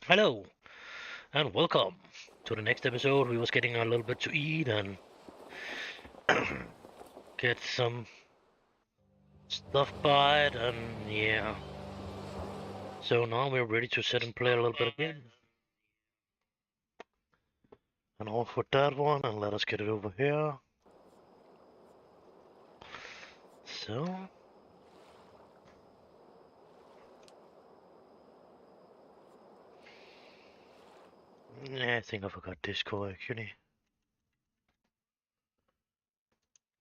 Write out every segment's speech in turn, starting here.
Hello and welcome to the next episode. We was getting a little bit to eat and get some stuff by it, and yeah. So now we're ready to sit and play a little bit again. And off with that one, and let us get it over here. So yeah, I think I forgot Discord actually.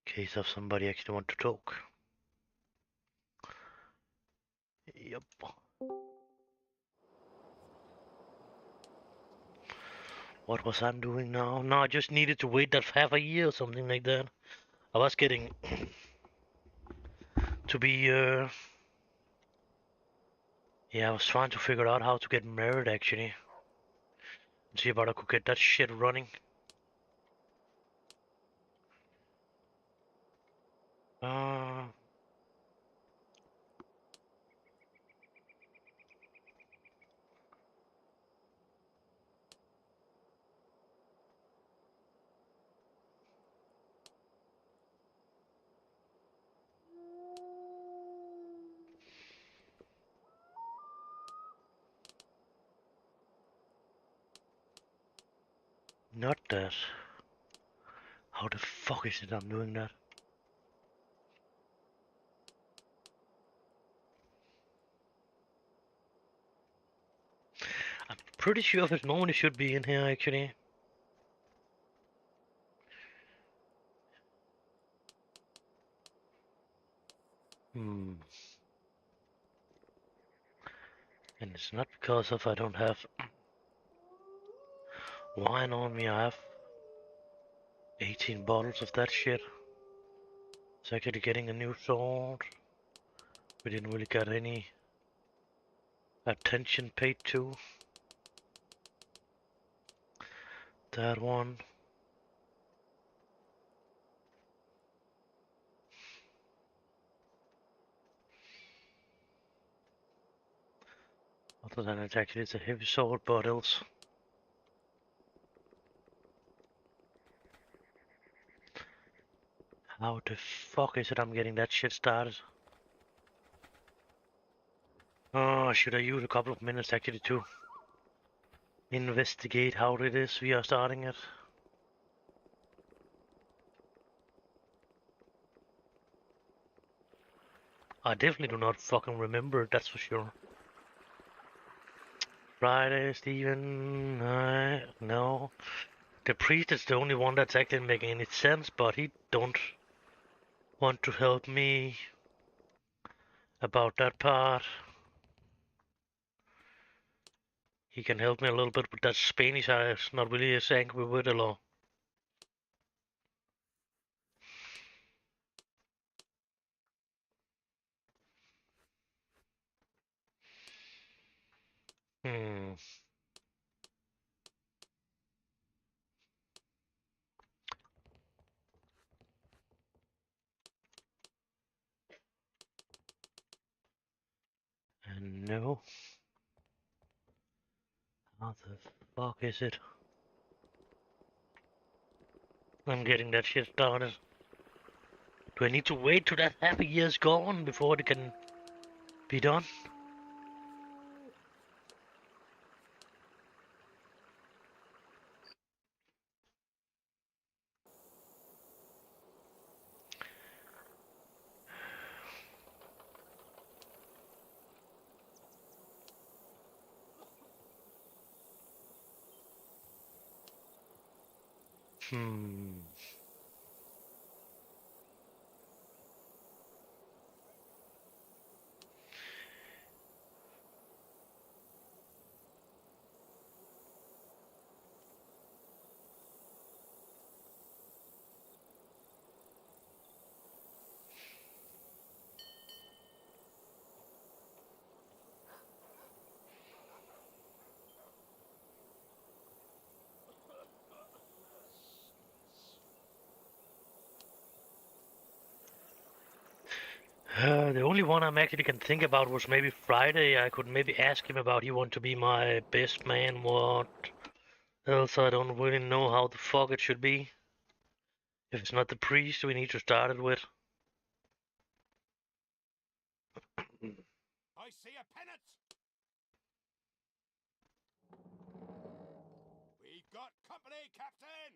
In case of somebody actually want to talk. Yep. What was I doing now? No, I just needed to wait that half a year or something like that. I was getting to be yeah, I was trying to figure out how to get married actually. See if I could get that shit running. Uh, Not that. How the fuck is it I'm doing that? I'm pretty sure if it's normally should be in here actually. Hmm. And it's not because of I don't have wine on me. I have 18 bottles of that shit. It's actually getting a new sword. We didn't really get any attention paid to that one. Other than it actually is a heavy sword, but else. How the fuck is it I'm getting that shit started? Oh, should I use a couple of minutes actually to investigate how it is we are starting it? I definitely do not fucking remember it, that's for sure. Friday, Steven, no. The priest is the only one that's actually making any sense, but he don't want to help me about that part. He can help me a little bit with that Spanish I is not really as angry with a lot. Hmm. And no. How the fuck is it? I'm getting that shit started. Do I need to wait till that happy year's gone before it can be done? Hmm. The only one I'm actually can think about was maybe Friday. I could maybe ask him about he want to be my best man. What else? I don't really know how the fuck it should be. If it's not the priest, we need to start it with. I see a pennant! We got company, Captain!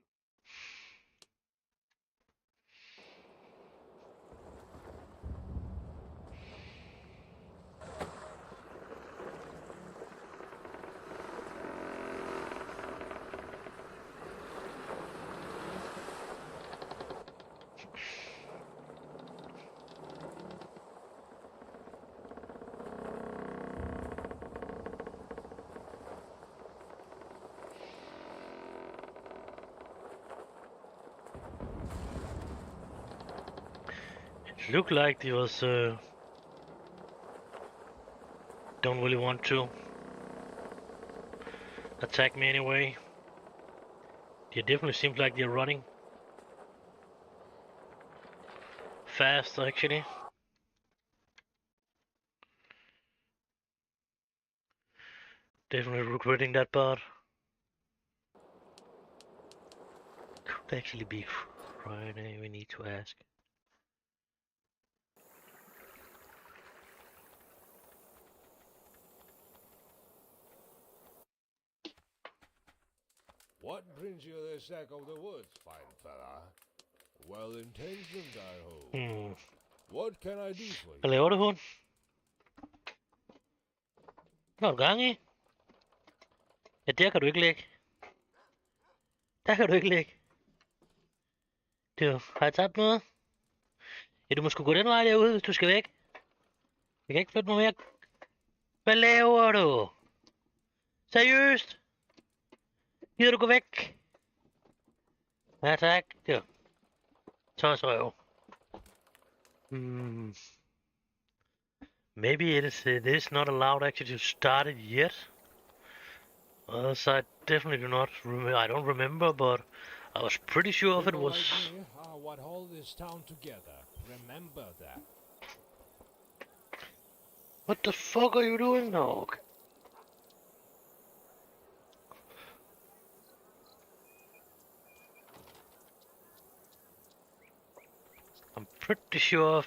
It looked like he was don't really want to attack me anyway. They definitely seems like they're running fast actually. Definitely regretting that part. Could actually be Friday, we need to ask. What brings you this neck of the woods, fine fella? Well-intentioned, I hope. What can I do for you? Hvad laver du, hund? Hvad har du gang i? Ja, der kan du ikke ligge. Der kan du ikke ligge. Du, har jeg tabt noget? Ja, du må sgu gå den vej derude, hvis du skal væk. Jeg kan ikke flytte mig mere. Hvad laver du? Seriøst? Gider du gå væk? Ja, tak. Du. Tosrøv. Maybe it is not allowed actually to start it yet. Else I definitely do not remember. I don't remember, but I was pretty sure if it was. Like me are what hold this town together. Remember that. What the fuck are you doing, dog? I'm pretty sure of.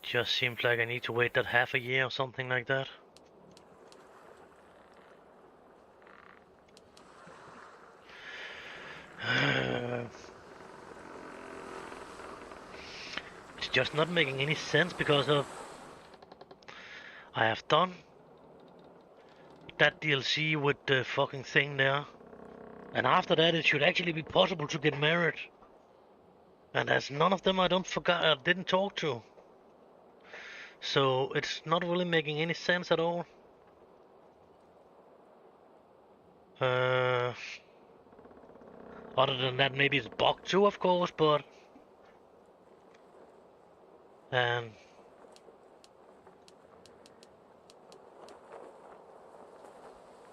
Just seems like I need to wait that half a year or something like that. It's just not making any sense because of I have done that DLC with the fucking thing there, and after that it should actually be possible to get married. And as none of them I didn't talk to. So it's not really making any sense at all. Other than that, maybe it's bugged too, of course, but I'm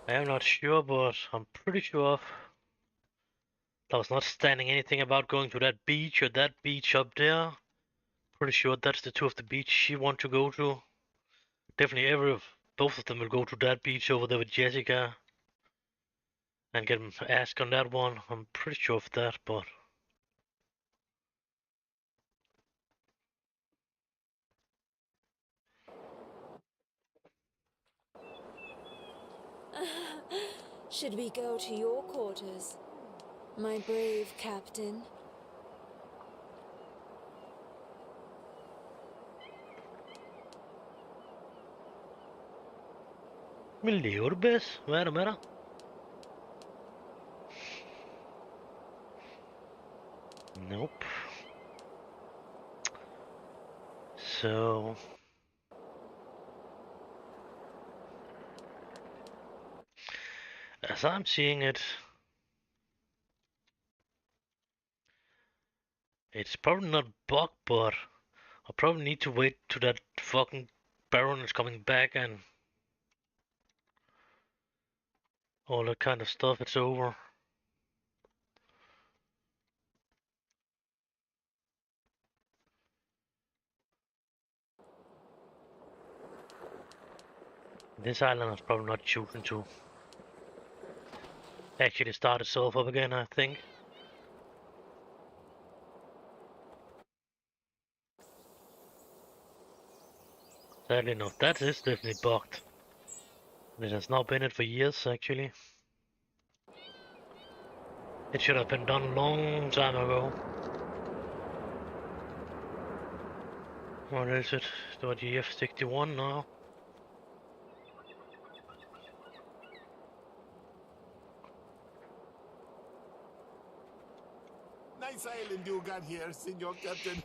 not sure, but I'm pretty sure I was not standing anything about going to that beach or that beach up there. Pretty sure that's the two of the beach she want to go to. Definitely both of them will go to that beach over there with Jessica and get asked on that one. I'm pretty sure of that, but should we go to your quarters, my brave captain? Hvad laver du, Bess? Hvad er der med dig? Nope. So as I'm seeing it, it's probably not bugged, but I probably need to wait till that fucking Baron is coming back and all that kind of stuff. It's over. This island is probably not choosing to actually start itself up again, I think. Sadly enough, that is definitely bugged. It has not been it for years, actually. It should have been done a long time ago. What is it? What, the F61 now? Nice island you got here, Senor Captain.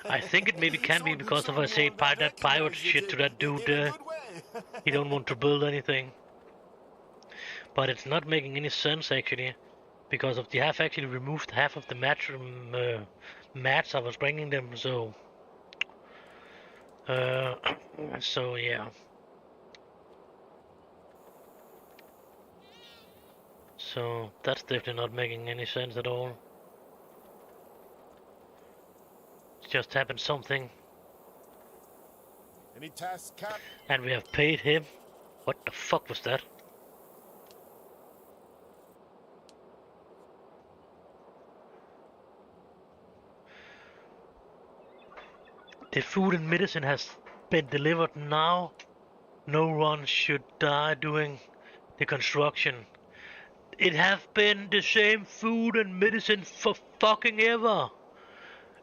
I think it maybe can be because if I say that pirate shit to that dude, he don't want to build anything. But it's not making any sense actually, because of they have actually removed half of the mats I was bringing them, so so yeah. So that's definitely not making any sense at all. It's just happened something. Any tasks, Cap? And we have paid him. What the fuck was that? The food and medicine has been delivered now. No one should die doing the construction. It have been the same food and medicine for fucking ever.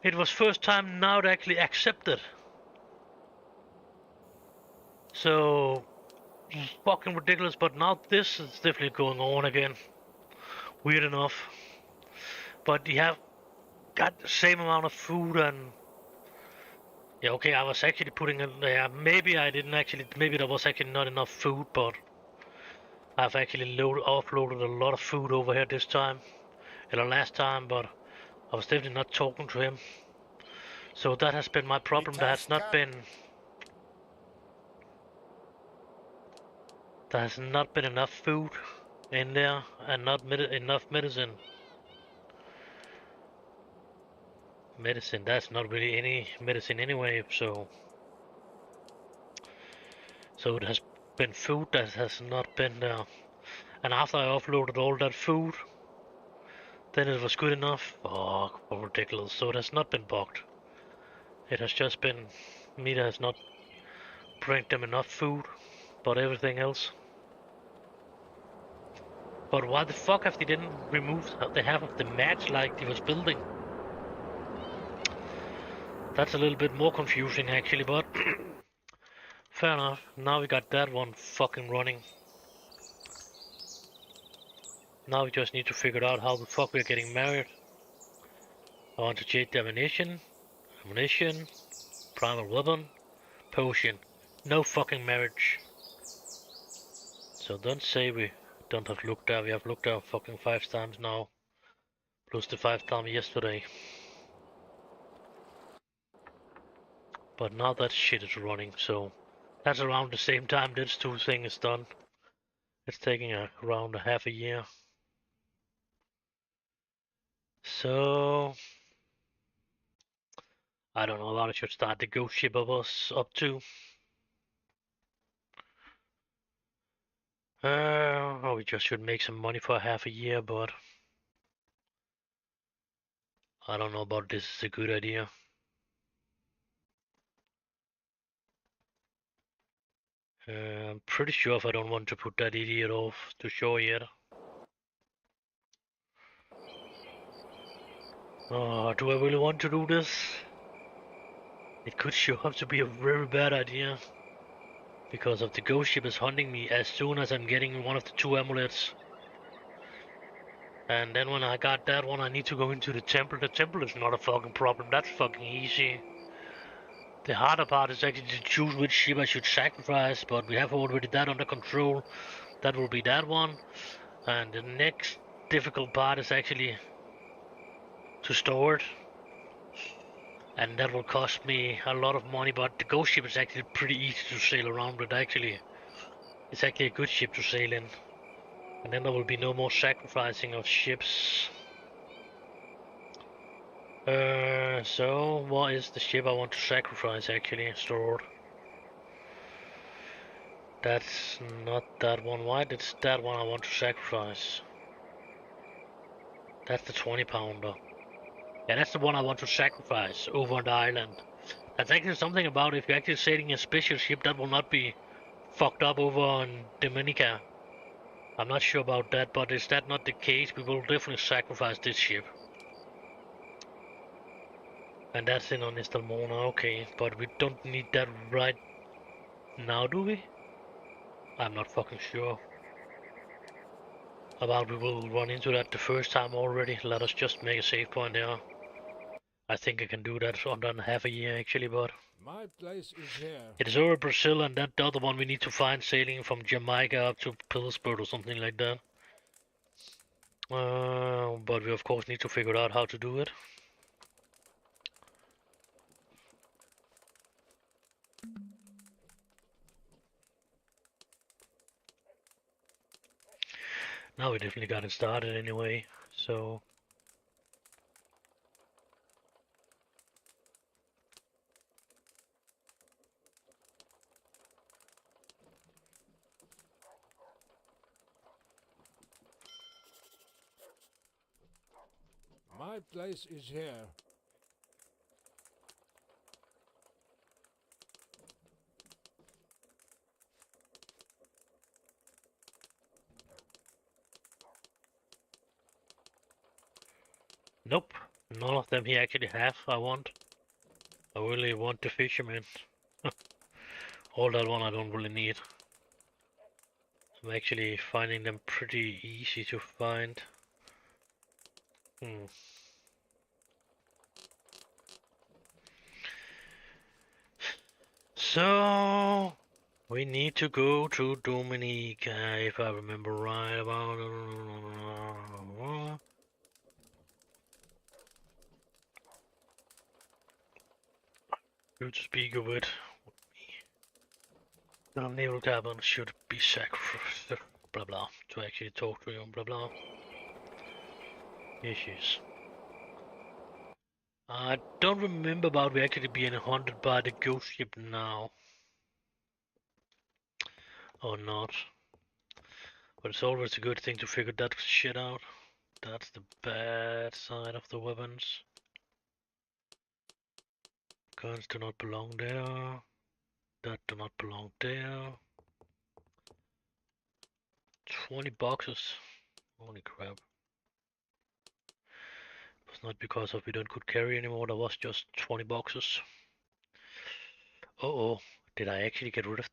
It was first time now to actually accept it. So fucking ridiculous, but now this is definitely going on again. Weird enough. But you have got the same amount of food and yeah, okay, I was actually putting in there. Maybe I didn't actually. Maybe there was actually not enough food, but I've actually offloaded a lot of food over here this time, or last time. But I was definitely not talking to him, so that has been my problem. There has not been. There has not been enough food in there, and not enough medicine. Medicine. That's not really any medicine anyway. So it has been food that has not been there. And after I offloaded all that food, then it was good enough. Oh, ridiculous. So it has not been bugged. It has just been me that has not bring them enough food, but everything else. But why the fuck have they didn't remove the half of the mats like he was building? That's a little bit more confusing actually, but fair enough. Now we got that one fucking running. Now we just need to figure out how the fuck we're getting married. I want to change the ammunition, primal weapon, potion. No fucking marriage. So don't say we don't have looked there. We have looked there fucking 5 times now. Plus the 5 times yesterday. But now that shit is running, so that's around the same time this two thing is done. It's taking around a half a year. So I don't know what I should start the ghost ship of us up to. Oh, we just should make some money for half a year, but I don't know about this is a good idea. I'm pretty sure if I don't want to put that idiot off to shore yet. Oh, do I really want to do this? It could sure have to be a very bad idea. Because of the ghost ship is hunting me as soon as I'm getting one of the 2 amulets. And then when I got that one, I need to go into the temple. The temple is not a fucking problem. That's fucking easy. The harder part is actually to choose which ship I should sacrifice, but we have already that under control. That will be that one. And the next difficult part is actually to store it. And that will cost me a lot of money, but the ghost ship is actually pretty easy to sail around with actually. It's actually a good ship to sail in. And then there will be no more sacrificing of ships. So what is the ship I want to sacrifice actually stored? That's not that one. Why? It's that one I want to sacrifice. That's the 20 pounder. Yeah, that's the one I want to sacrifice over on the island. That's actually something about if you're actually sailing a special ship that will not be fucked up over on Dominica. I'm not sure about that, but is that not the case, we will definitely sacrifice this ship. And that's in on Estelmona, okay, but we don't need that right now, do we? I'm not fucking sure. About we will run into that the first time already. Let us just make a save point there. I think I can do that under half a year actually, but My place is here. it is over Brazil, and that the other one we need to find sailing from Jamaica up to Pittsburgh or something like that. But we of course need to figure out how to do it. Now we definitely got it started anyway, so. My place is here. Nope, none of them he actually has. I really want the fisherman. All that one I don't really need. I'm actually finding them pretty easy to find. So we need to go to Dominica, if I remember right about who to speak of it. The naval cabin should be sacrificed, blah blah, to actually talk to you, blah blah. Issues. I don't remember about we actually being haunted by the ghost ship now. Or not. But it's always a good thing to figure that shit out. That's the bad side of the weapons. Guns do not belong there. That do not belong there. 20 boxes. Holy crap. It was not because of we don't could carry anymore, that was just 20 boxes. Oh, did I actually get rid of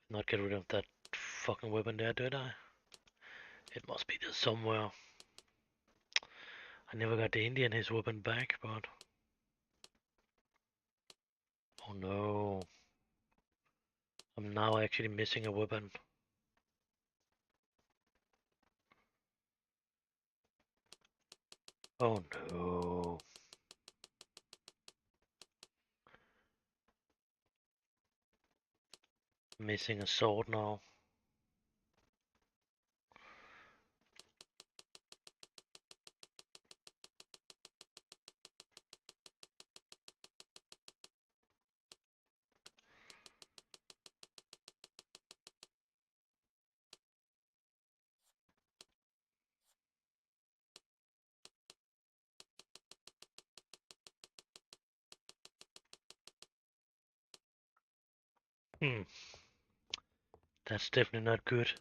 not get rid of that fucking weapon there, did I? It must be there somewhere. I never got the Indian his weapon back, but oh no. I'm now actually missing a weapon. Oh no. Missing a sword now. That's definitely not good.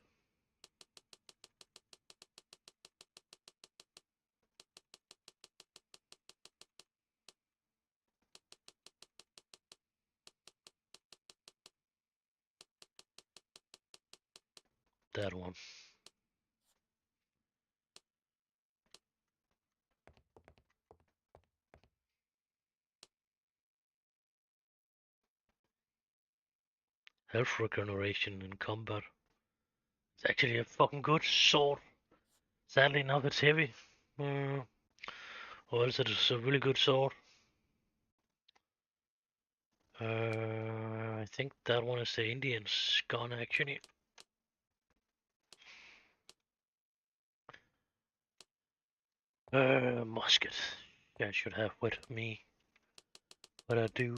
That one. Health regeneration in combat. It's actually a fucking good sword. Sadly enough, it's heavy. Or else it's a really good sword. I think that one is the Indian's gun actually. Musket. Yeah, I should have with me. What a dude.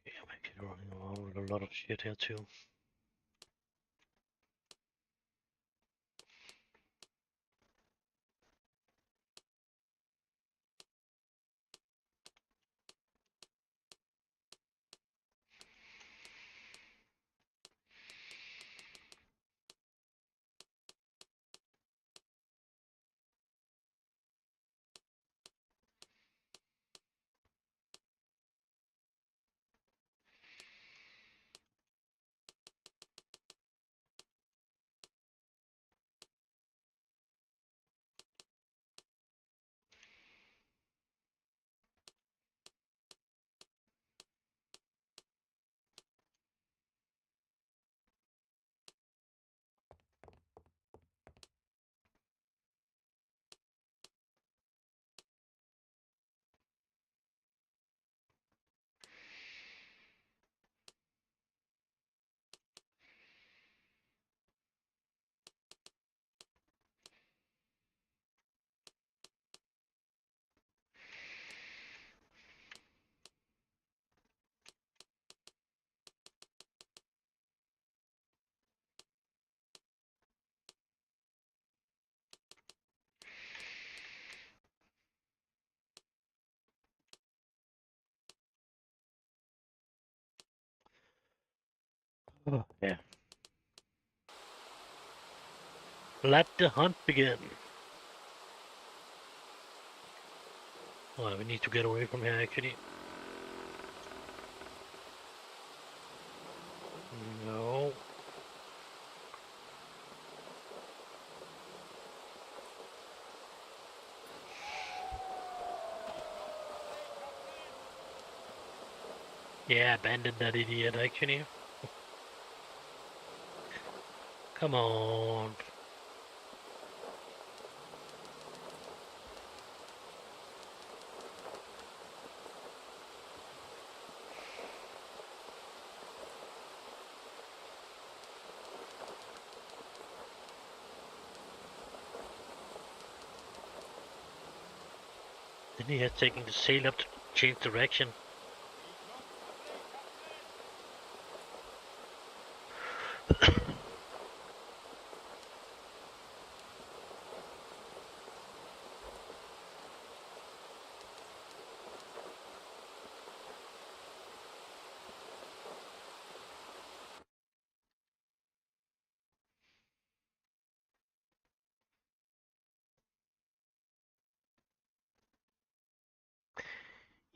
Yeah, I'm actually running around with a lot of shit here too. Oh, yeah. Let the hunt begin. Well, we need to get away from here actually. No. Yeah, abandon that idiot actually. Come on. Then he has taken the sail up to change direction.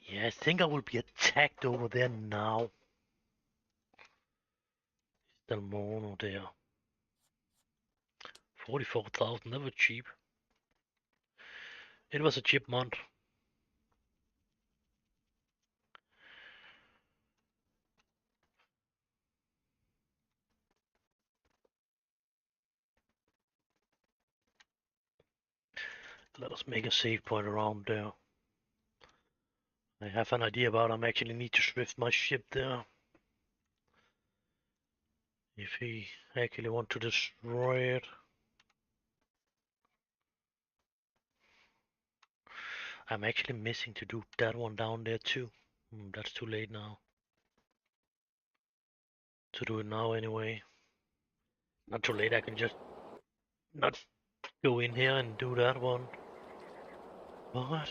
Yeah, I think I will be attacked over there now. Del Mono there. 44,000, that was cheap. It was a cheap month. Let us make a save point around there. I have an idea about I actually need to shift my ship there. If he actually want to destroy it. I'm actually missing to do that one down there too. That's too late now. To do it now anyway. Not too late, I can just not go in here and do that one. What?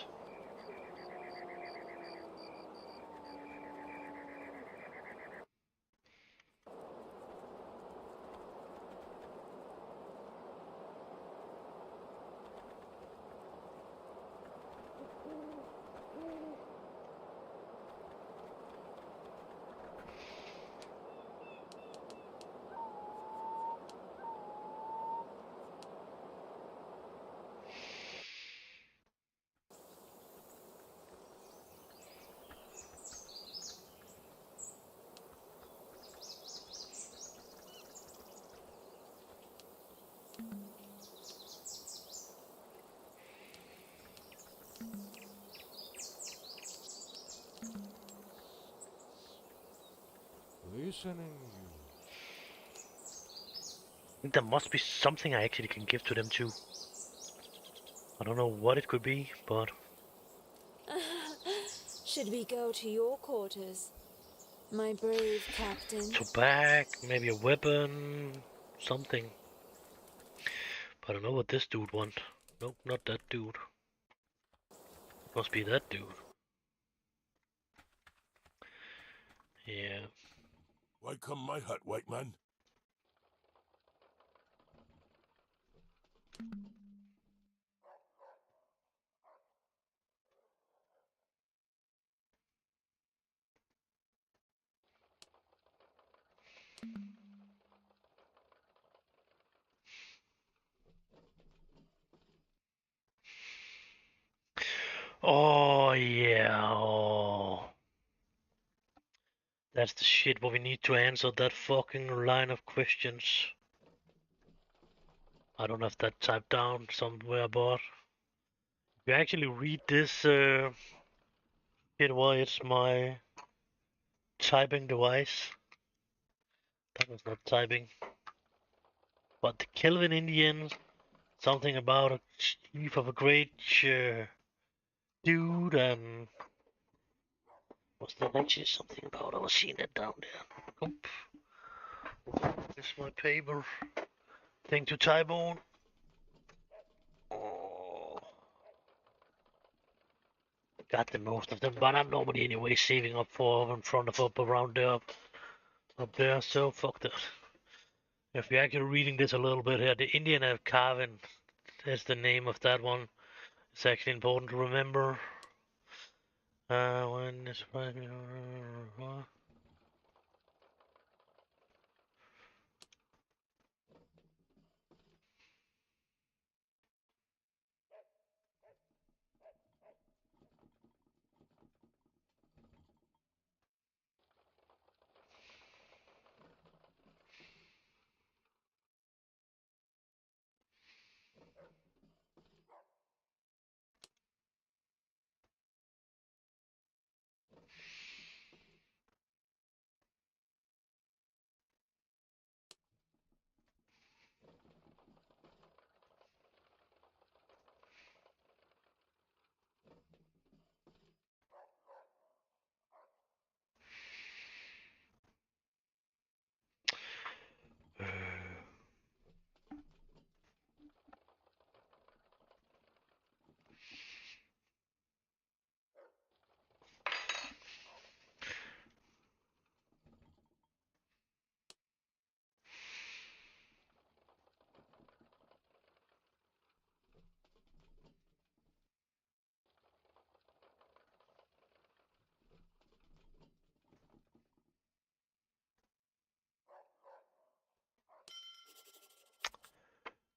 listening you. I think there must be something I actually can give to them too. I don't know what it could be, but... Should we go to your quarters, my brave captain? Tobacco, maybe a weapon, something. But I don't know what this dude wants. Nope, not that dude. Must be that dude. Yeah. Why come my hut, white man? Oh, yeah. Oh. That's the shit where we need to answer that fucking line of questions. I don't have that typed down somewhere, but... If you actually read this, shit, why it's my typing device. That was not typing. But the Kelvin Indians, something about a chief of a great dude, and was there actually something about? I was seeing that down there. Oop. This is my paper. Thing to type on. Oh. Got the most of them, but I'm normally anyway saving up for in front of up around there, up there. So fuck that. If you're actually reading this a little bit here, the Indian of Carvin is the name of that one. It's actually important to remember. When this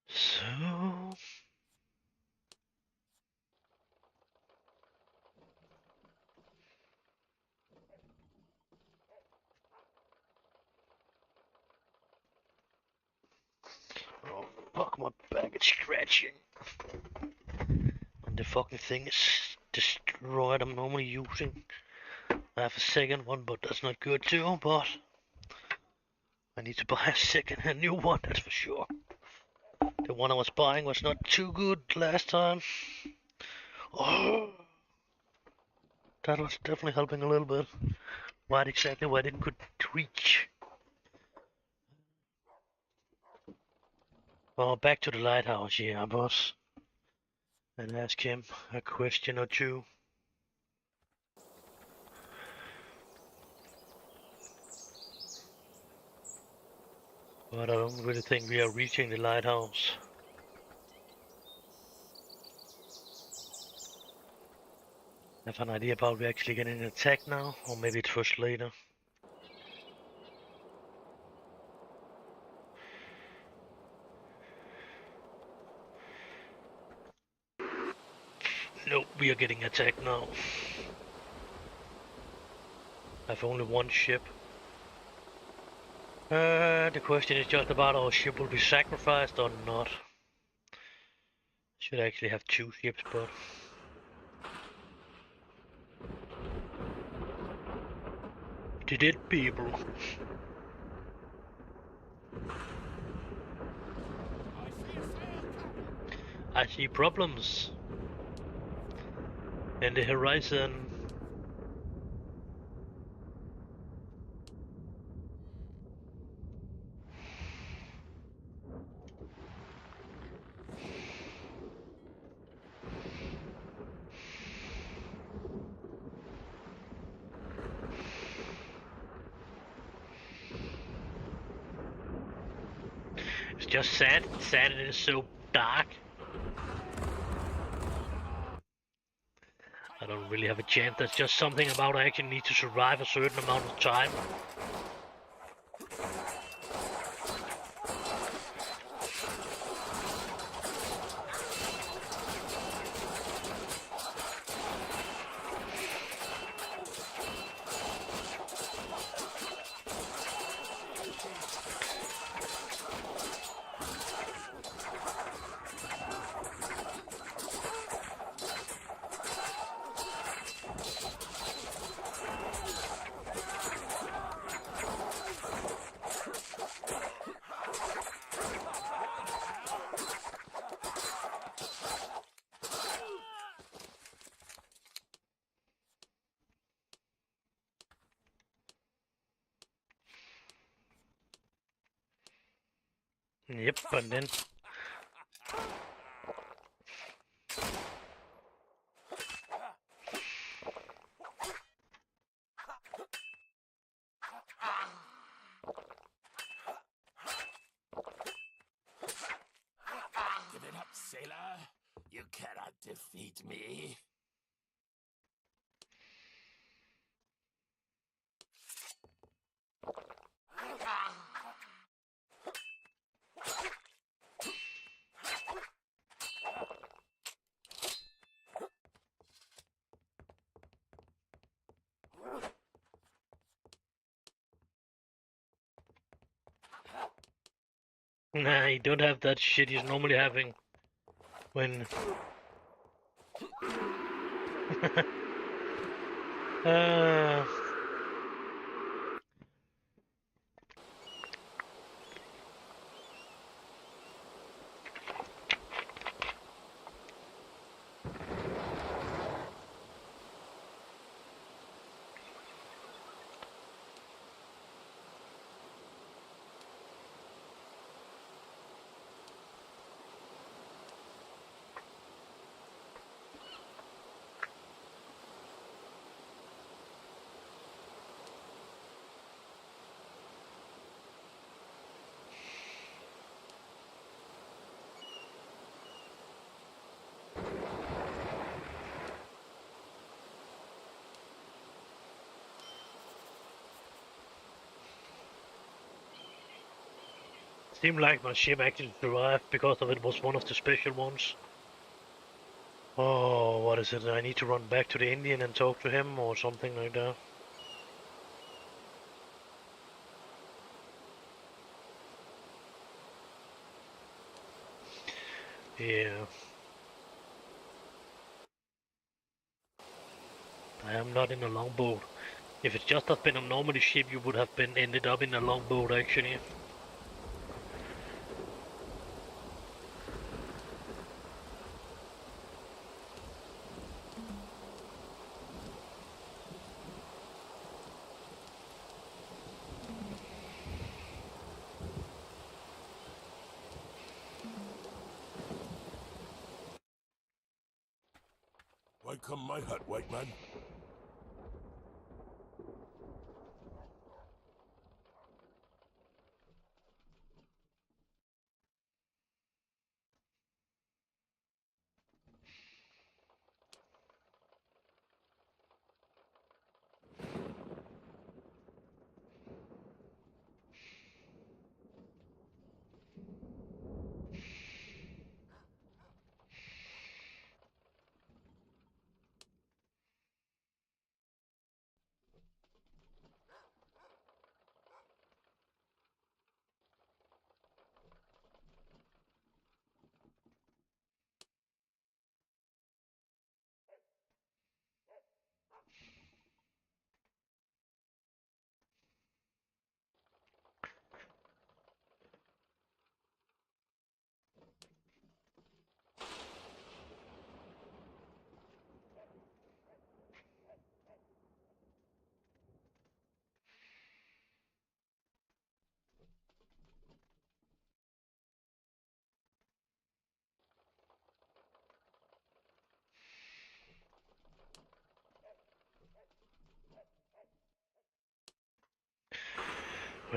so oh fuck, my back is scratching. And the fucking thing is destroyed. I'm normally using. I have a second one, but that's not good too. But I need to buy a new one. That's for sure. The one I was buying was not too good last time. Oh, that was definitely helping a little bit. Right, exactly where I didn't could reach. Well, back to the lighthouse, yeah, boss. And ask him a question or two. But I don't really think we are reaching the lighthouse. I have an idea about we actually getting attacked now, or maybe it's first later. Nope, we are getting attacked now. I have only one ship. The question is just about our ship will be sacrificed or not. Should actually have two ships, but... Did it, people? I see problems in the horizon. It's just sad it is so dark. I don't really have a chance. That's just something about I actually need to survive a certain amount of time. Yep, and then Give it up, sailor. You cannot defeat me. nah, you don't have that shit he's normally having when. uh, seemed like my ship actually survived because of it was one of the special ones. Oh, what is it? I need to run back to the Indian and talk to him or something like that. Yeah. I am not in a longboat. If it just had been a normal ship, you would have been ended up in a longboat actually. Why come my hut, white man?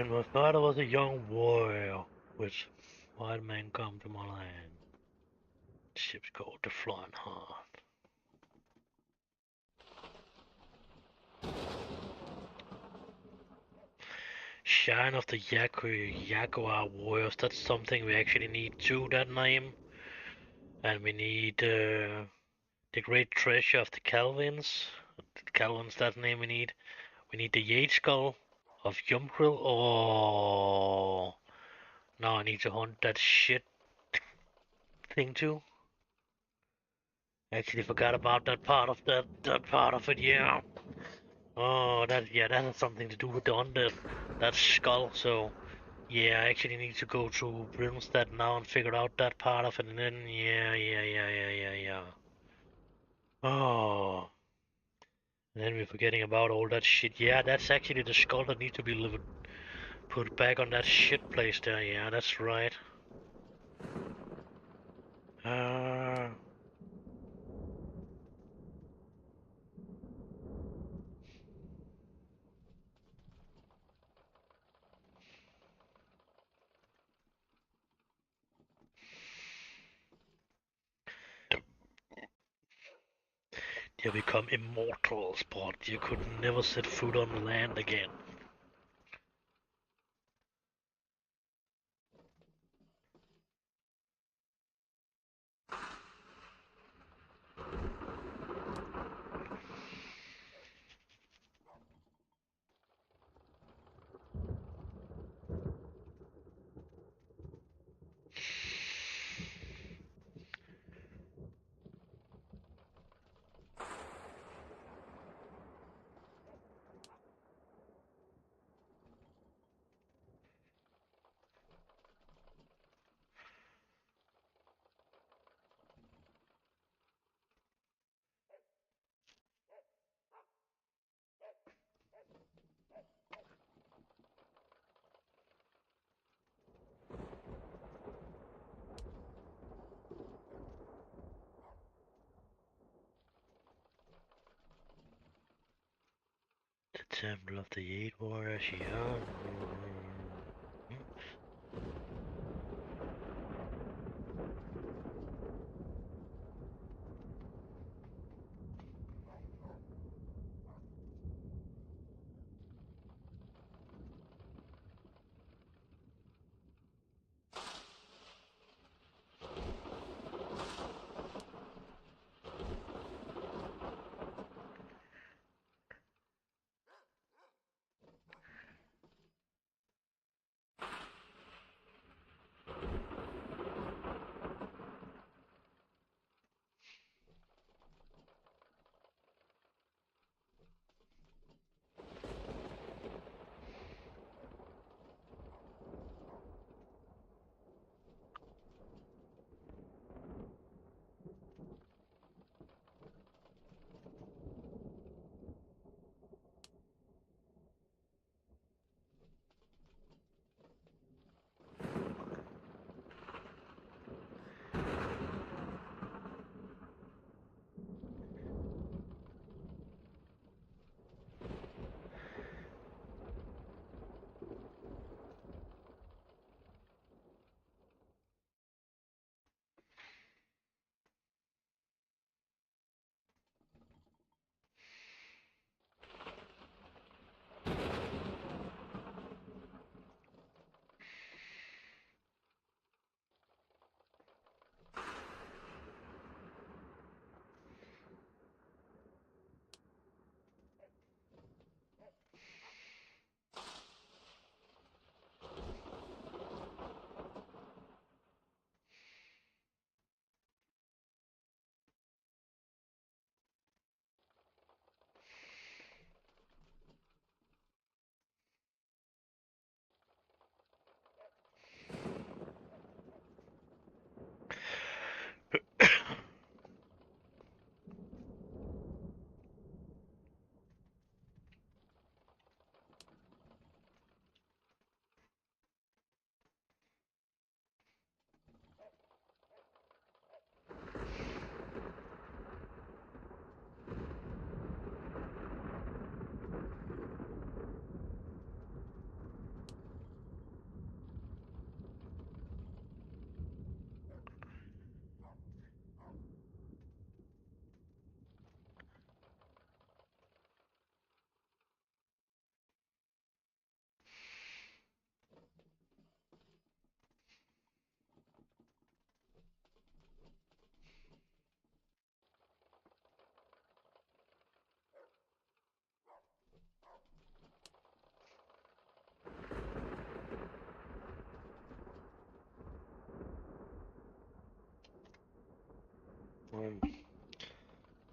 When my father was a young warrior, which white man come to my land. Ship's called the Flying Heart. Shine of the Jaguar Warriors, that's something we actually need too, that name. And we need the Great Treasure of the Calvins. Calvins, that name we need. We need the Jade Skull of Yumkril. Oh, now I need to hunt that shit thing too. Actually forgot about that part of that part of it, yeah. Oh, that has something to do with the undead. That skull, so yeah, I actually need to go to Brimstad now and figure out that part of it, and then yeah. Oh, and then we're forgetting about all that shit. Yeah, that's actually the skull that needs to be put back on that shit place there. Yeah, that's right. Uh, they become immortals, but you could never set foot on the land again. The Temple of the Eight Warriors, yeah.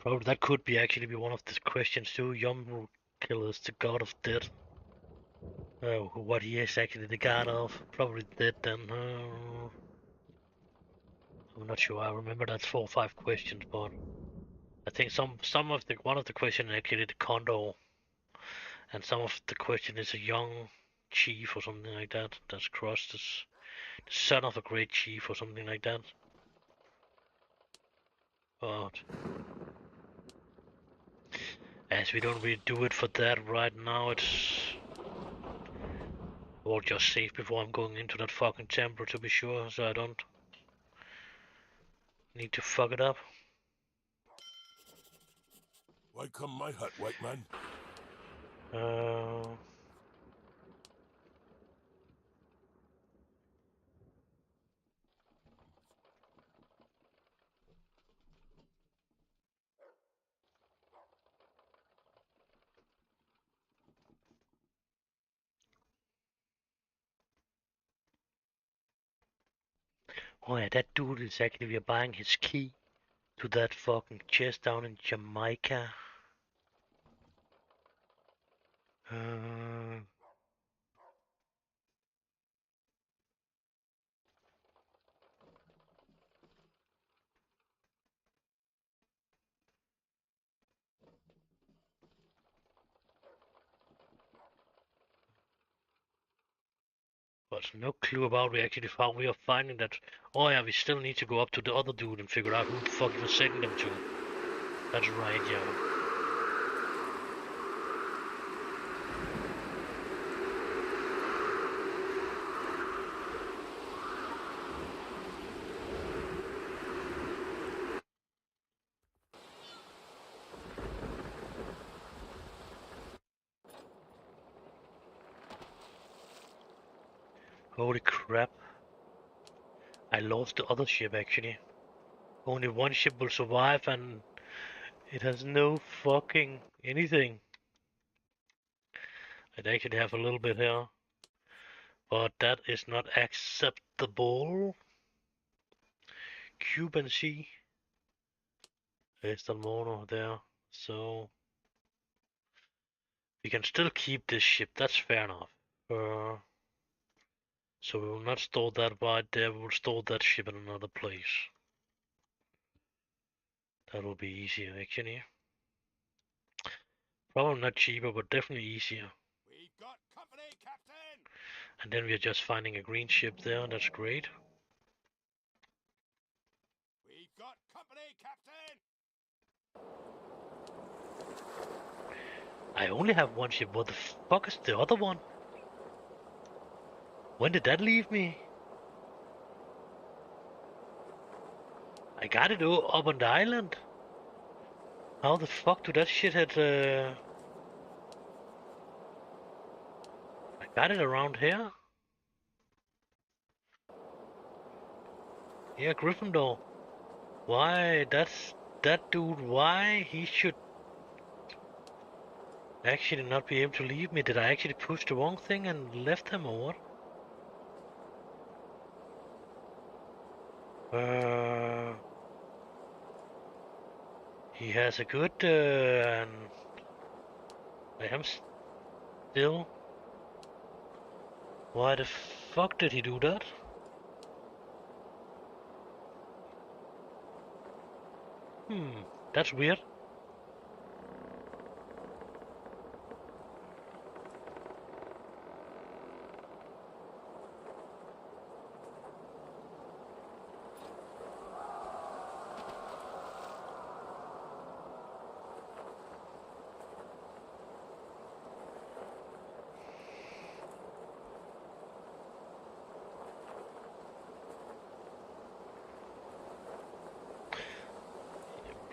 Probably that could be actually be one of the questions too. Yomrukil is the god of death. What he is actually the god of. Probably dead then. I'm not sure. I remember that's 4 or 5 questions, but I think some of the one of the questions actually the Condor, and some of the question is a young chief or something like that. That's crossed as the son of a great chief or something like that. But as we don't really do it for that right now, it's all just safe before I'm going into that fucking temple to be sure, so I don't need to fuck it up. Why come my hut, white man? Oh yeah, that dude is actually, we're buying his key to that fucking chest down in Jamaica. But no clue about we actually found. We are finding that. Oh yeah, we still need to go up to the other dude and figure out who the fuck he was sending them to. That's right, yeah. Holy crap. I lost the other ship actually. Only one ship will survive and it has no fucking anything. I'd actually have a little bit here. But that is not acceptable. Cuban Sea. There's the mono there. So we can still keep this ship, that's fair enough. So we will not store that right there, we will store that ship in another place. That will be easier actually. Probably not cheaper, but definitely easier. We've got company, Captain! And then we're just finding a green ship there, that's great. We've got company, Captain! I only have one ship, what the fuck is the other one? When did that leave me? I got it up on the island. How the fuck do that shit had I got it around here? Yeah, Gryffindor. Why, that's that dude, why he should actually not be able to leave me? Did I actually push the wrong thing and left him or what? He has a good, and I am still. Why the fuck did he do that? That's weird.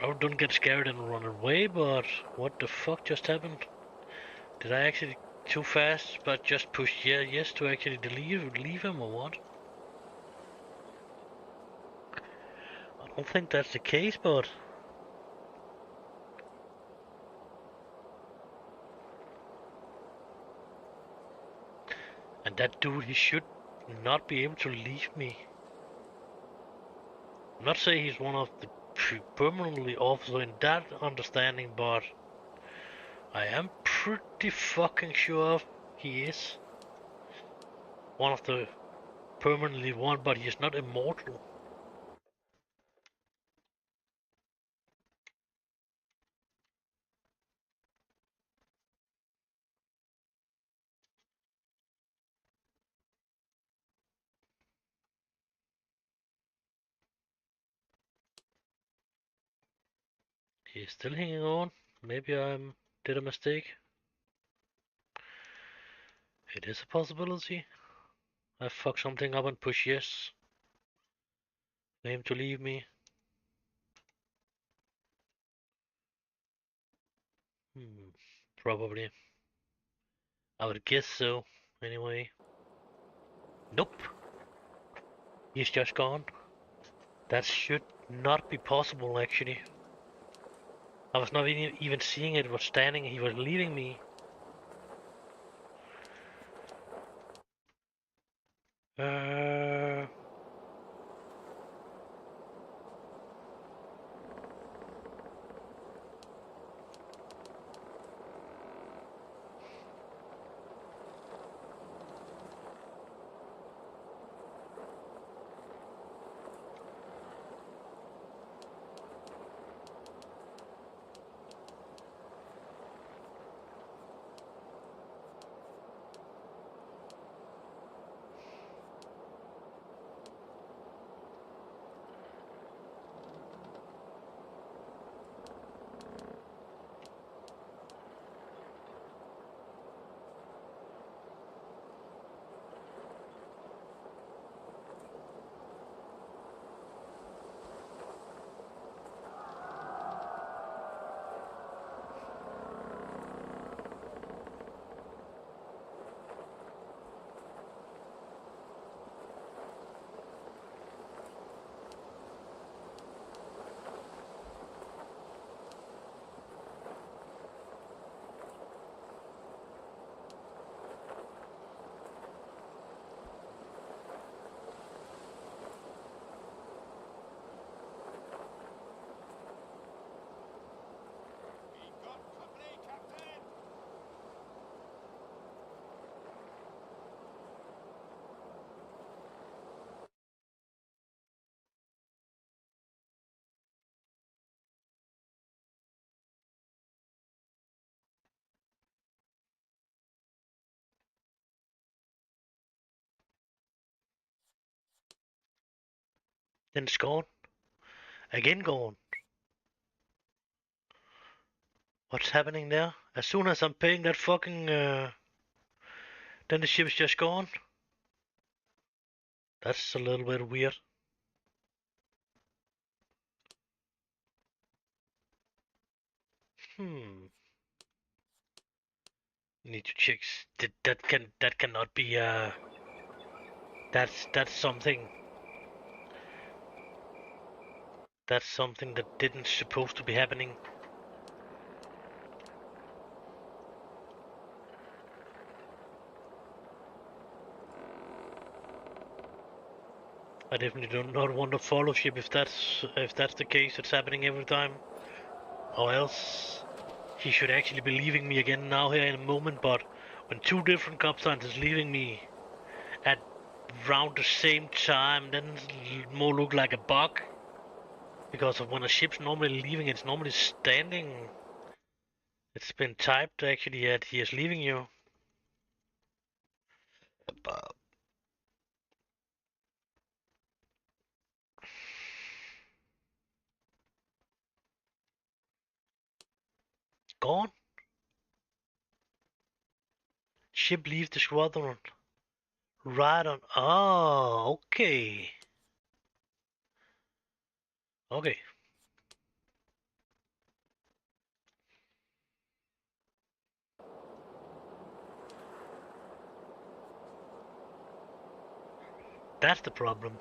I don't get scared and run away, but what the fuck just happened? Did I actually too fast, but just push yes to actually leave him or what? I don't think that's the case, but and that dude, he should not be able to leave me. I'm not saying he's one of the permanently also in that understanding, but I am pretty fucking sure he is one of the permanently one, but he is not immortal. He's still hanging on. Maybe I did a mistake. It is a possibility. I fucked something up and push yes. For him to leave me. Probably. I would guess so, anyway. Nope. He's just gone. That should not be possible, actually. I was not even seeing it, was standing, he was leaving me. Uh... Then it's gone. Again gone. What's happening there? As soon as I'm paying that fucking, then the ship's just gone. That's a little bit weird. Need to check. That cannot be. That's something. That's something that didn't supposed to be happening. I definitely do not want to follow ship if that's the case. It's happening every time. Or else he should actually be leaving me again now here in a moment. But when two different captains is leaving me at around the same time, then it more look like a bug. Because of when a ship's normally leaving, it's normally standing. It's been typed actually that he is leaving you. Gone? Ship leaves the squadron. Right on. Oh, okay. Okay. That's the problem.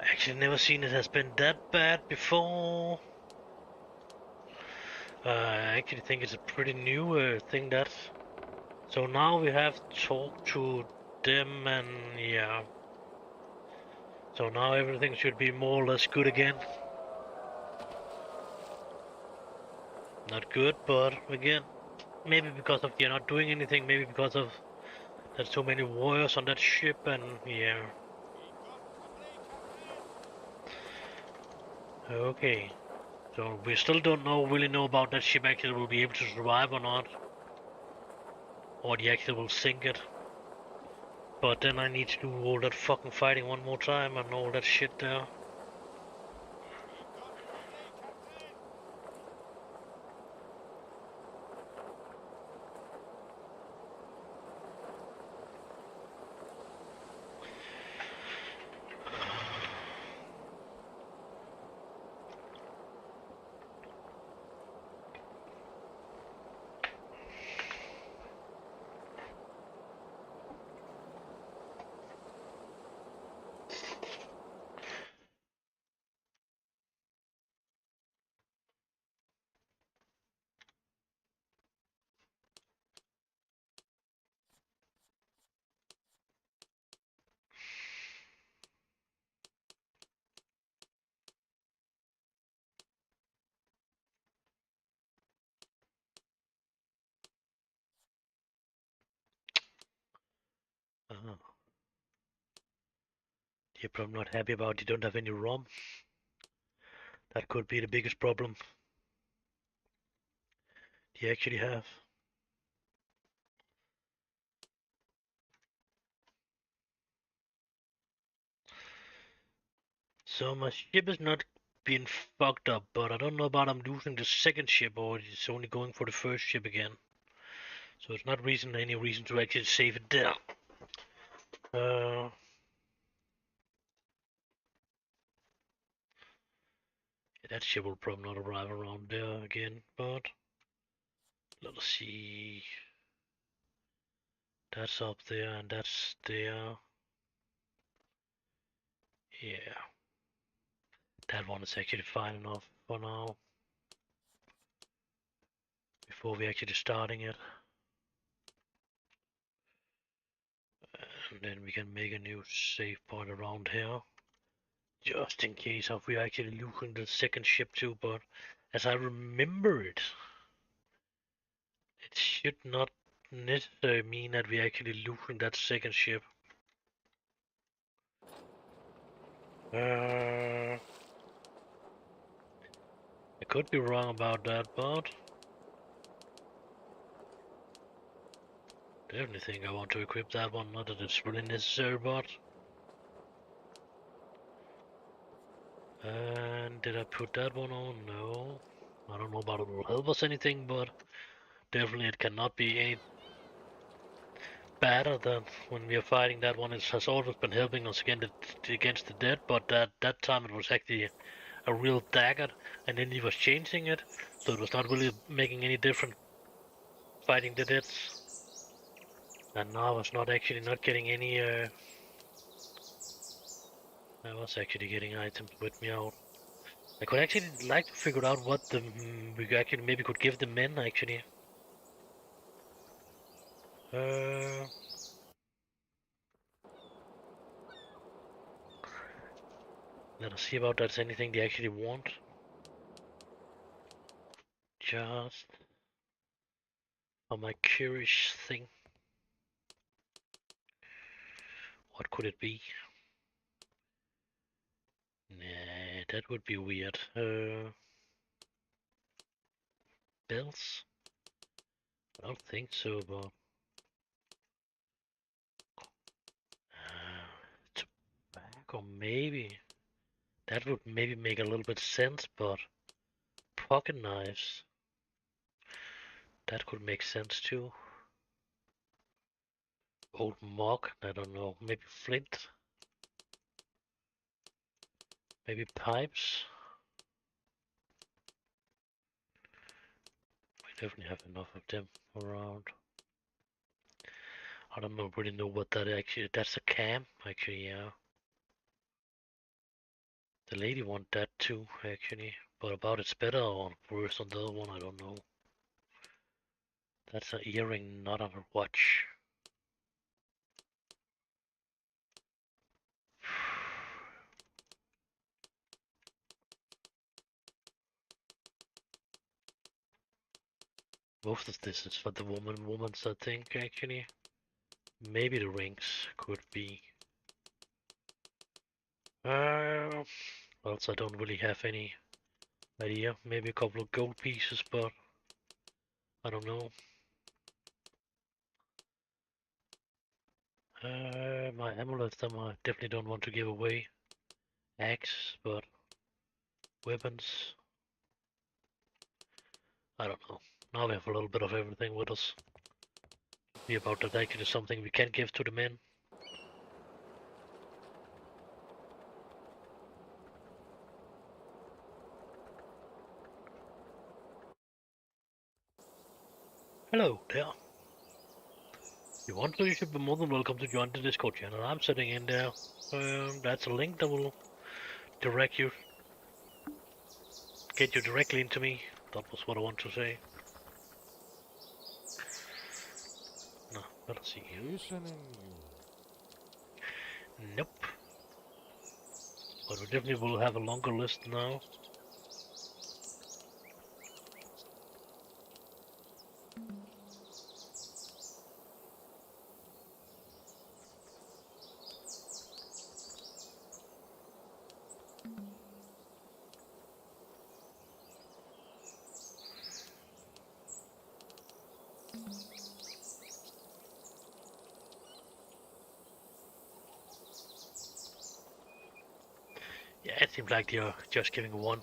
Actually, never seen it has been that bad before. I actually think it's a pretty new thing that. So now we have talked to them and yeah. So now everything should be more or less good again. Not good, but again, maybe because of they're not doing anything, maybe because of there's so many warriors on that ship and yeah. Okay. So we still don't really know about that ship actually will be able to survive or not. Or the actually will sink it. But then I need to do all that fucking fighting one more time and all that shit there. Uh, You're probably not happy about you don't have any ROM. That could be the biggest problem you actually have. So my ship is not being fucked up, but I don't know about I'm losing the second ship or it's only going for the first ship again. So it's not any reason to actually save it there. Yeah, that ship will probably not arrive around there again, but let us see. That's up there and that's there. Yeah, that one is actually fine enough for now. Before we actually starting it. And then we can make a new save point around here. Just in case of we actually losing the second ship too, but as I remember it, it should not necessarily mean that we actually losing that second ship. I could be wrong about that, but definitely think I want to equip that one, not that it's really necessary, but... And did I put that one on? No. I don't know about it will help us anything, but definitely it cannot be any better than when we are fighting that one. It has always been helping us against the dead, but that time it was actually a real dagger, and then he was changing it, so it was not really making any difference fighting the deads. And now I was not getting any. I was actually getting items with me out. I could actually like to figure out what we actually maybe could give the men actually. Uh, Let us see about that's anything they actually want. Just on my curious thing. What could it be? Nah, that would be weird. Bells? I don't think so, but tobacco maybe. That would maybe make a little bit sense, but pocket knives. That could make sense too. Old mug, I don't know. Maybe flint. Maybe pipes. We definitely have enough of them around. I don't really know what that actually. That's a cam, actually. Yeah. The lady want that too, actually, But about it's better or worse on the other one, I don't know. That's an earring, not on a watch. Most of this is for the woman's, I think, actually. Maybe the rings could be. Also, I don't really have any idea. Maybe a couple of gold pieces, but I don't know. My amulets, I definitely don't want to give away. Axe, but weapons, I don't know. Now we have a little bit of everything with us. Be about that actually something we can give to the men. Hello there. You want to, you should be more than welcome to join the Discord channel. I'm sitting in there. That's a link that will direct you, get you directly into me. That was what I want to say. No, let's see here. Listening you. Nope. But we definitely will have a longer list now. Yeah, it seems like you're just giving one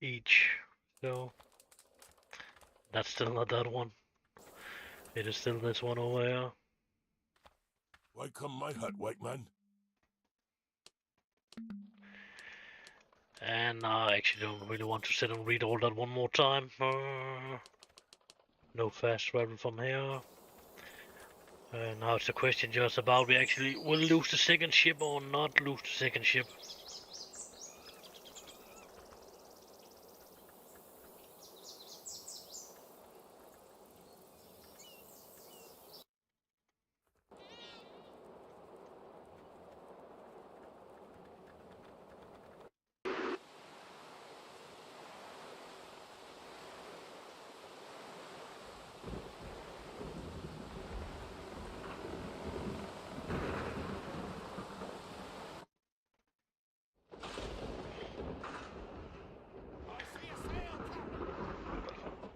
each, so that's still not that one. It is still this one over here. Why come my hut, white man? And I actually don't really want to sit and read all that one more time. No fast travel from here. Now it's a question just about we actually will lose the second ship or not lose the second ship.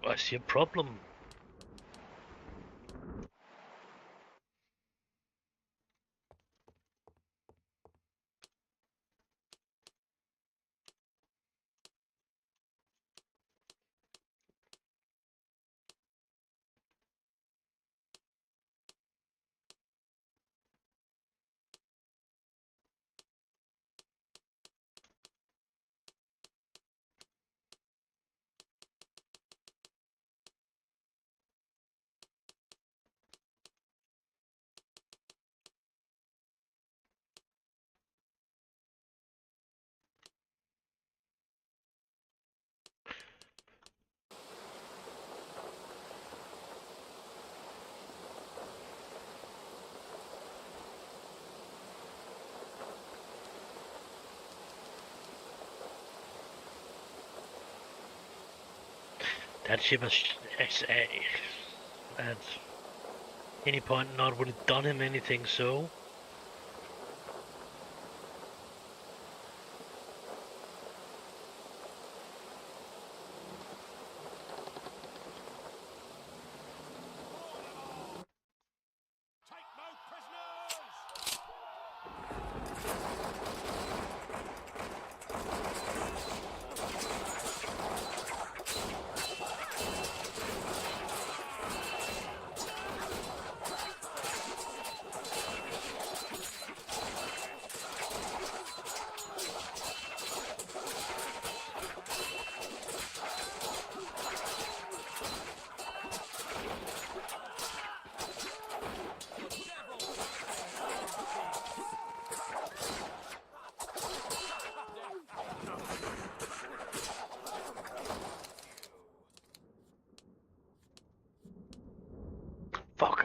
I see a problem. That ship has at any point not really done him anything, so Take no prisoners!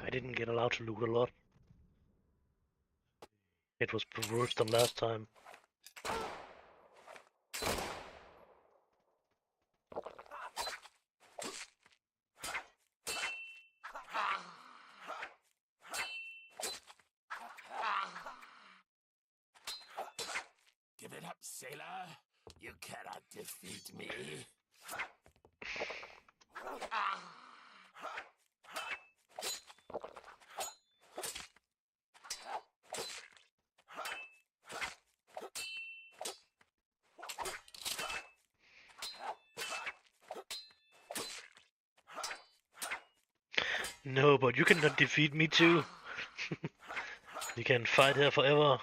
I didn't get allowed to loot a lot. It was worse than last time. Give it up, sailor. You cannot defeat me. No, but you cannot defeat me too. You can fight here forever.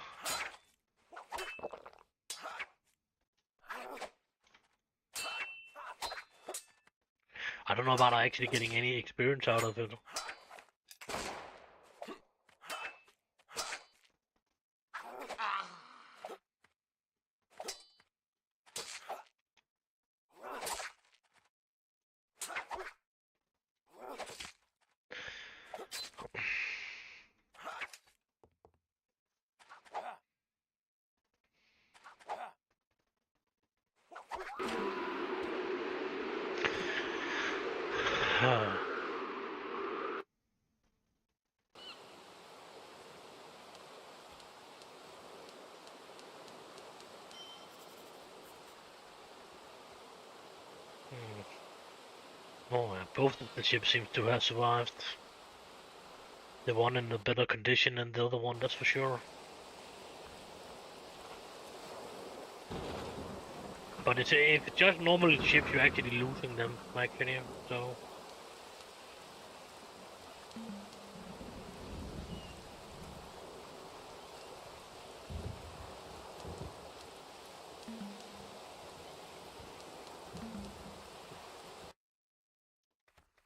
I don't know about actually getting any experience out of it. Oh, yeah, both of the ships seem to have survived. The one in a better condition than the other one, that's for sure. But if it's just normal ships, you're actually losing them, actually, so...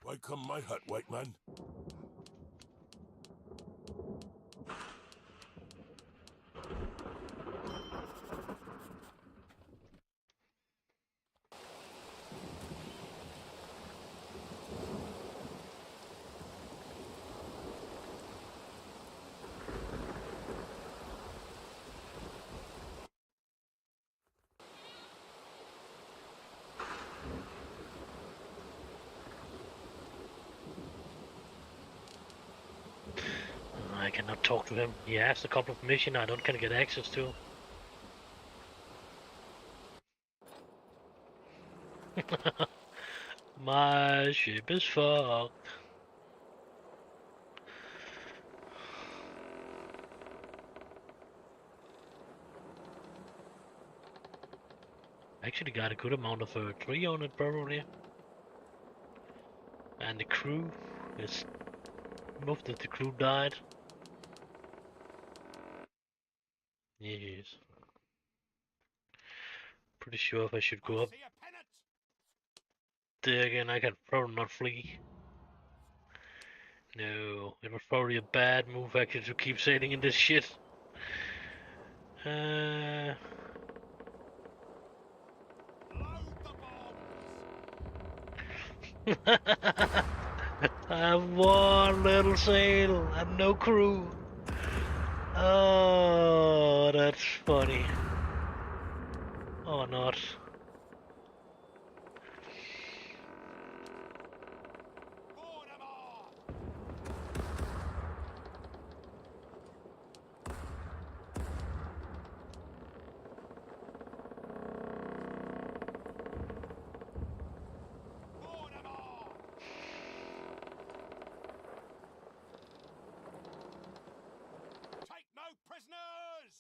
Why come my hut, white man? I cannot talk to him. He asked a couple of missions I don't can get access to. My ship is fucked. Actually got a good amount of tree on it probably. And the crew is... Most of the crew died. Yes. Pretty sure if I should go up there again, I can probably not flee. No, it was probably a bad move actually to keep sailing in this shit. I have one little sail and no crew. Oh, that's funny. Or not. Take no prisoners!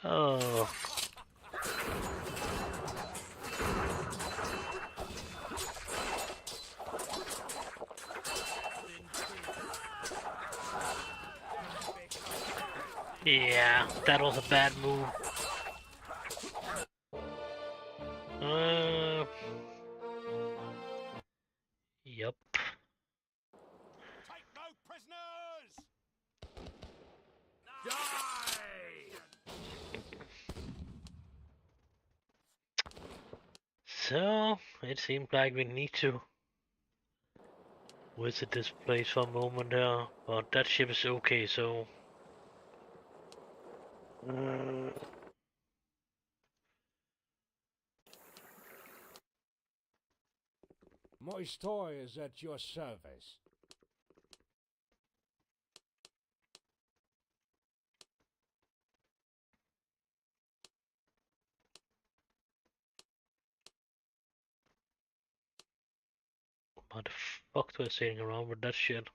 Oh. Yeah, that was a bad move. Yup. Take no prisoners! So, it seems like we need to visit this place for a moment here, but that ship is okay, so... My store is at your service. What the fuck do I sailing around with that shit?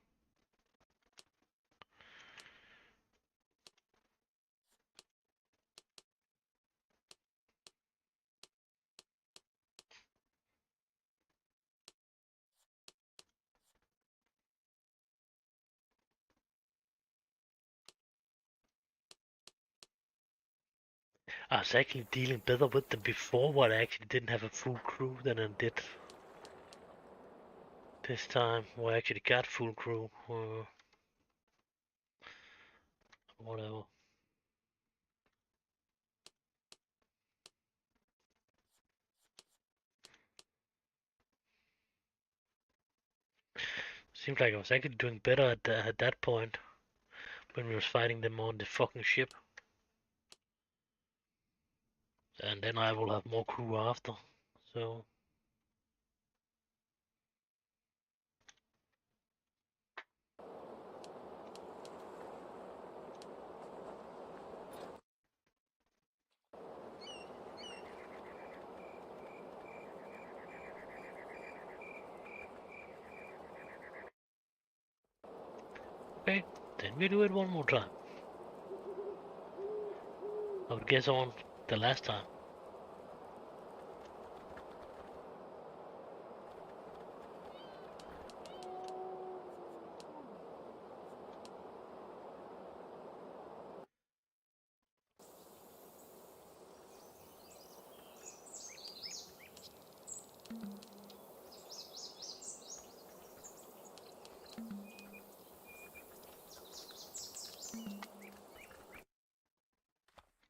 I was actually dealing better with them before, but I actually didn't have a full crew than I did this time, where I actually got full crew. Whatever. Seems like I was actually doing better at that point, when we was fighting them on the fucking ship. And then I will have more crew after, so... Okay, then we do it one more time. I would guess on the last time.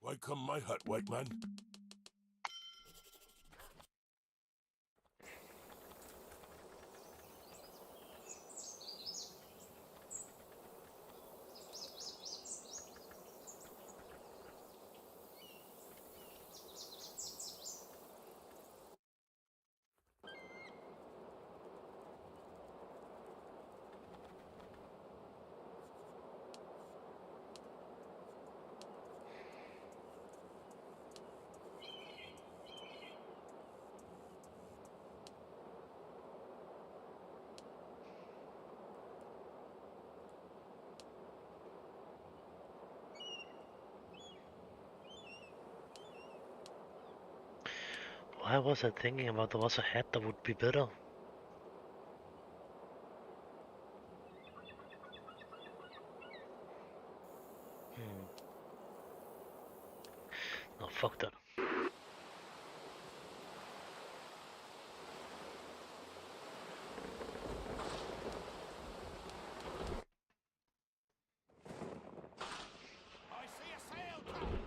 Why come my hut, white man? Why was I thinking about there was a hat that would be better? No, fuck that. I see a sail come!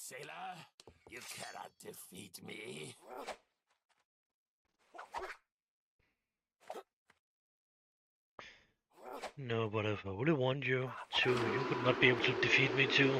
sailor. You cannot defeat me. No, but if I really want you to, you would not be able to defeat me too.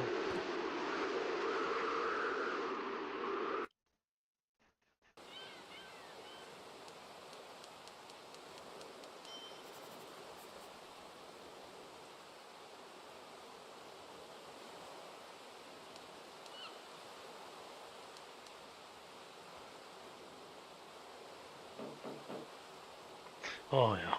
Oh yeah.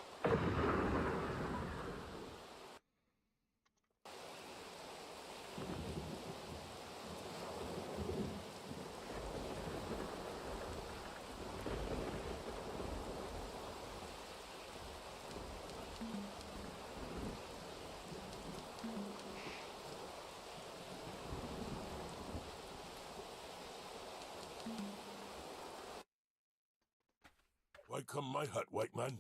Why come my hut, white man?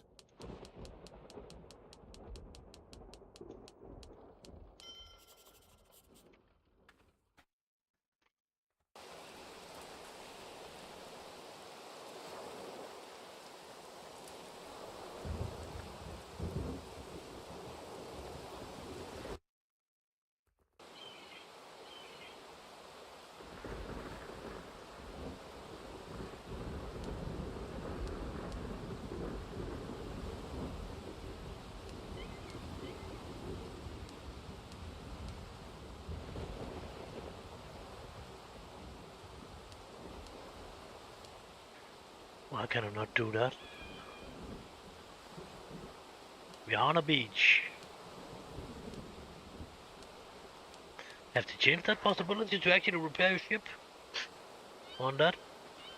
Why can I not do that? We are on a beach. Have to change that possibility to actually repair your ship on that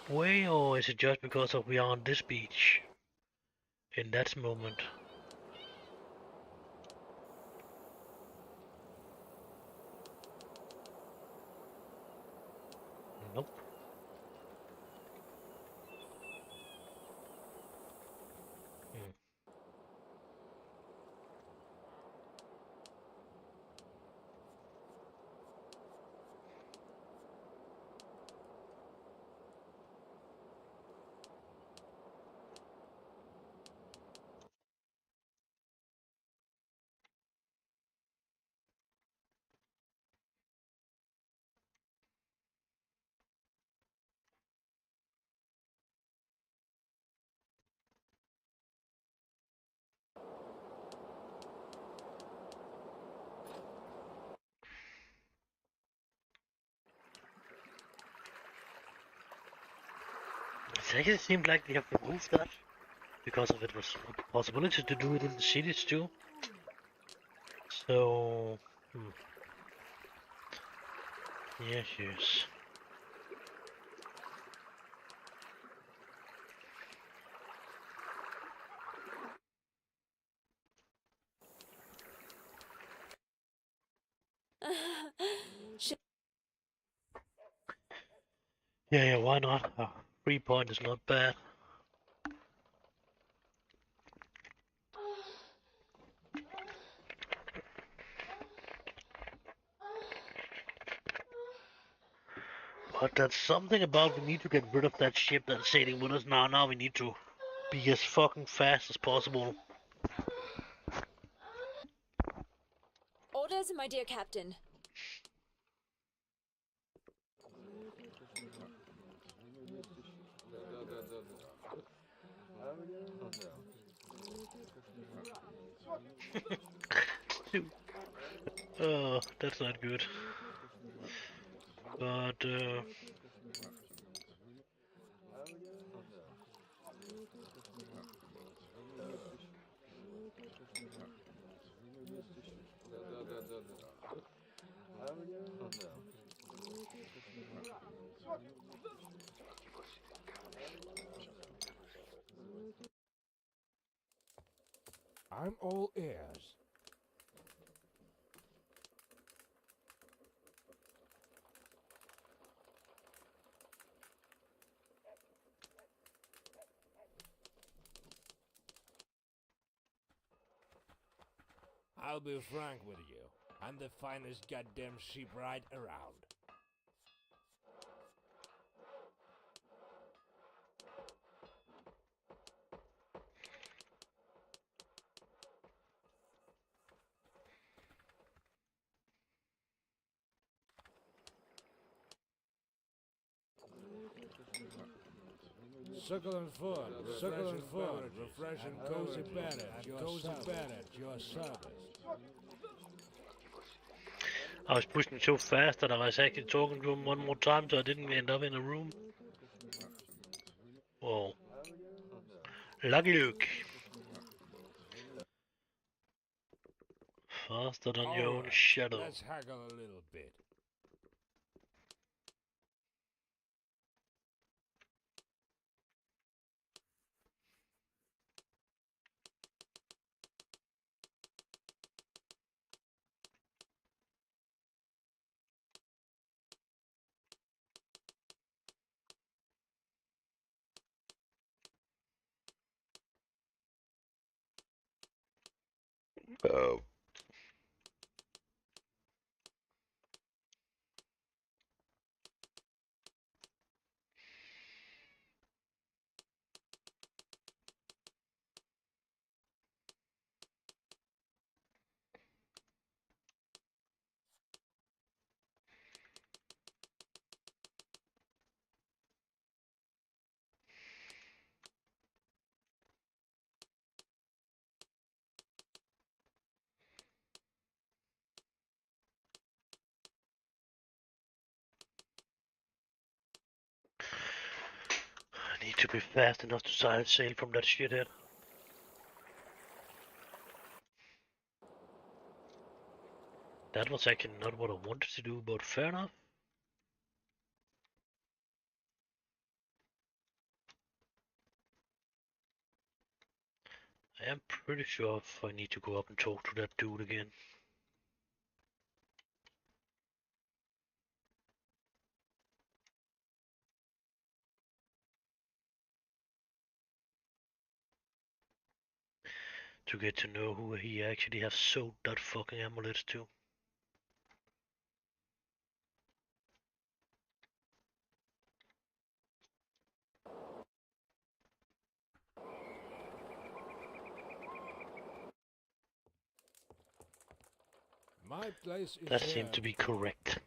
way, or is it just because of we are on this beach in that moment? Nope. Hmm. It actually seemed like they have removed that because of it was a possibility to do it in the cities too. So, yes, yes. Should Yeah, yeah, why not? 3 point is not bad. But that's something about we need to get rid of that ship that's sailing with us now. Now we need to be as fucking fast as possible. orders, my dear captain. Oh, that's not good. But, I'm all ears. I'll be frank with you. I'm the finest goddamn shipwright around. Succulent food, refreshing cozy bed at your service. I was pushing so fast that I was actually talking to him one more time, so I didn't end up in a room. Whoa. Lucky Luke. Faster than your own shadow. Let's haggle a little bit. Oh. I need to be fast enough to silence sail from that shithead. That was actually not what I wanted to do, but fair enough. I am pretty sure if I need to go up and talk to that dude again. To get to know who he actually has sold that fucking amulet to. My place is That here. seemed to be correct.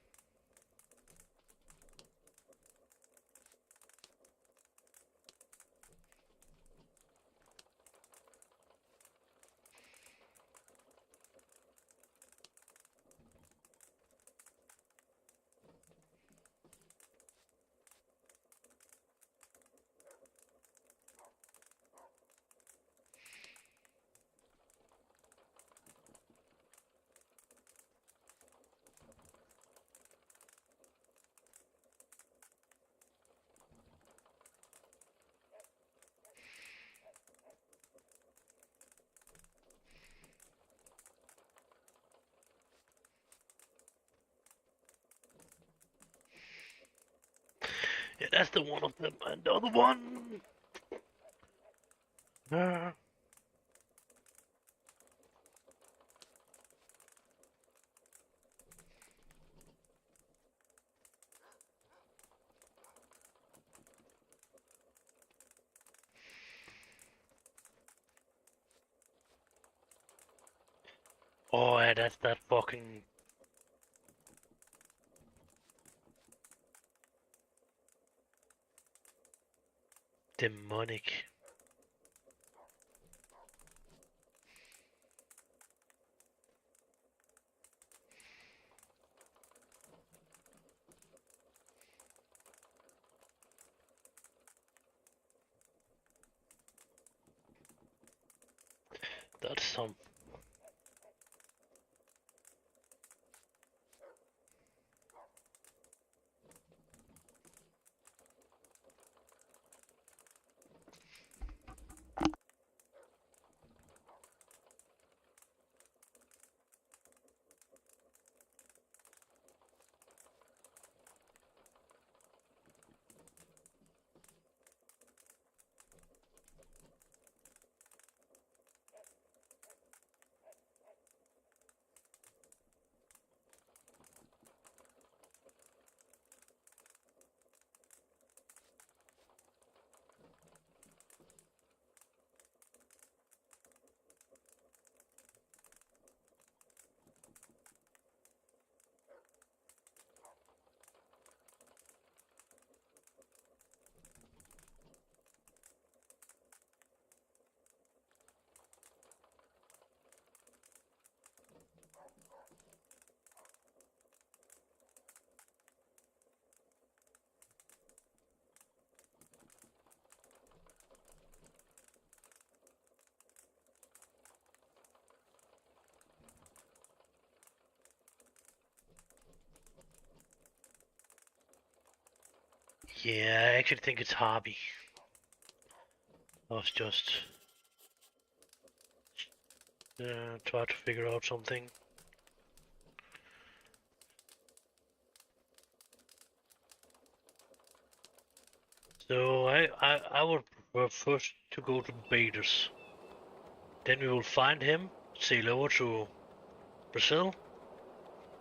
Yeah, that's the one of them, and the other one. Oh, yeah, that's that fucking demonic. That's some. Yeah, I actually think it's Harvey. I was just try to figure out something. So I would prefer first to go to Baders. Then we will find him, sail over to Brazil,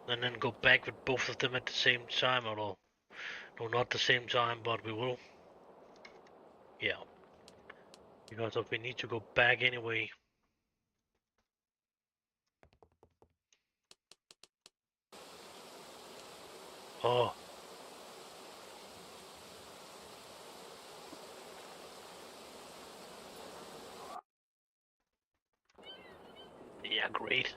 and then go back with both of them at the same time, or no, not the same time, but we will. Yeah, because if we need to go back anyway. Oh. Yeah, great.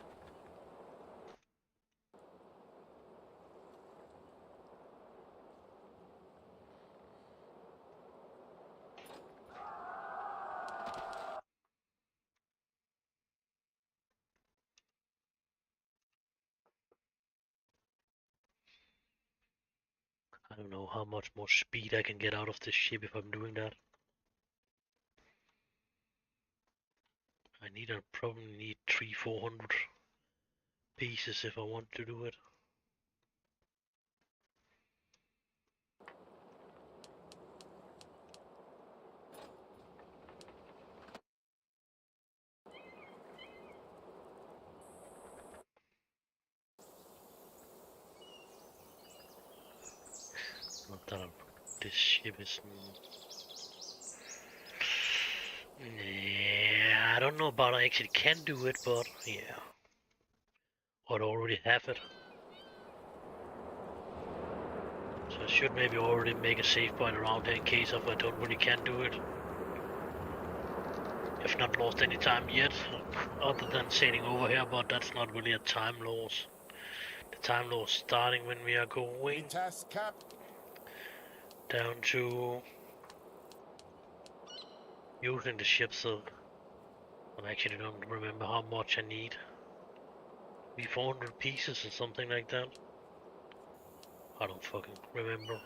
I don't know how much more speed I can get out of this ship if I'm doing that. I probably need 300-400 pieces if I want to do it. Not that this ship is. Yeah, I don't know about I actually can do it, but yeah. Or already have it. So I should maybe already make a save point around here in case of I don't really can do it. I've not lost any time yet, other than sailing over here, but that's not really a time loss. The time loss starting when we are going down to using the ship, so I actually don't remember how much I need. Maybe 400 pieces or something like that. I don't fucking remember.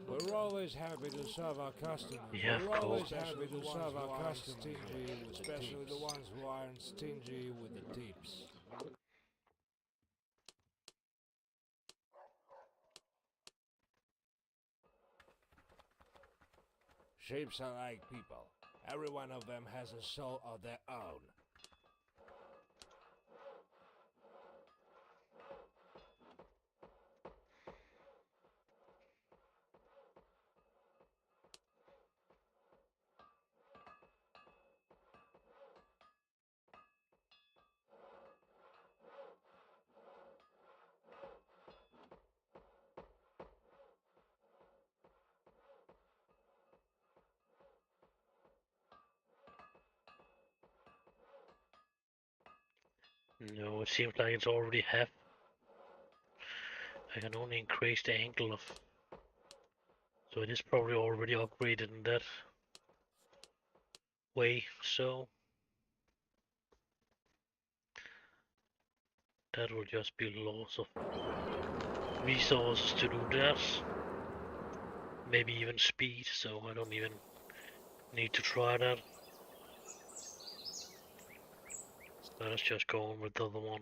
We're always happy to serve our customers. Yeah, We're of course. always happy to serve our customers, especially the ones who aren't stingy with the tips. Ships are like people. Every one of them has a soul of their own. No, it seems like it's already half. I can only increase the angle of. So it is probably already upgraded in that way, so that will just be loss of resources to do that. Maybe even speed, so I don't even need to try that. Let us just go on with the other one.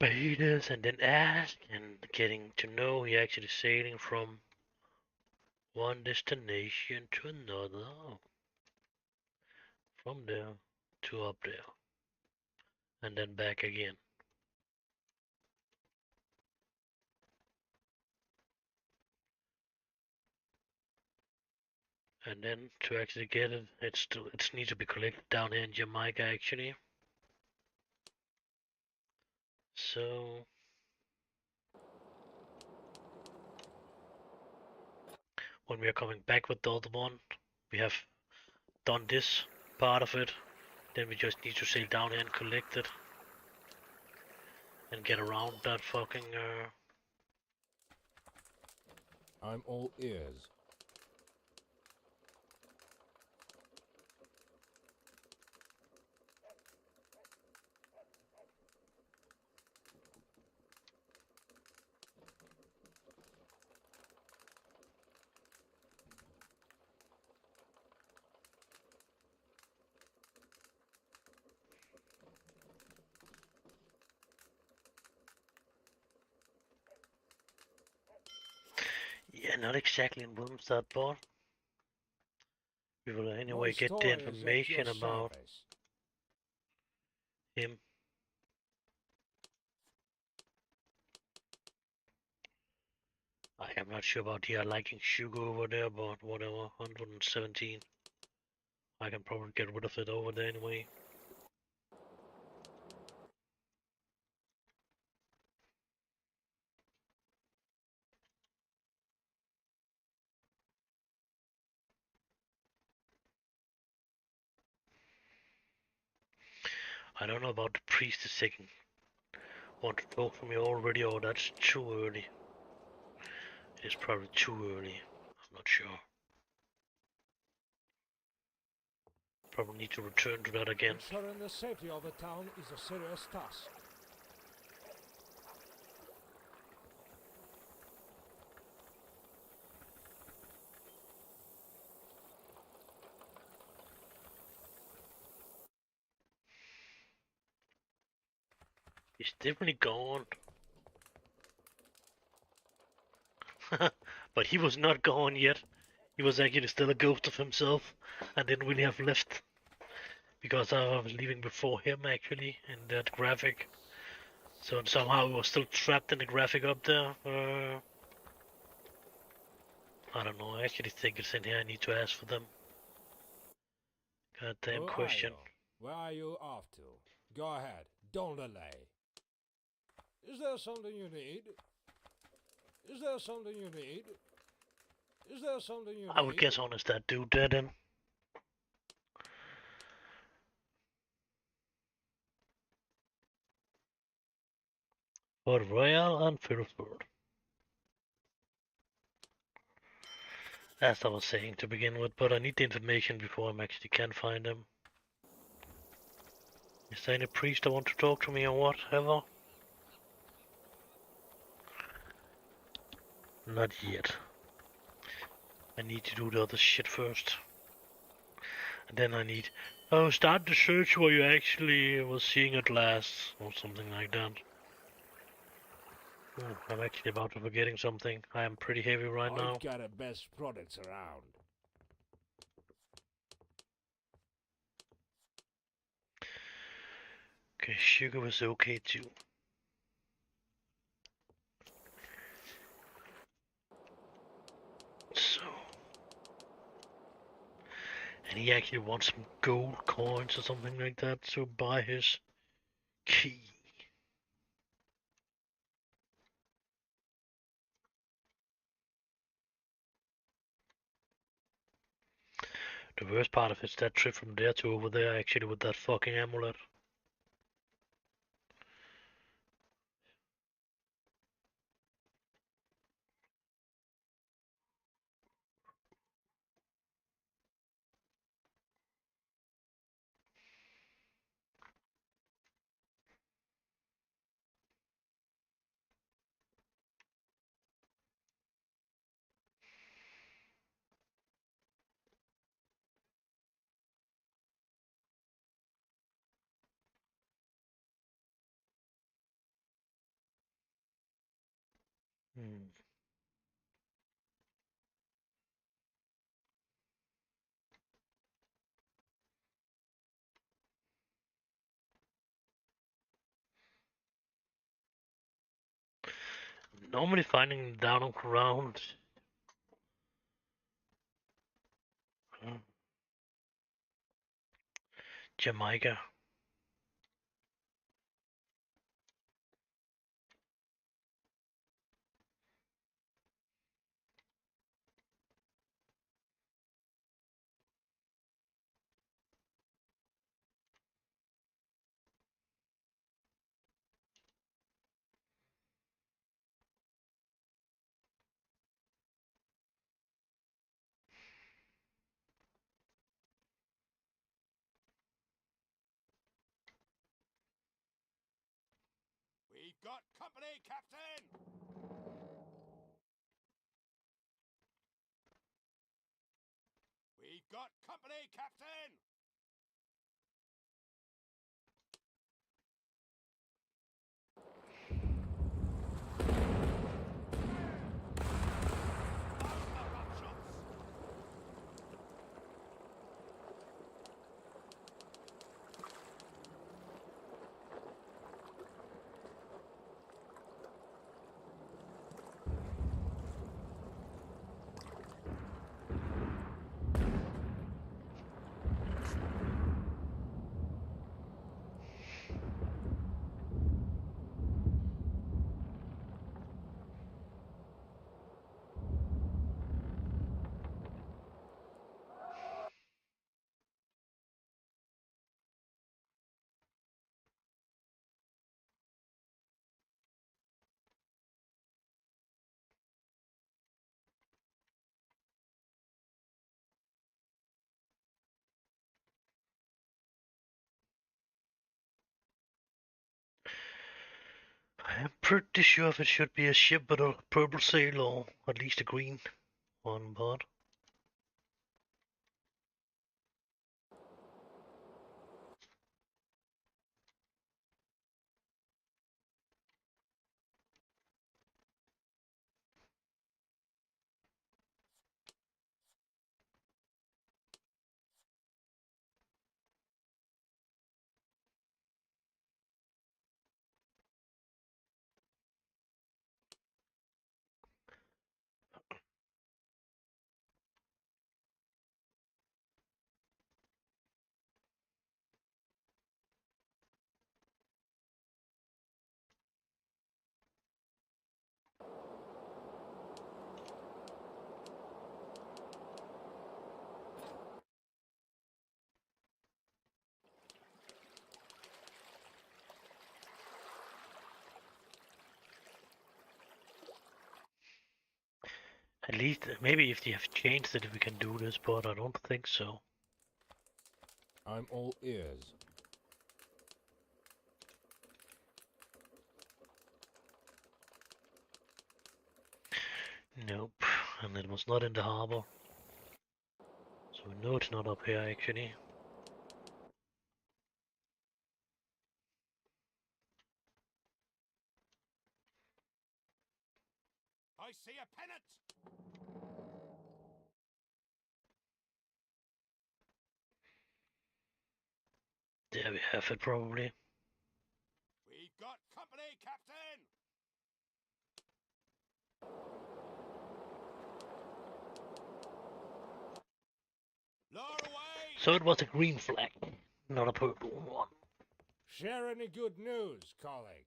Betas and then ask and getting to know he actually sailing from one destination to another. From there to up there. And then back again. And then to actually get it, it needs to be collected down here in Jamaica actually. So when we are coming back with the other one, we have done this part of it. Then we just need to sail down here and collect it. And get around that fucking I'm all ears. yeah, not exactly in Wilmstad, but we will My anyway get the store is at information your about service. him. I am not sure about the liking sugar over there, but whatever, 117. I can probably get rid of it over there anyway. I don't know about the priest second. Want to talk to me already, or that's too early? It's probably too early. I'm not sure. Probably need to return to that again. Ensuring the safety of the town is a serious task. He's definitely gone. But he was not gone yet. He was actually still a ghost of himself and didn't really have left. Because I was leaving before him actually in that graphic. So somehow he was still trapped in the graphic up there. I don't know, I actually think it's in here. I need to ask for them. Goddamn Who question. are you? Where are you off to? Go ahead, don't delay. Is there something you need? Is there something you need? Is there something you need? I would guess honest that dude there then. Port Royal and Phillipsburg. As I was saying to begin with, but I need the information before I actually can find them. Is there any priest that want to talk to me or whatever? Not yet. I need to do the other shit first. And then I need... Oh, start the search where you actually was seeing it last, or something like that. I'm actually about to forgetting something. I am pretty heavy right now. I've got the best products around. Okay, sugar was okay too. So... And he actually wants some gold coins or something like that to buy his key. The worst part of it's that trip from there to over there actually with that fucking amulet. Hmm. Normally finding down on ground. Jamaica. We've got company, Captain! We've got company, Captain! I'm pretty sure if it should be a ship with a purple sail or at least a green on board. At least, maybe if they have changed it, we can do this, but I don't think so. I'm all ears. Nope, and it was not in the harbor. So we know it's not up here actually. I see a pennant! There we have it probably. We've got company, Captain! Lower away! So it was a green flag, not a purple one. Share any good news, colleague?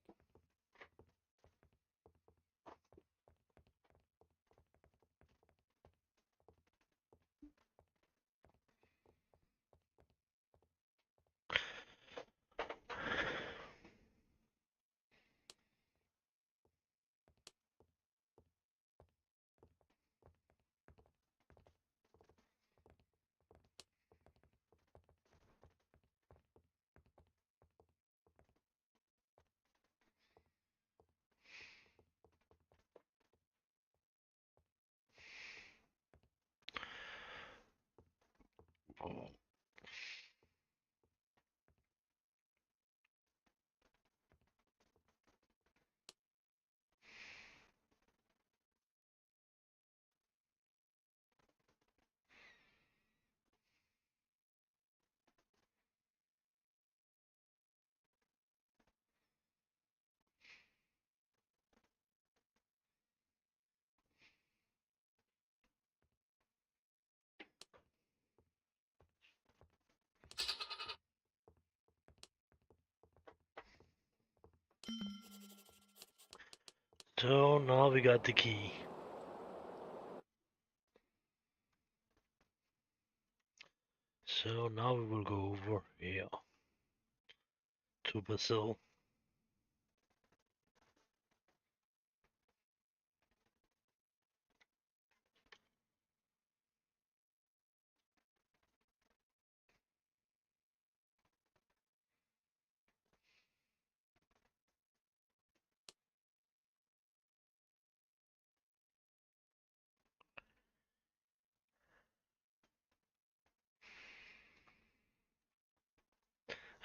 So now we got the key. So now we will go over here to Brazil.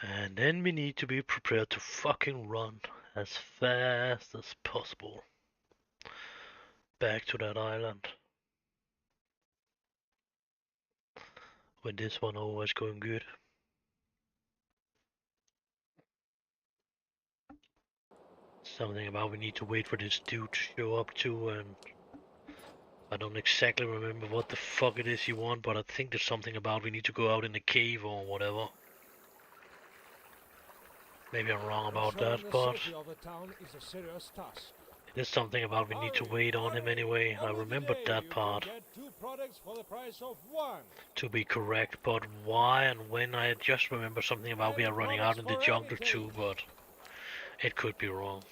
And then we need to be prepared to fucking run as fast as possible back to that island. When this one always going good. Something about we need to wait for this dude to show up too, and I don't exactly remember what the fuck it is you want, but I think there's something about we need to go out in the cave or whatever. Maybe I'm wrong about that, but Is a serious task. there's something about we need to wait on him anyway. I remembered that part Get 2 products for the price of 1. to be correct, but why and when I just remember something about we are running out in the jungle too, but it could be wrong.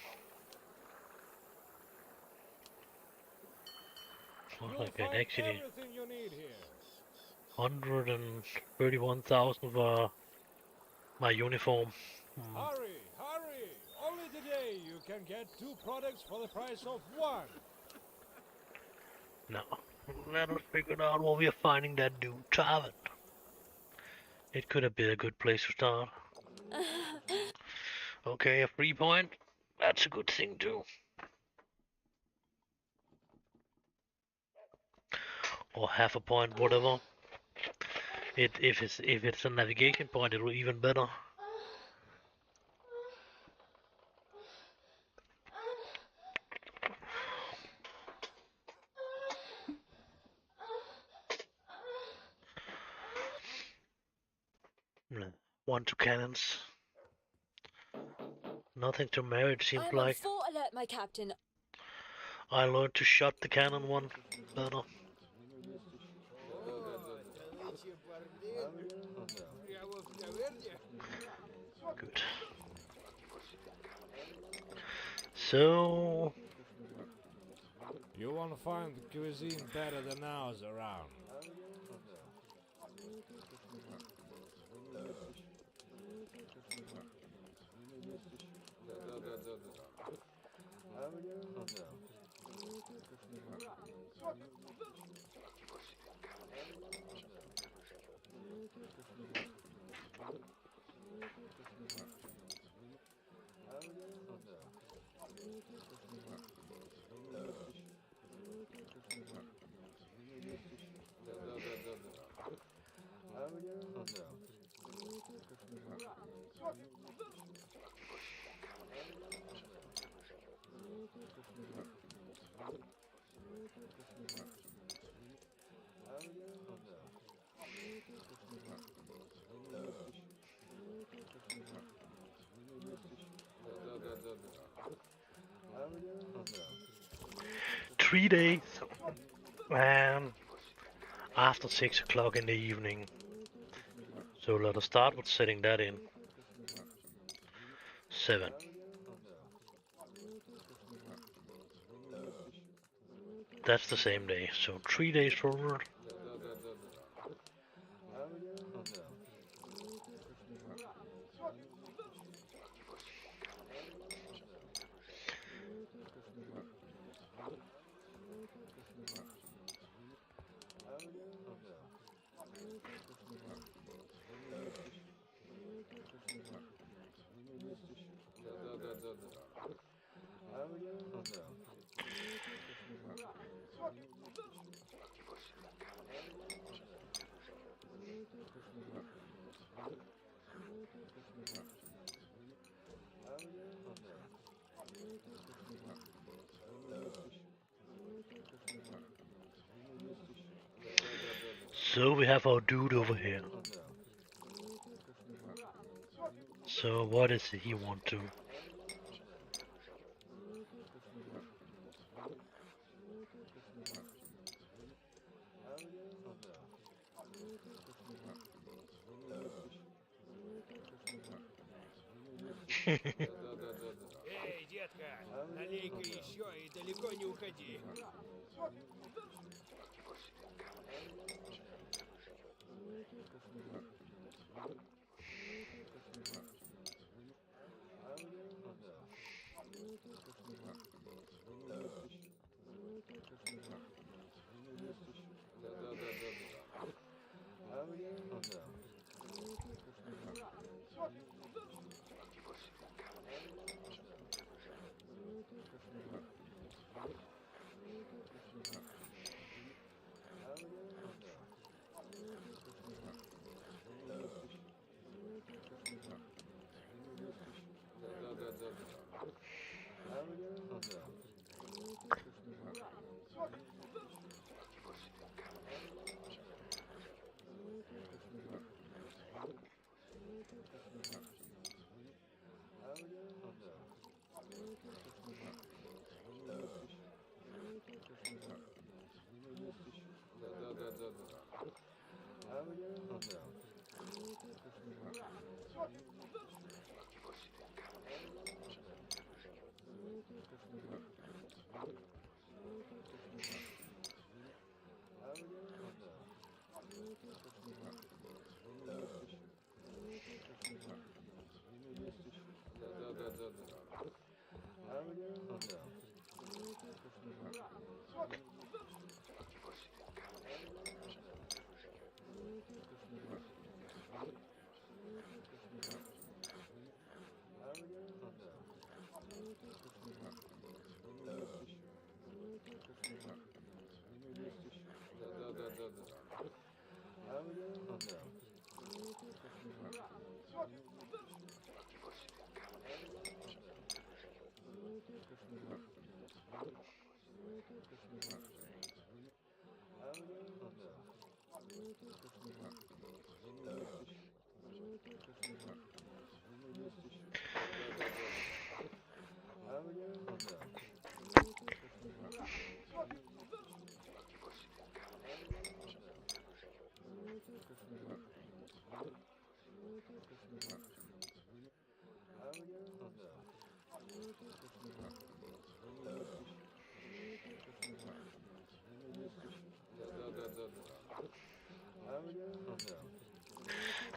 Looks like an actually Everything you need here. 131,000 for my uniform. Hurry, hurry! Only today you can get 2 products for the price of 1. No, let us figure out what we are finding that dude tavern. It could have been a good place to start. Okay, a 3 point. That's a good thing too. Or half a point, whatever. If it's a navigation point, it'll even better. One to cannons. Nothing to marry, it seems I'm like. on full alert, my captain. I learned to shot the cannon one better. Good. So You won't find cuisine better than ours around. three days, and after 6 o'clock in the evening. So let us start with setting that in. 7. That's the same day, so 3 days forward. So we have our dude over here. So what is it he want to? Эй, детка, налей-ка еще и далеко не уходи.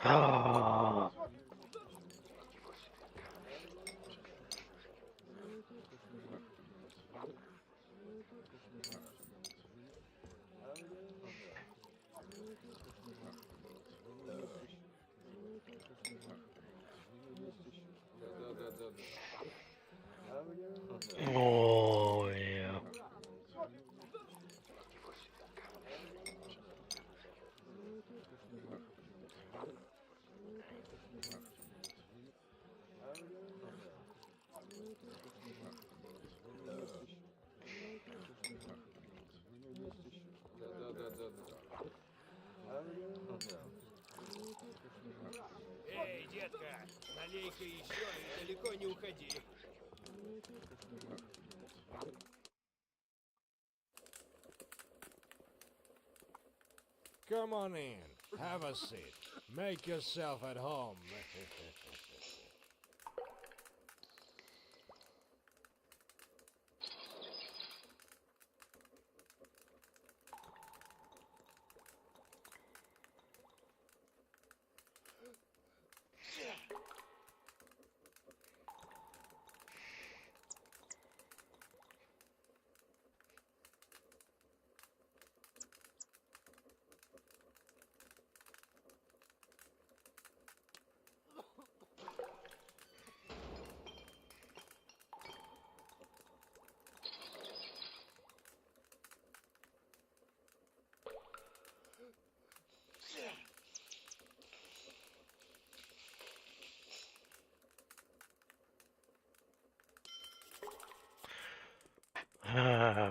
Ah. Oh, yeah. Эй, детка, налей-ка еще и далеко не уходи. Come on in. Have a seat. Make yourself at home.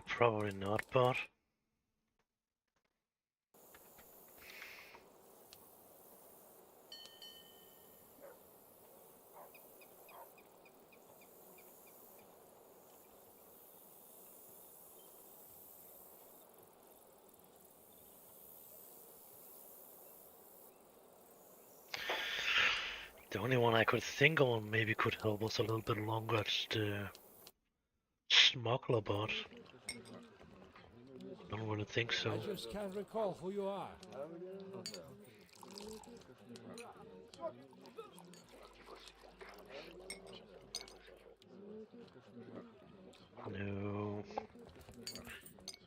Probably not, but... The only one I could think on maybe could help us a little bit longer. It's the smuggler bot. Don't really think so. I just can't recall who you are. No.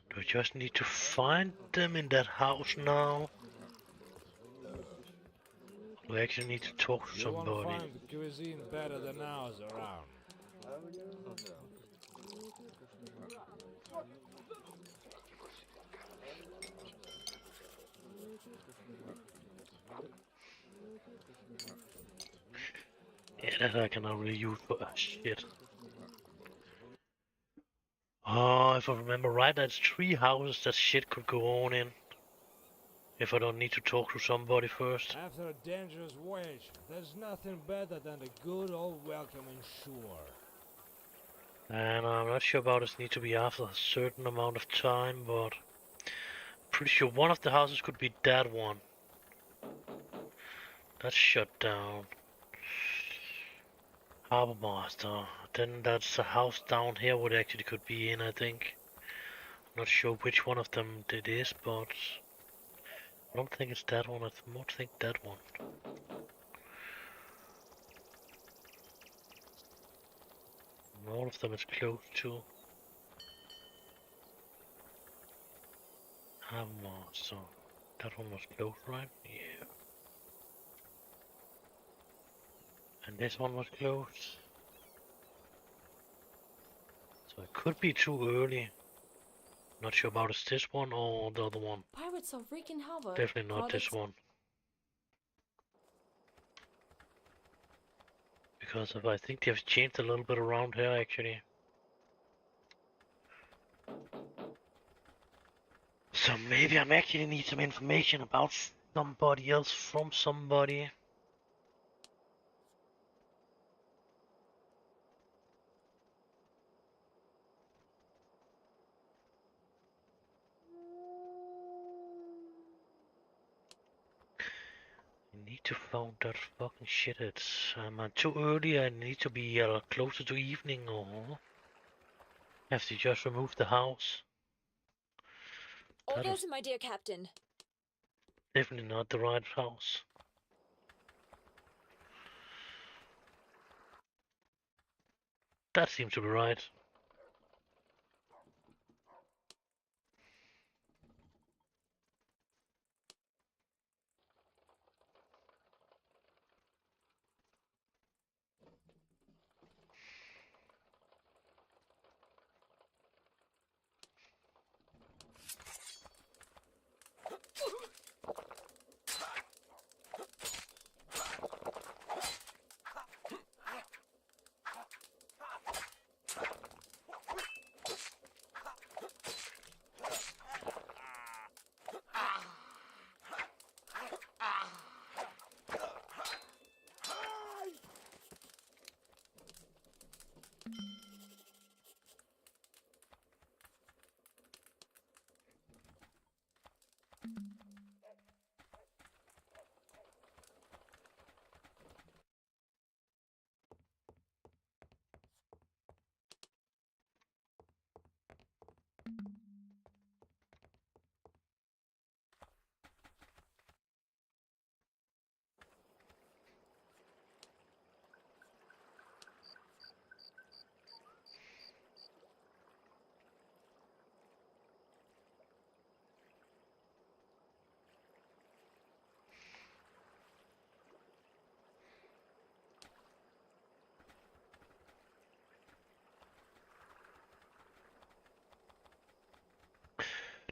Do we just need to find them in that house now? We actually need to talk to You won't somebody. find cuisine better than ours around. Yeah, that I cannot really use for shit. Oh, if I remember right, that's 3 houses that shit could go on in. If I don't need to talk to somebody first. After a dangerous voyage, there's nothing better than a good old welcoming shore. And I'm not sure about this need to be after a certain amount of time, but pretty sure one of the houses could be that one. That's shut down. Harbor Master. Then that's a house down here what actually could be in, I think. Not sure which one of them it is, but I don't think it's that one. I more think that one. And all of them is close to Harbor Master. That one was close, right? Yeah. And this one was close. So it could be too early. Not sure about is this one or the other one. Pirates are wreaking havoc. Definitely not this one. Because of, I think they've changed a little bit around here actually. So maybe I'm actually need some information about somebody else from somebody. I need to find that fucking shit. It's too early. I need to be closer to evening or have to just remove the house. Orders, my dear captain. Definitely not the right house. That seems to be right.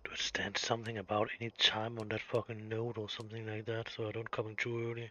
Do it stand something about any time on that fucking note or something like that so I don't come in too early?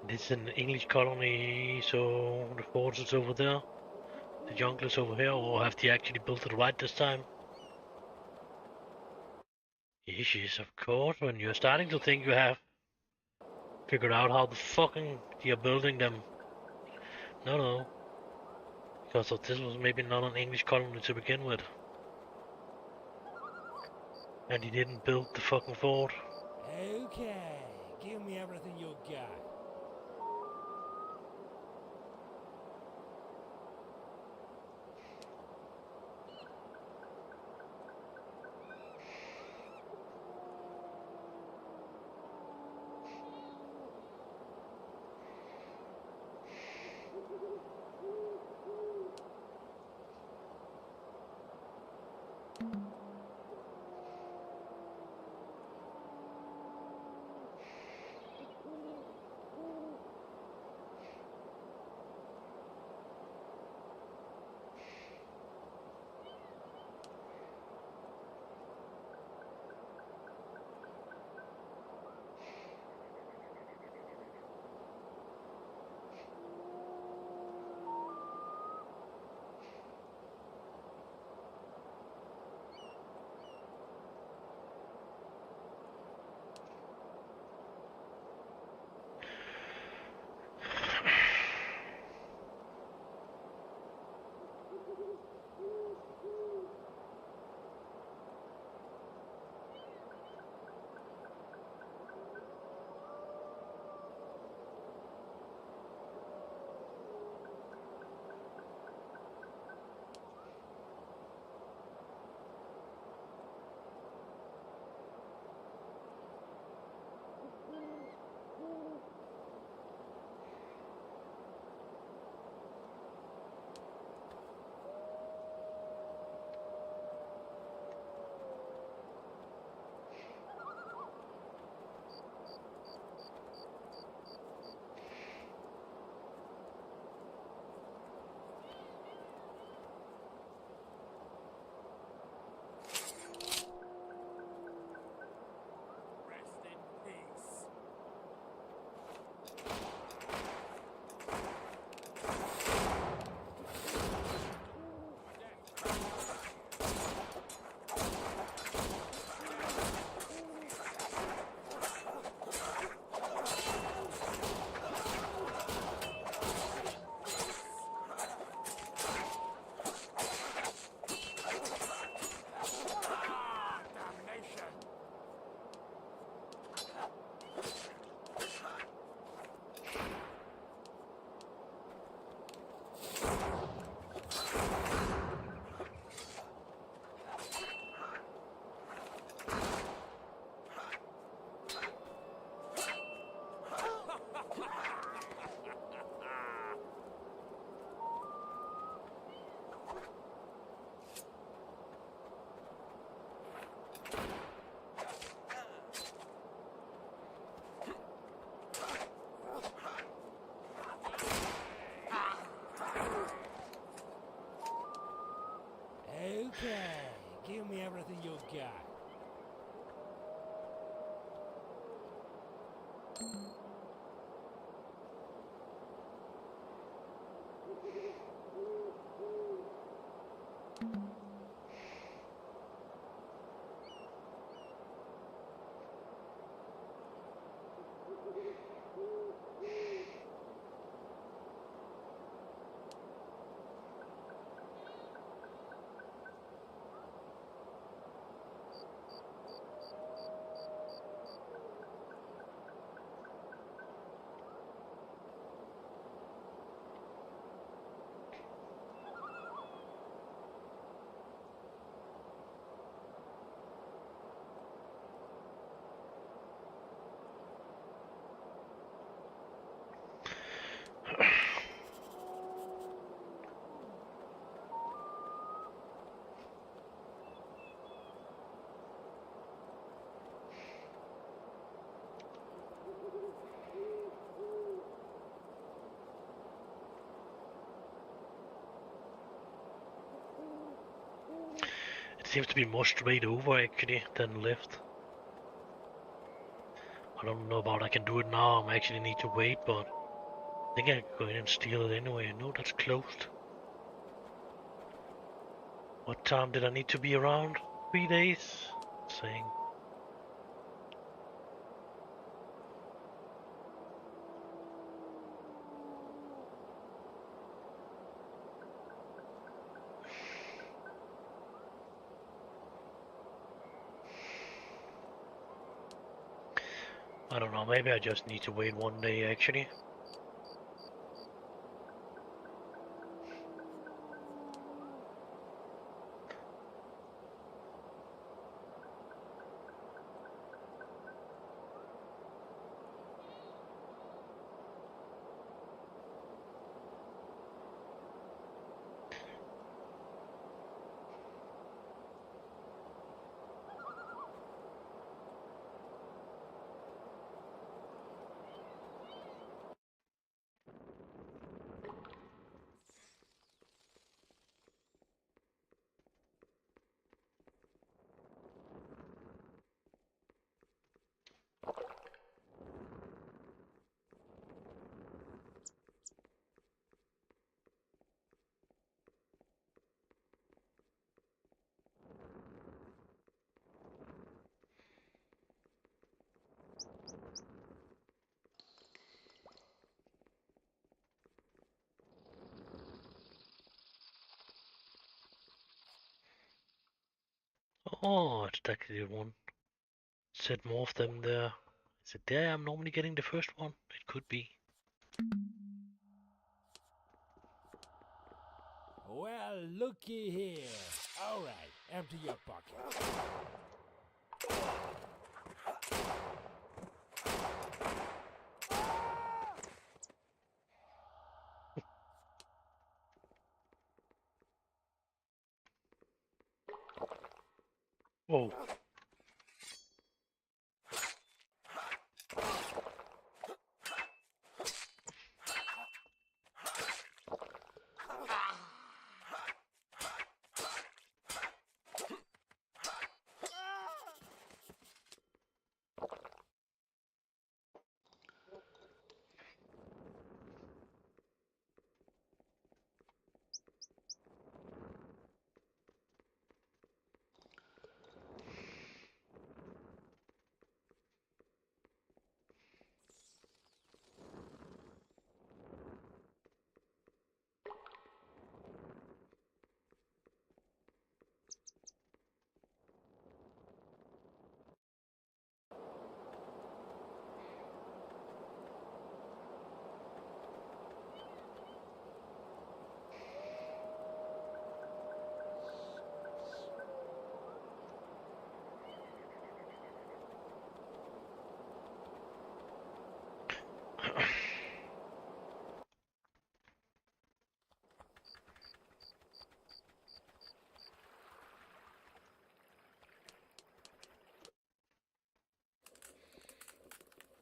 This is an English colony, so the fort is over there. The jungle is over here, or have they actually built it right this time? Yes, of course, when you're starting to think you have figured out how the fucking you're building them. No. Because of this was maybe not an English colony to begin with. And he didn't build the fucking fort. Okay, give me everything you got. Rest in peace. Ah, damnation! Okay, give me everything you got. It seems to be more straight over actually than left. I don't know about I can do it now. I actually need to wait, but I think I can go in and steal it anyway. No, that's closed. What time did I need to be around? 3 days? Saying. I don't know, maybe I just need to wait 1 day actually. Oh, it's actually one. Said more of them there. Is it there I'm normally getting the first one? It could be. Well, looky here. All right, empty your pocket. Whoa.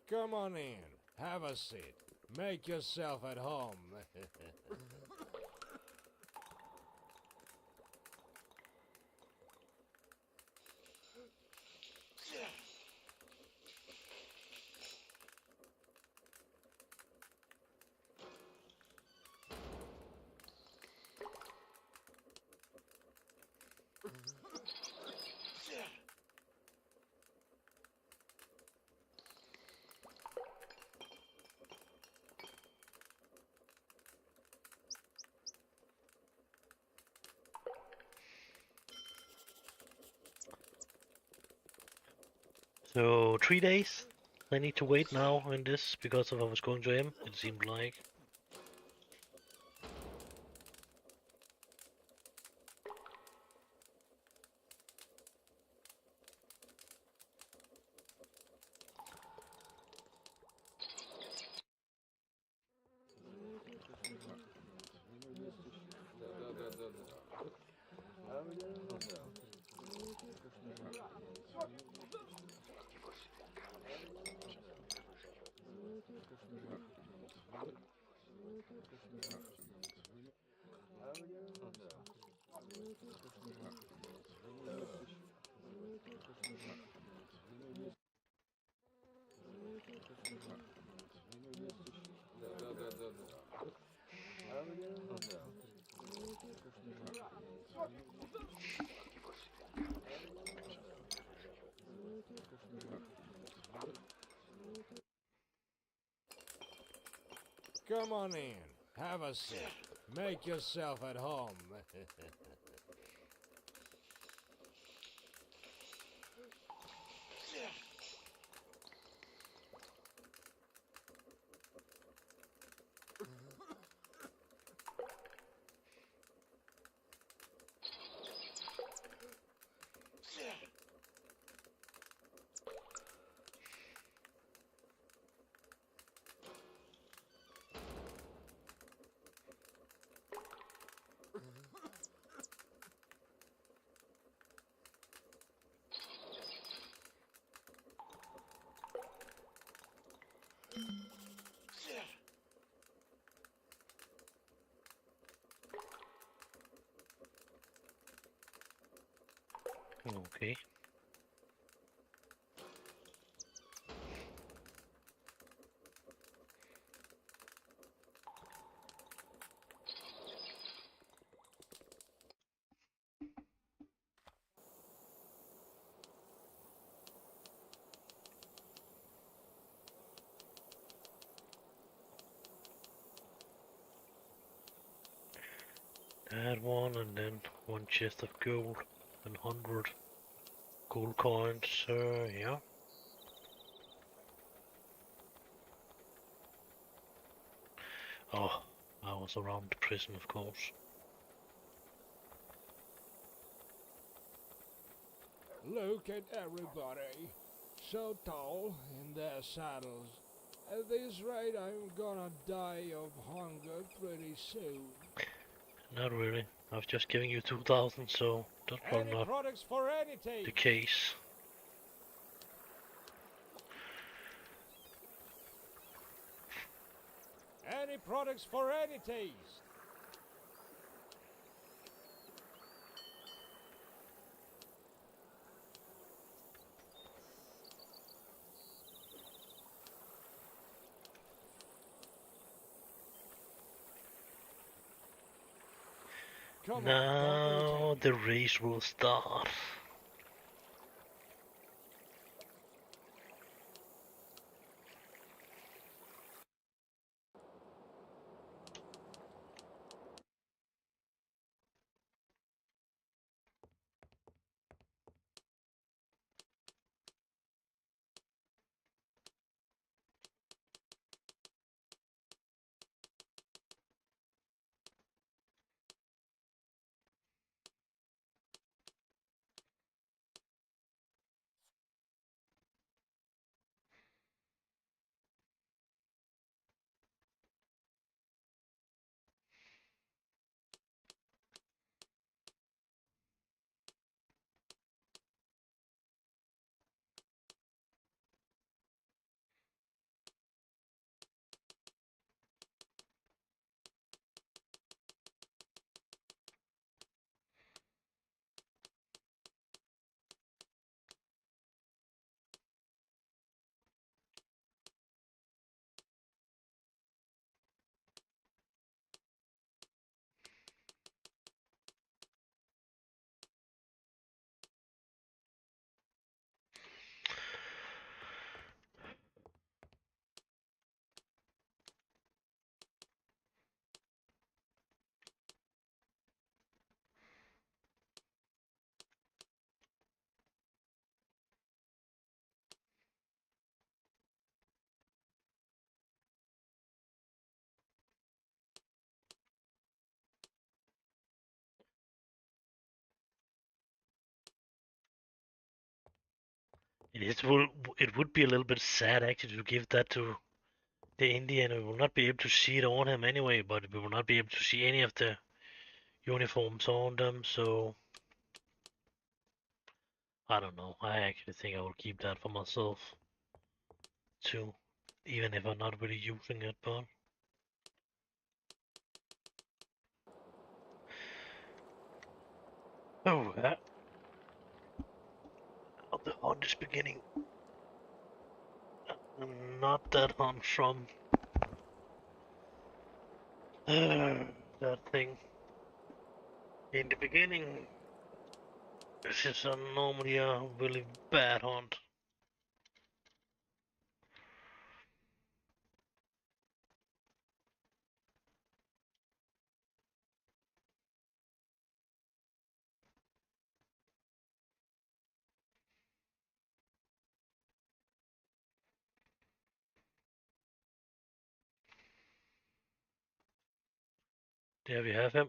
Come on in. Have a seat. Make yourself at home. So 3 days? I need to wait now in this because of I was going to him, it seemed like. come on in. Have a seat. Make yourself at home. Okay. That one, and then one chest of gold, and 100 gold coins. Yeah. Oh, I was around the prison, of course. Look at everybody. So tall in their saddles. At this rate, I'm gonna die of hunger pretty soon. Not really. I was just giving you 2,000, so that's probably Any not products for any the taste? case. Any products for any taste? Come on, don't Now irritate the me. race will start. It would be a little bit sad actually to give that to the Indian. We will not be able to see it on him anyway, but we will not be able to see any of the uniforms on them, so I don't know. I actually think I will keep that for myself too, even if I'm not really using it, but oh, that of the hunt is beginning. Not that hunt from that thing in the beginning. This is normally a really bad hunt. There we have him.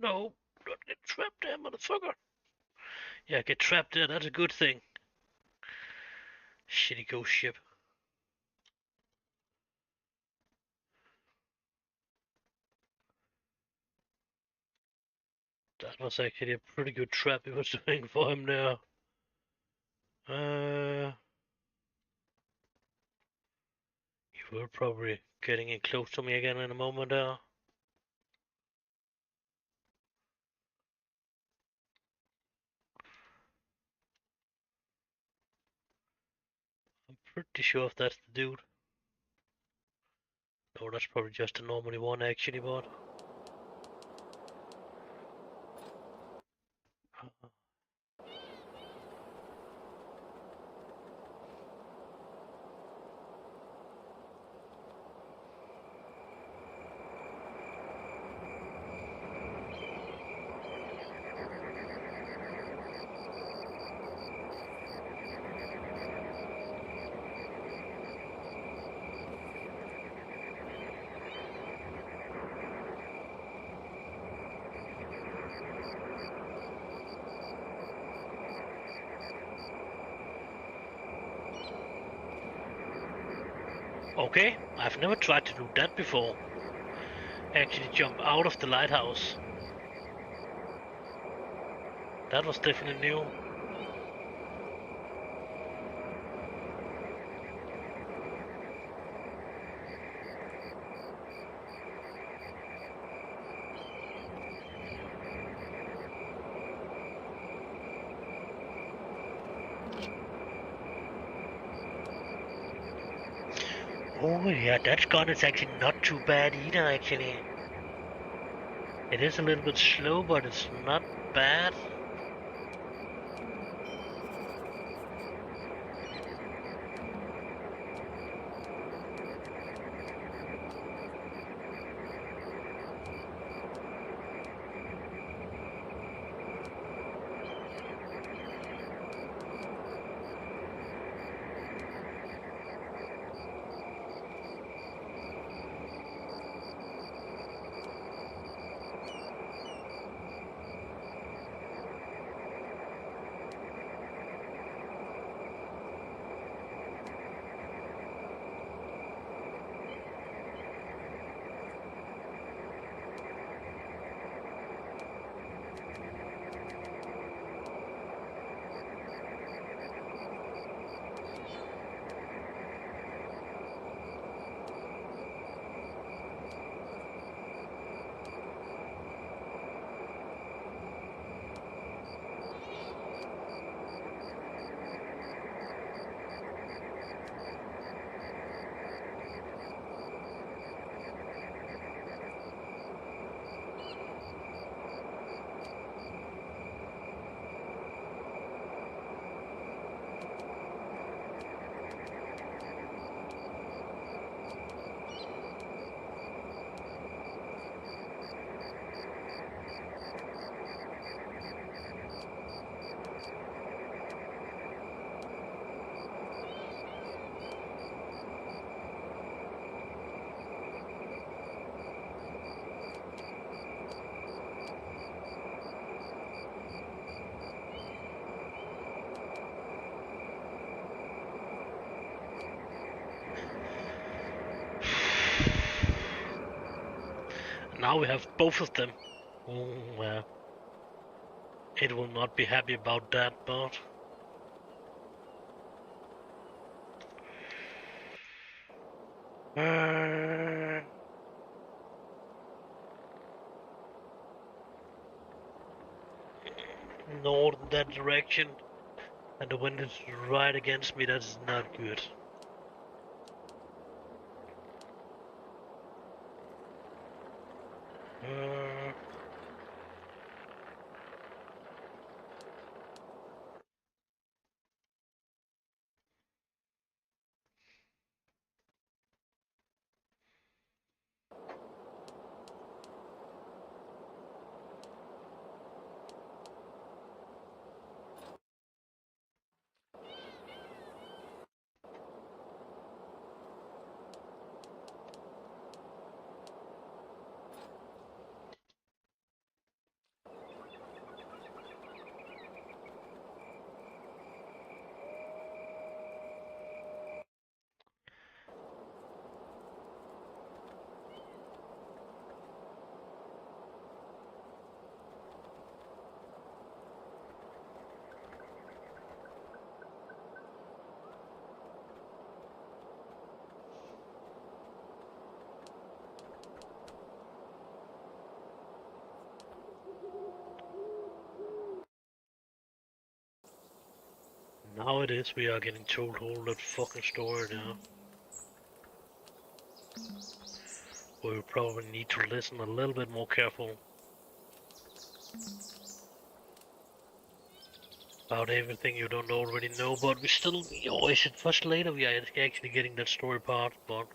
No, don't get trapped there, motherfucker. Yeah, get trapped there, that's a good thing. Shitty ghost ship. That was actually a pretty good trap he was doing for him there. You were probably getting in close to me again in a moment there. I'm pretty sure if that's the dude. No, that's probably just a normally one actually, but... Okay, I've never tried to do that before. Actually jump out of the lighthouse. That was definitely new. Oh yeah, that gun is actually not too bad either actually. It is a little bit slow, but it's not bad. Now we have both of them. Well, it will not be happy about that, but... north in that direction, and the wind is right against me, that's not good. Now it is, we are getting told all that fucking story now. We probably need to listen a little bit more careful about everything you don't already know, but we always first later we are actually getting that story part, but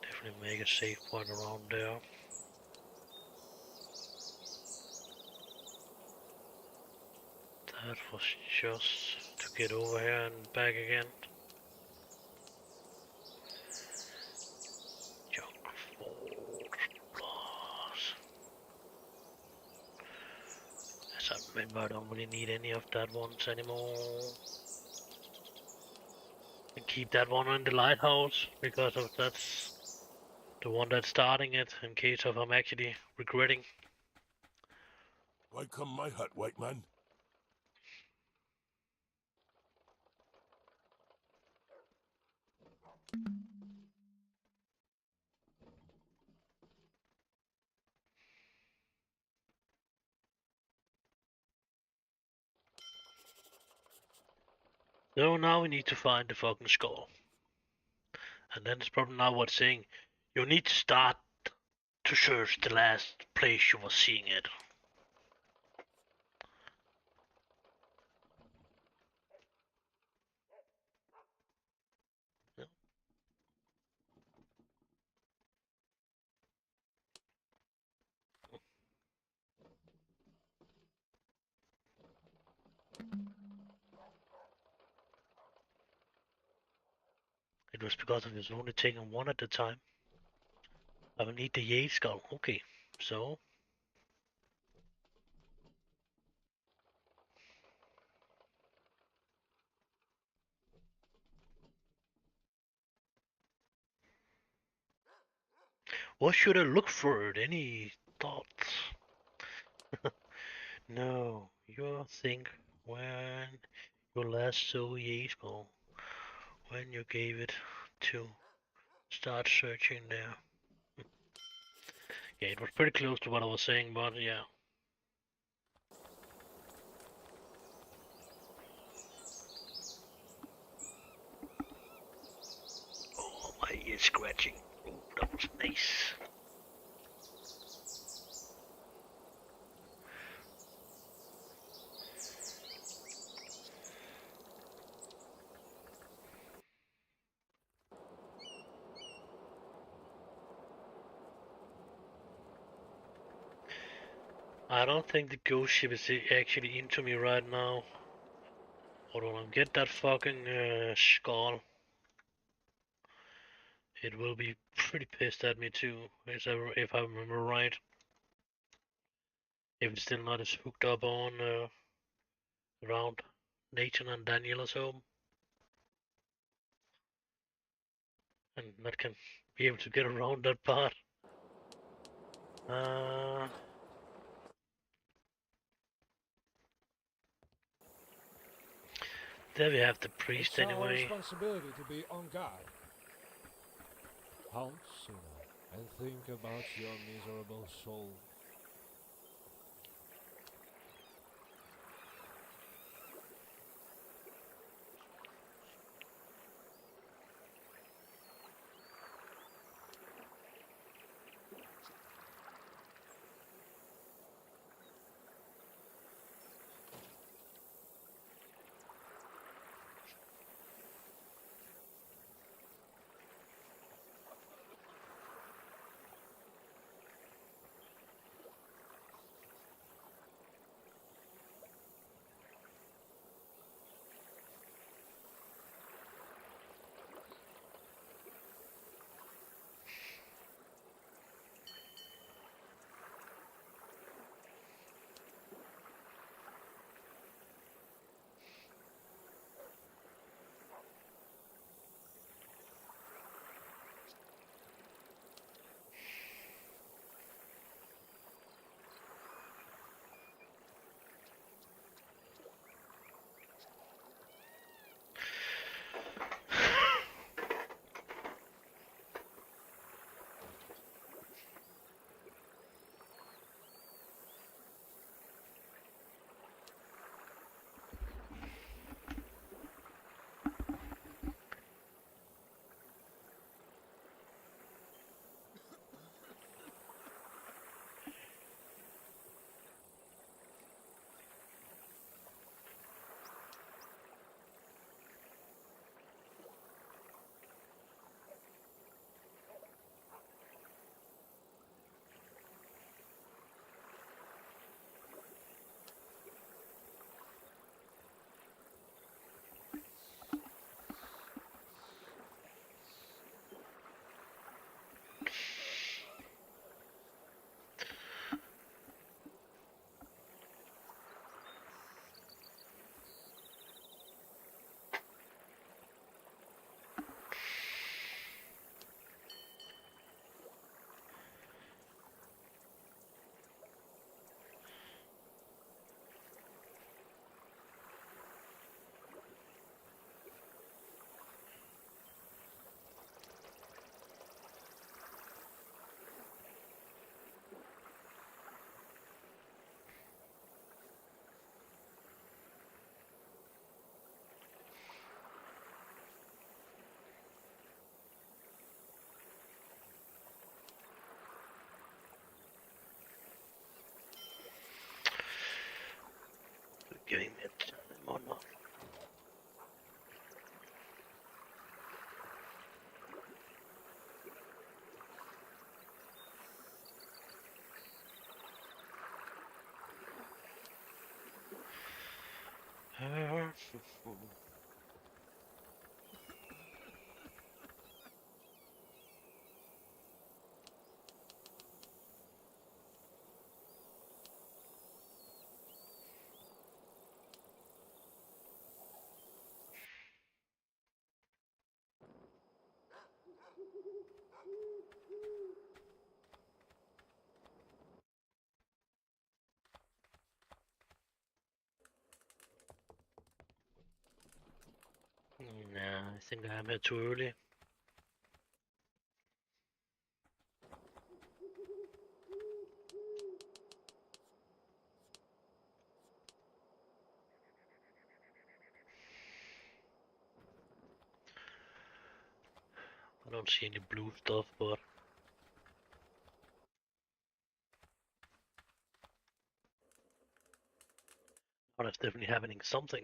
definitely make a safe point around there. That was just to get over here and back again. Jungle Force. As I remember, I don't really need any of that ones anymore. And keep that one in the lighthouse because of that's the one that's starting it. In case of I'm actually regretting. Why come my hut, white man? So now we need to find the fucking skull. And then it's probably now what's saying you need to start to search the last place you were seeing it. It was because it was only taking one at a time. I will need the Yale skull. Okay, so what should I look for? Any thoughts? No, you think when you last saw Yale skull, when you gave it to start searching there. Yeah, it was pretty close to what I was saying, but yeah. Oh, my ear scratching. Oh, that was nice. I don't think the ghost ship is actually into me right now. Hold on, get that fucking skull. It will be pretty pissed at me too, if I remember right. If it's still not as hooked up on around Nathan and Daniela's home. And that can be able to get around that part. There we have the priest It's our anyway. responsibility to be on guard. Halt, sinner, and think about your miserable soul. giving me a time or not. Nah, I think I'm here too early. I don't see any blue stuff, but that's definitely happening something.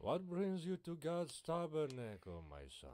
What brings you to God's tabernacle, my son?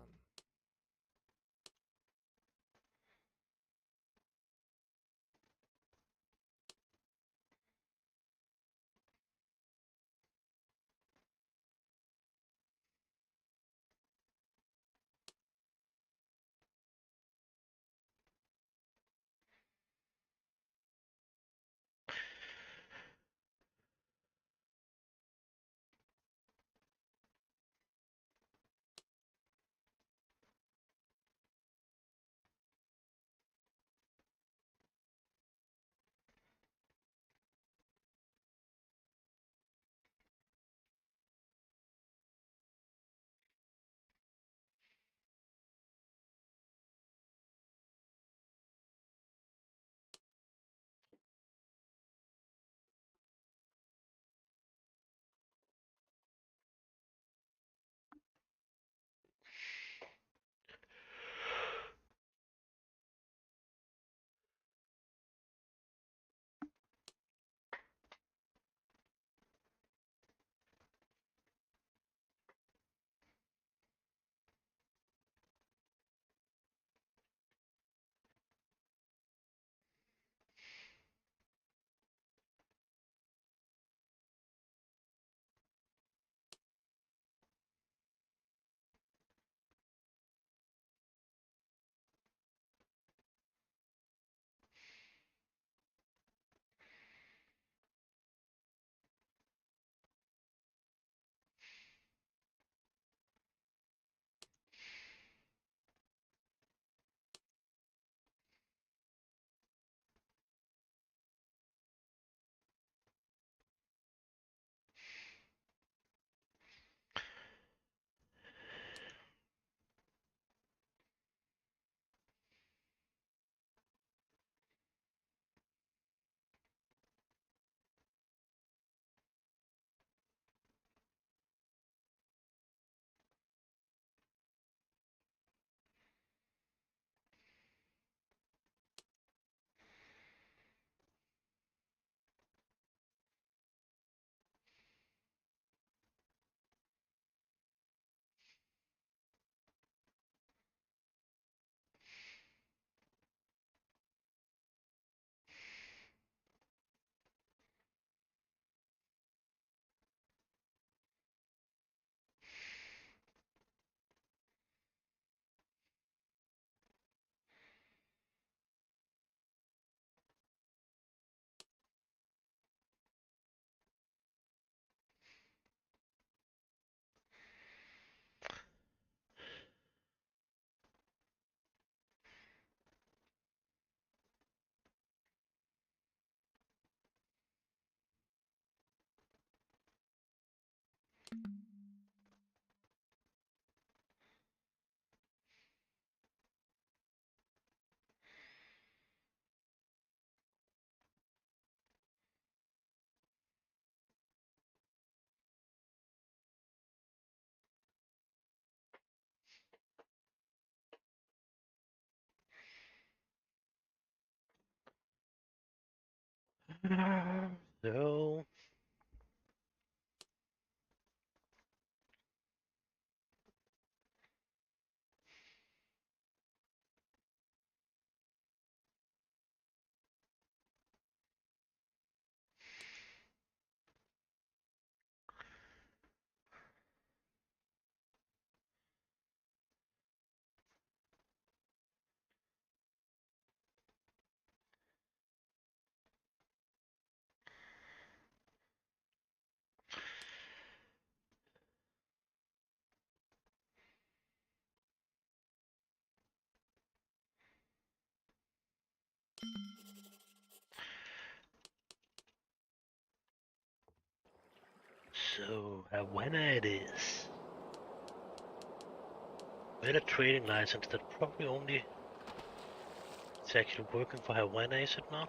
So, Havana it is. With a trading license that probably only it's actually working for Havana, is it not?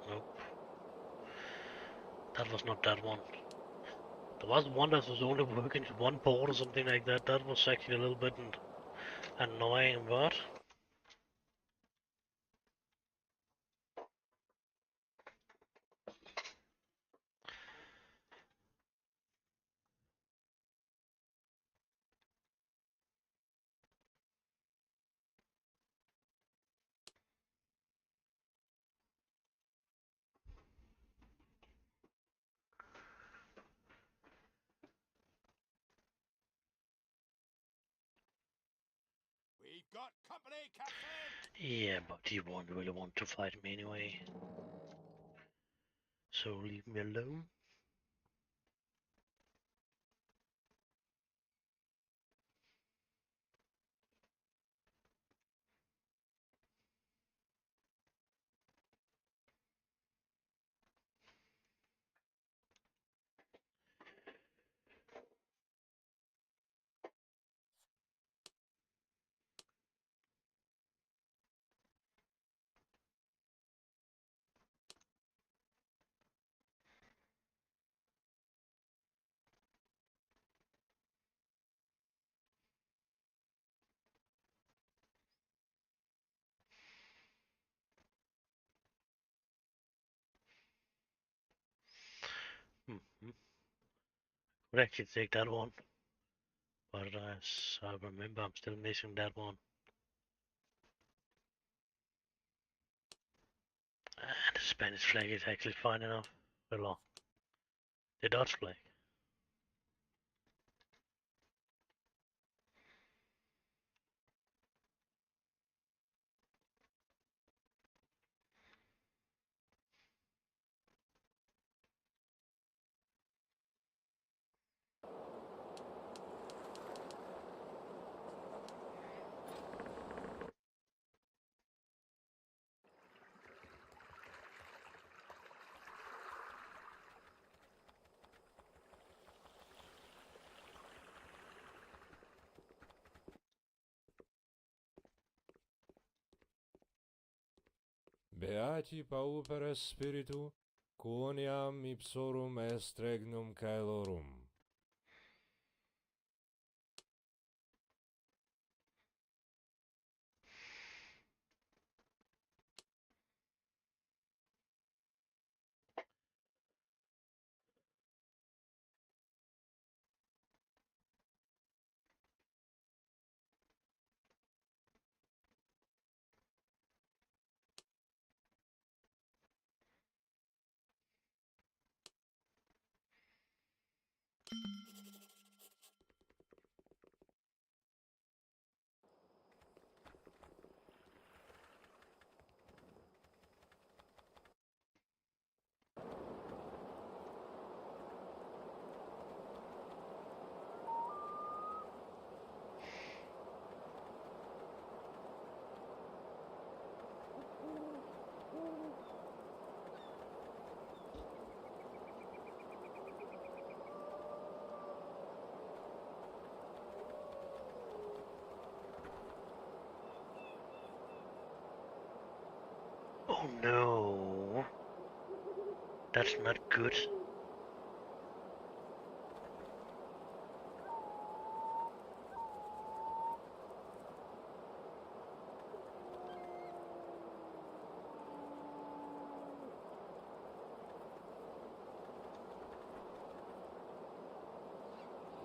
Nope. That was not that one. There was one that was only working in one port or something like that. That was actually a little bit annoying, but We got company, Captain! yeah, but he won't really want to fight me anyway. So leave me alone. Mm-hmm. Would actually take that one, but as I remember, I'm still missing that one. And the Spanish flag is actually fine enough. Well, the Dutch flag. Beati pauperes spiritu, quoniam ipsorum est regnum caelorum. Oh no, that's not good.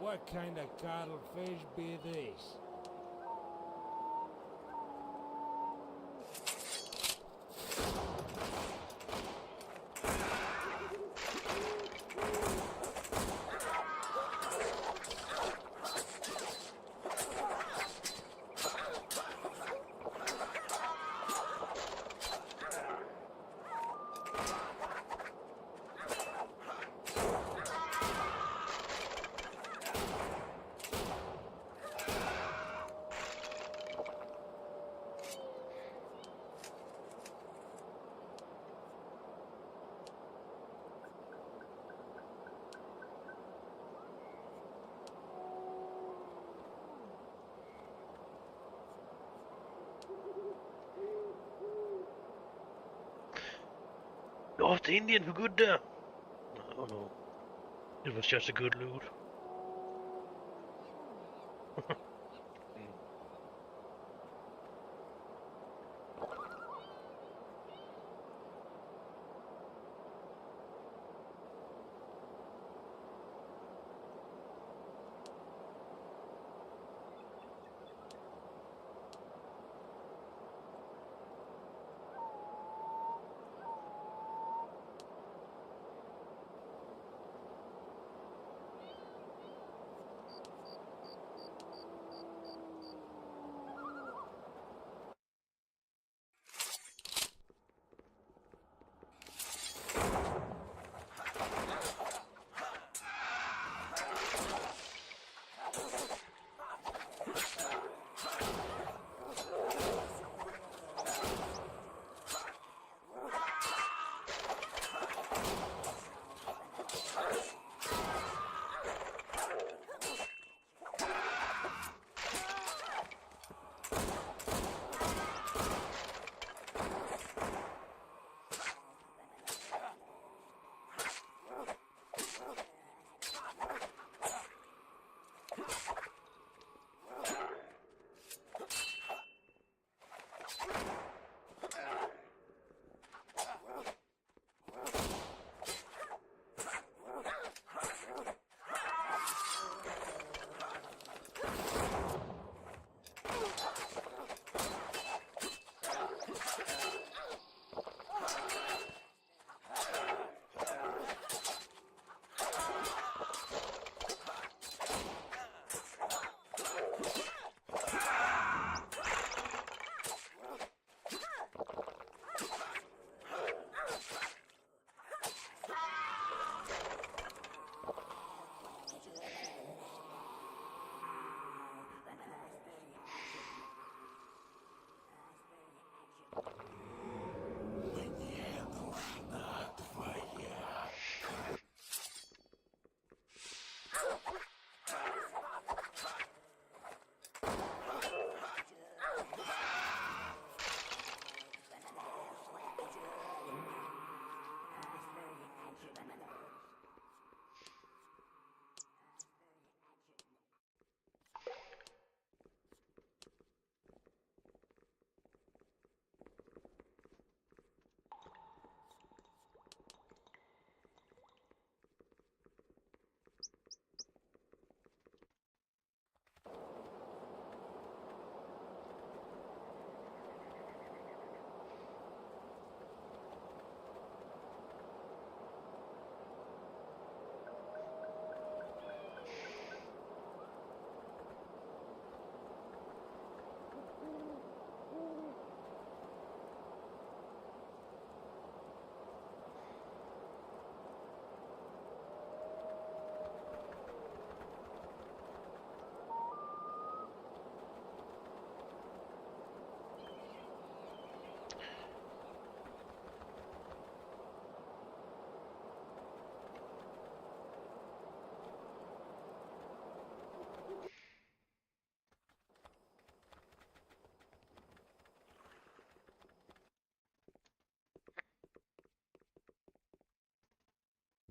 What kind of cuttlefish be this? Oh, the Indian who good there. Oh no, it was just a good loot.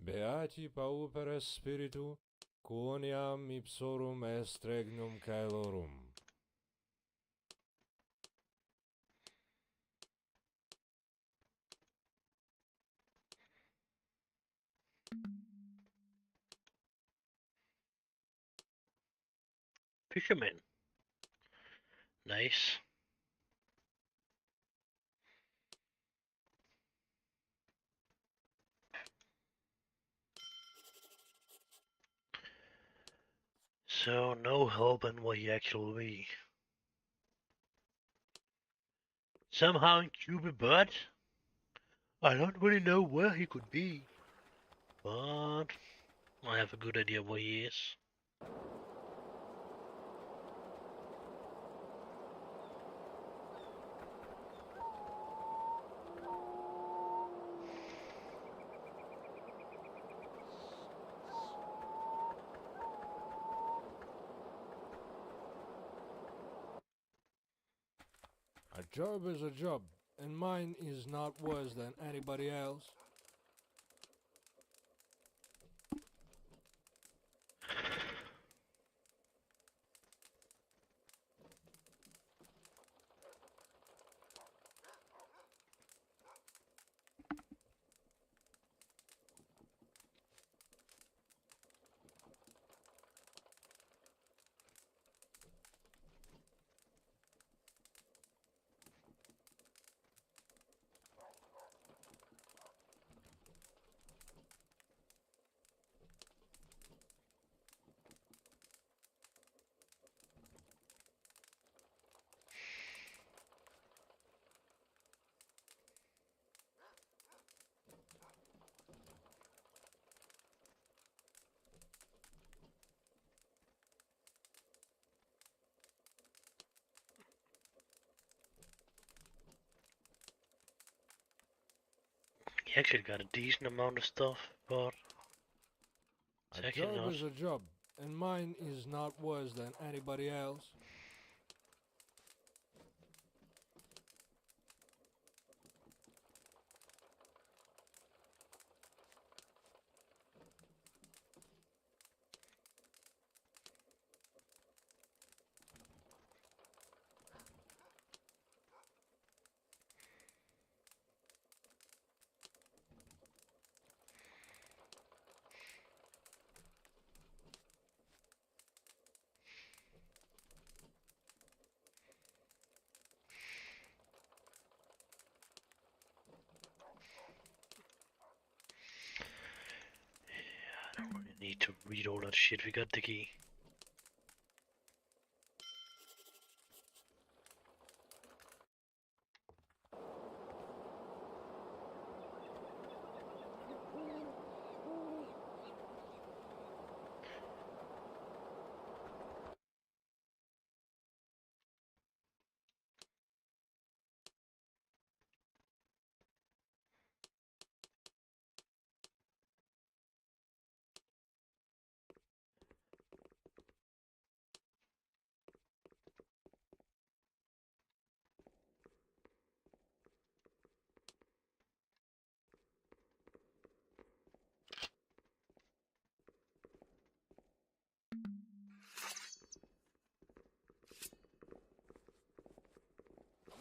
Beati pauperes spiritu, quoniam ipsorum est regnum caelorum. Fisherman. Nice. So no help in what he actually be. Somehow in Cuba, but I don't really know where he could be. But I have a good idea where he is. A job is a job, and mine is not worse than anybody else. He actually got a decent amount of stuff, but it's A actually job not. is a job, and mine is not worse than anybody else. I don't really need to read all that shit. We got the key.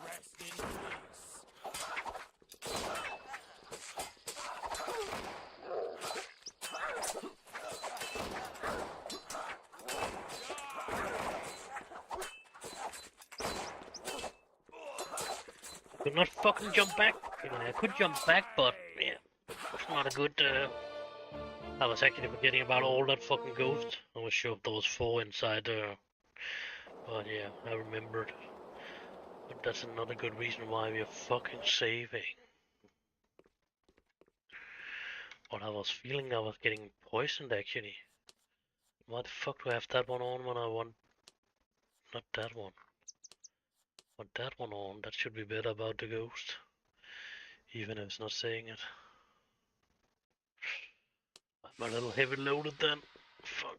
Rest in peace. Could not fucking jump back. I could jump back, but yeah, it's not a good. I was actually forgetting about all that fucking ghost. I was sure there was 4 inside there. But yeah, I remembered. But that's another good reason why we are fucking saving. But I was feeling I was getting poisoned actually. Why the fuck do I have that one on when I want... Not that one. Want that one on. That should be better about the ghost. Even if it's not saying it. I'm a little heavy loaded then. Fuck.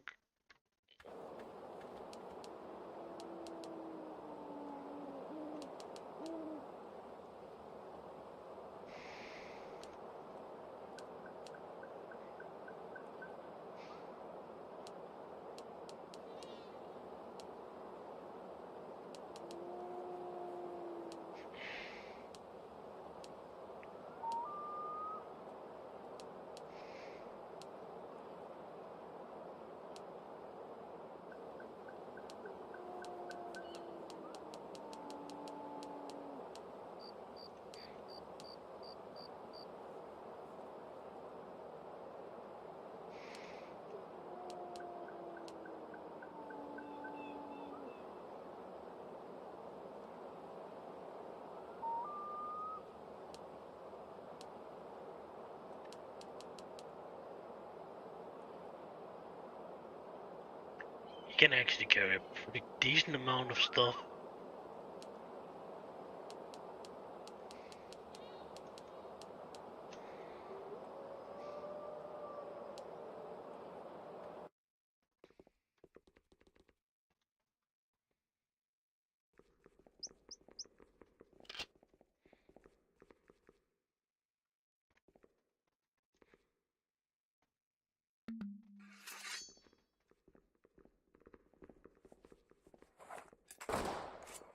He can actually carry a pretty decent amount of stuff.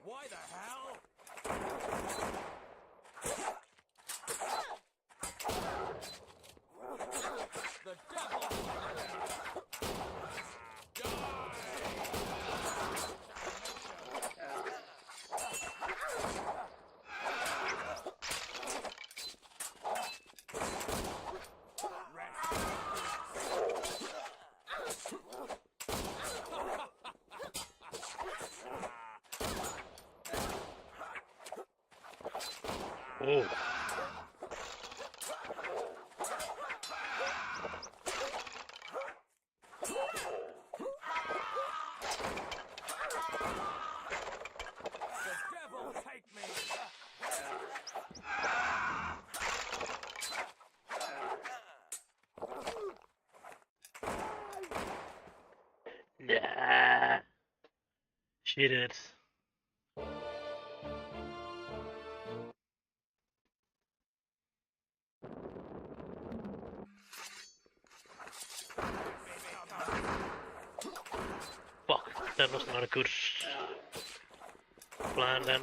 Why the hell? The devil! Oh. The devil take me! Nah. She did. Fuck, that was not a good plan then.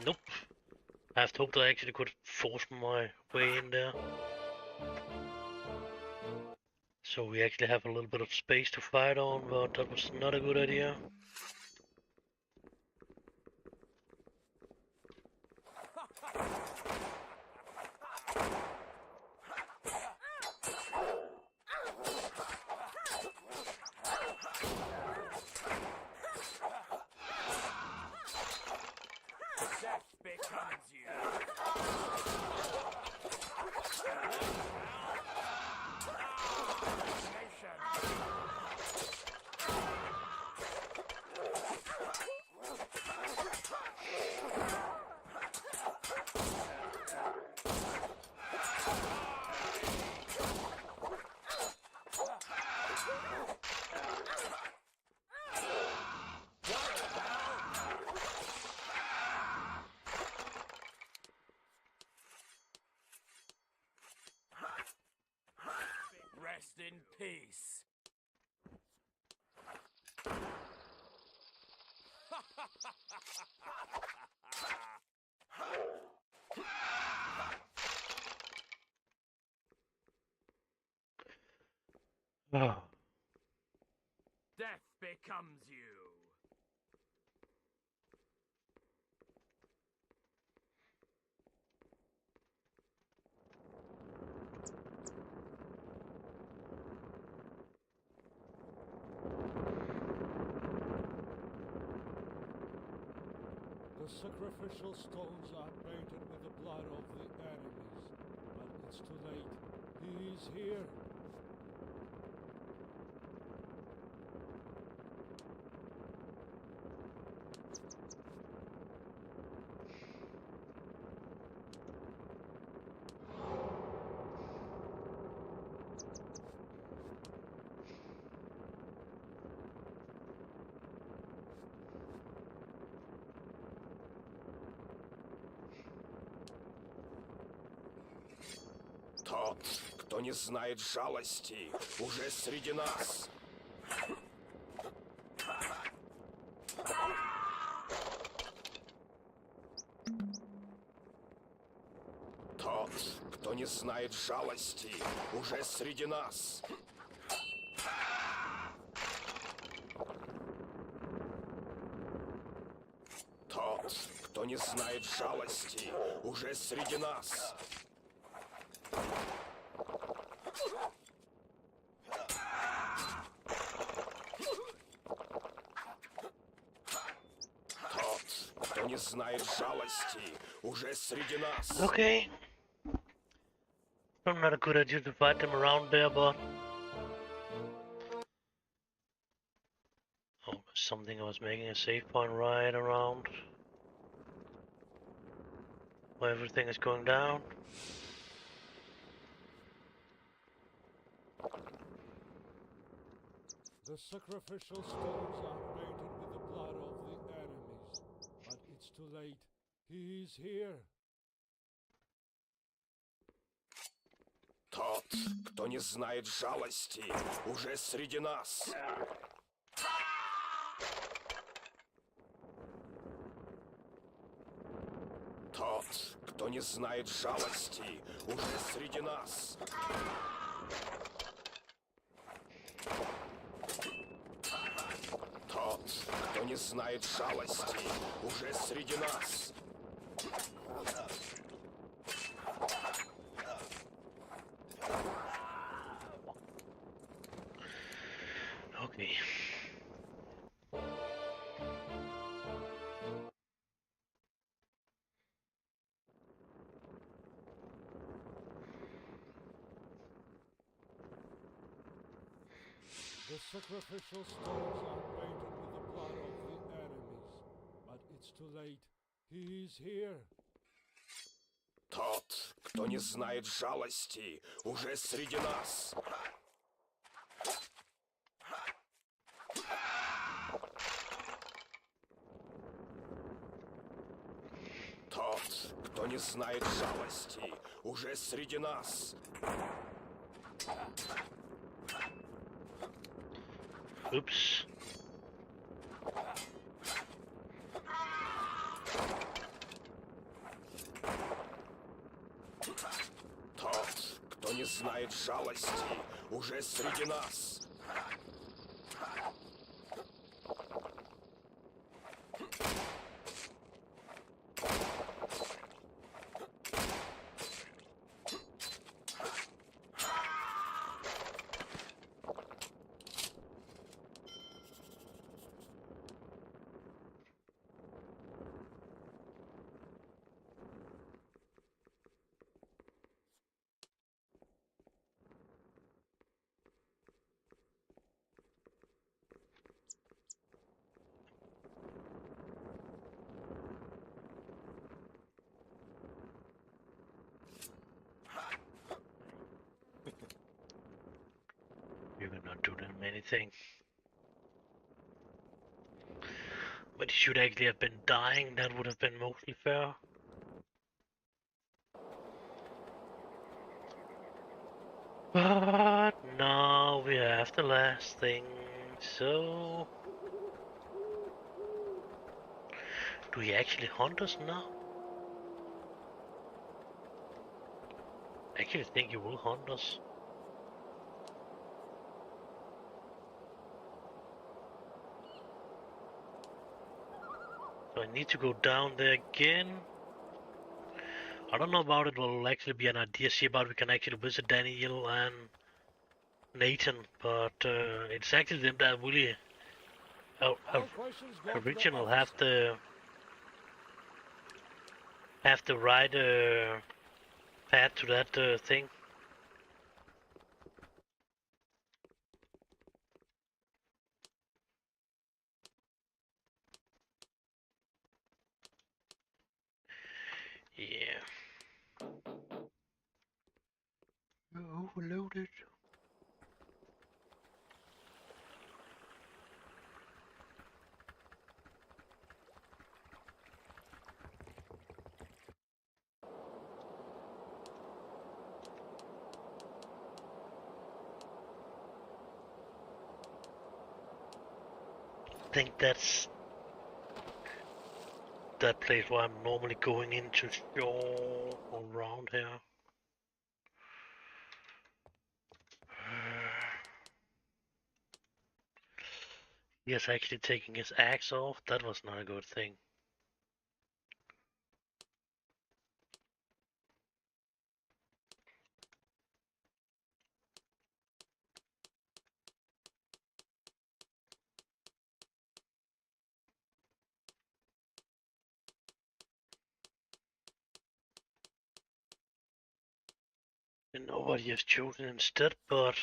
Nope. I have hoped I actually could force my way in there. So we actually have a little bit of space to fight on, but that was not a good idea. Death becomes you! Rest in peace. Oh. Death becomes you. The sacrificial stones are painted with the blood of the enemies, but it's too late. He is here. Тот, кто не знает жалости, уже среди нас. Тот, кто не знает жалости, уже среди нас. Тот, кто не знает жалости, уже среди нас. Тот, кто не знает жалости, уже среди нас. Okay. Not a good idea to fight them around there, but... Oh, something I was making a save point right around where everything is going down. The sacrificial stones are painted with the blood of the enemies, but it's too late. He is here. Тот, кто не знает жалости, уже среди нас. Тот, кто не знает жалости, уже среди нас. Тот, кто не знает жалости, уже среди нас. Okay. The sacrificial stones are painted with the blood of the enemies, but it's too late. He is here. Тот, кто не знает жалости, уже среди нас. Тот, кто не знает жалости, уже среди нас. Oops. Тот, кто не знает жалости, уже среди нас. You cannot do them anything. But he should actually have been dying, that would have been mostly fair. But now we have the last thing, so... Do he actually hunt us now? I actually think he will hunt us. So I need to go down there again. I don't know about it will actually be an idea, see about we can actually visit Daniel and Nathan, but it's actually them that really All questions go to the original officer. have the right path to that thing. Yeah. Overloaded. I think that's that place where I'm normally going into shore around here. He is actually taking his axe off. That was not a good thing. know what he has chosen instead, but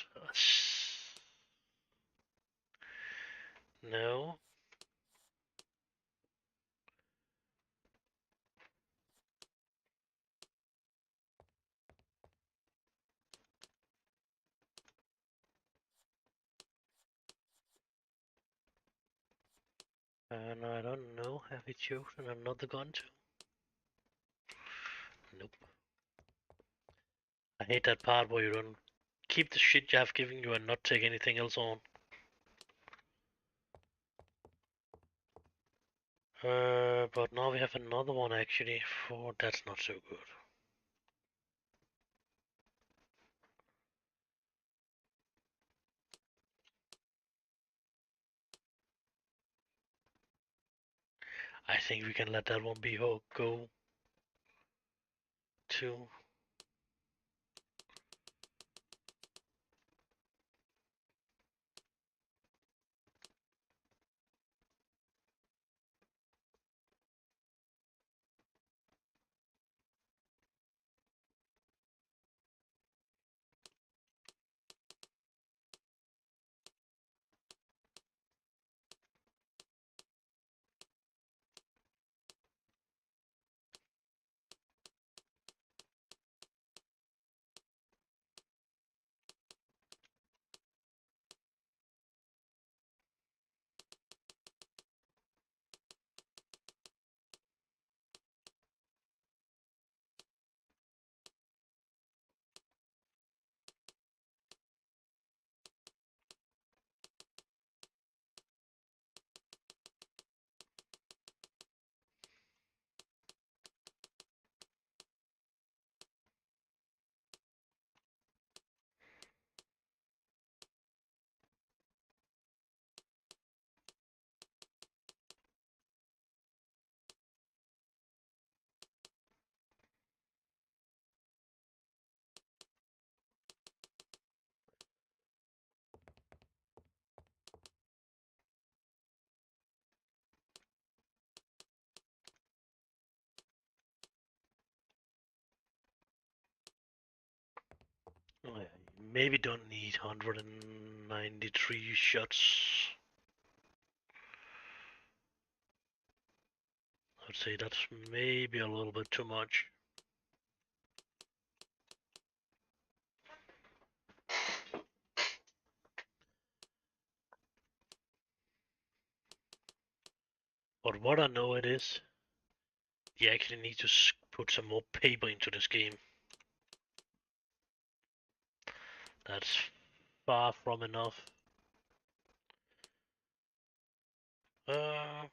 no. And I don't know, have he chosen another gun too? Nope. I hate that part where you don't keep the shit you have given you and not take anything else on. But now we have another one actually, for that's not so good. I think we can let that one be go too. Oh, yeah, maybe don't need 193 shots. I'd say that's maybe a little bit too much. But what I know it is, you actually need to put some more paper into this game. That's far from enough. Uh,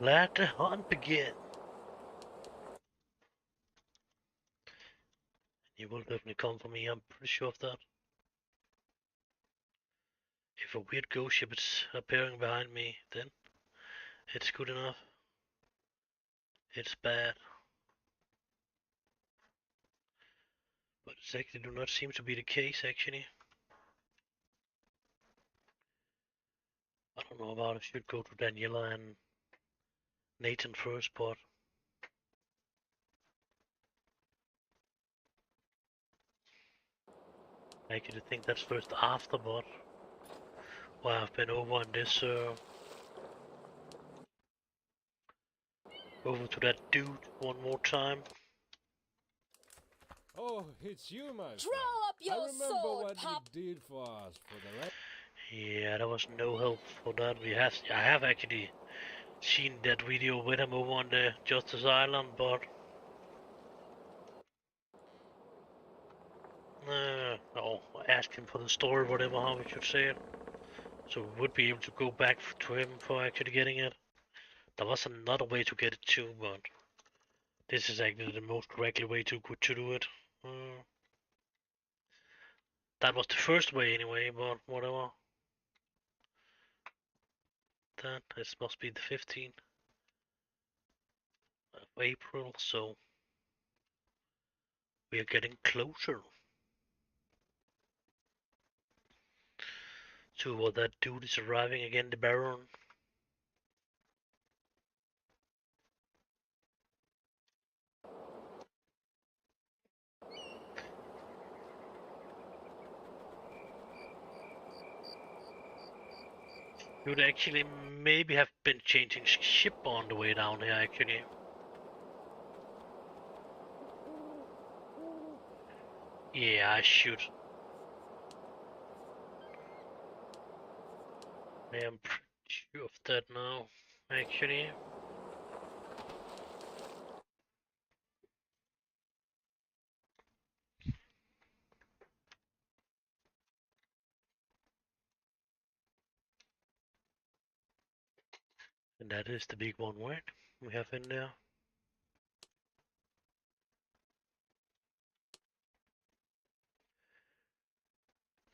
let the hunt begin. You will definitely come for me, I'm pretty sure of that. If a weird ghost ship is appearing behind me, then it's good enough. It's bad. But it actually do not seem to be the case, actually. I don't know about I should go to Daniela and Nathan first, but I actually think that's first after, but well, I've been over on this, over to that dude one more time. Oh, it's you, my friend. Draw up your I remember sword, what pup. you did for us for the rest. Yeah, there was no help for that. I have actually seen that video with him over on the Justice Island, but No, ask him for the story, whatever, how we should say it. So we would be able to go back to him for actually getting it. There was another way to get it too, but this is actually the most correctly way to do it. That was the first way anyway, but whatever. That this must be the 15th of April, so we are getting closer to what that dude is arriving again, the Baron. You'd actually maybe have been changing ship on the way down here, actually. Yeah, I should. I am pretty sure of that now, actually. And that is the big one, right? We have in there.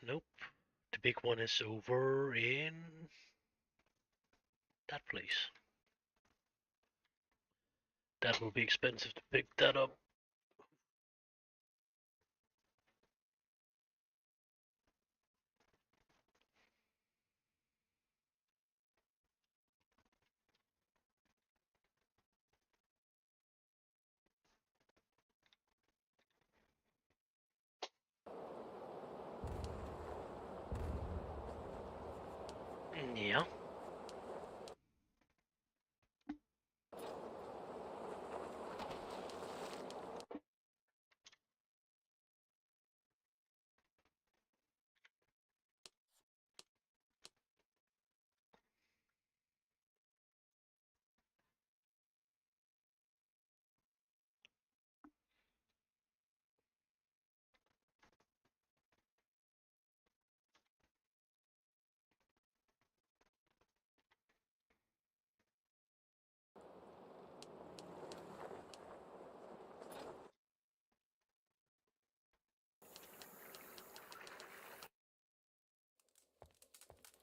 Nope. The big one is over in that place. That will be expensive to pick that up. Yeah.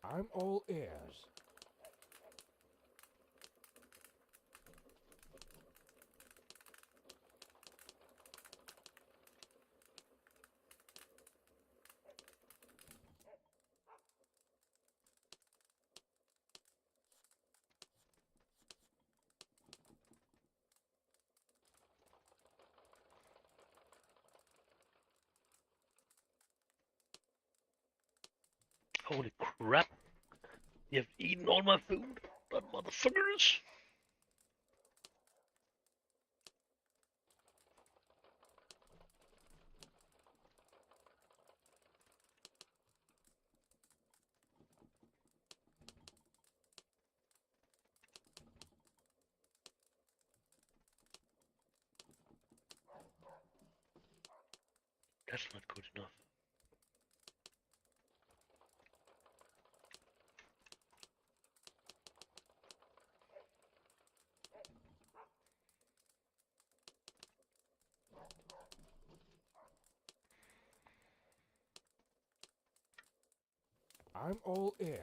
I'm all ears. Holy crap. You have eaten all my food, that motherfuckers. That's not good enough. I'm all ears.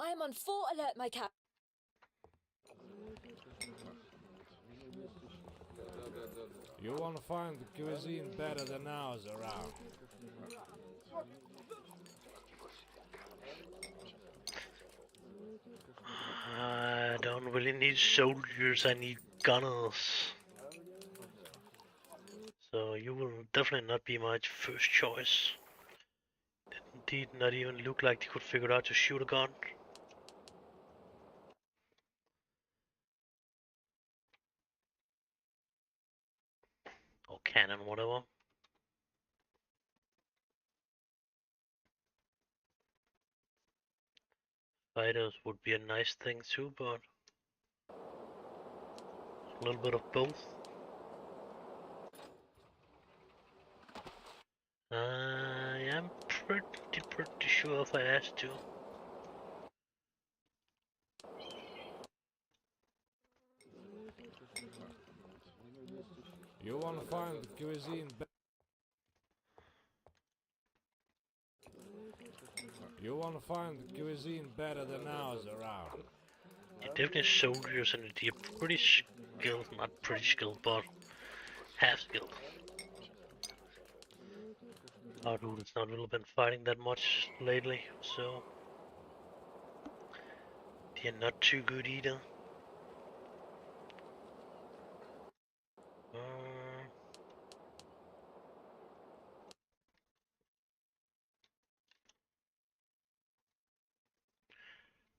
I am on full alert, my cap. You won't find the cuisine better than ours around. I don't really need soldiers, I need gunners. So you will definitely not be my first choice. did not even look like they could figure out to shoot a gun. Or cannon, whatever. Fighters would be a nice thing too, but a little bit of both. I am pretty sure if I asked to. You want to find the cuisine You want to find the cuisine better than ours around. They're definitely soldiers and they're pretty skilled, not pretty skilled, but half skilled. Our dude has not really been fighting that much lately, so they're not too good either.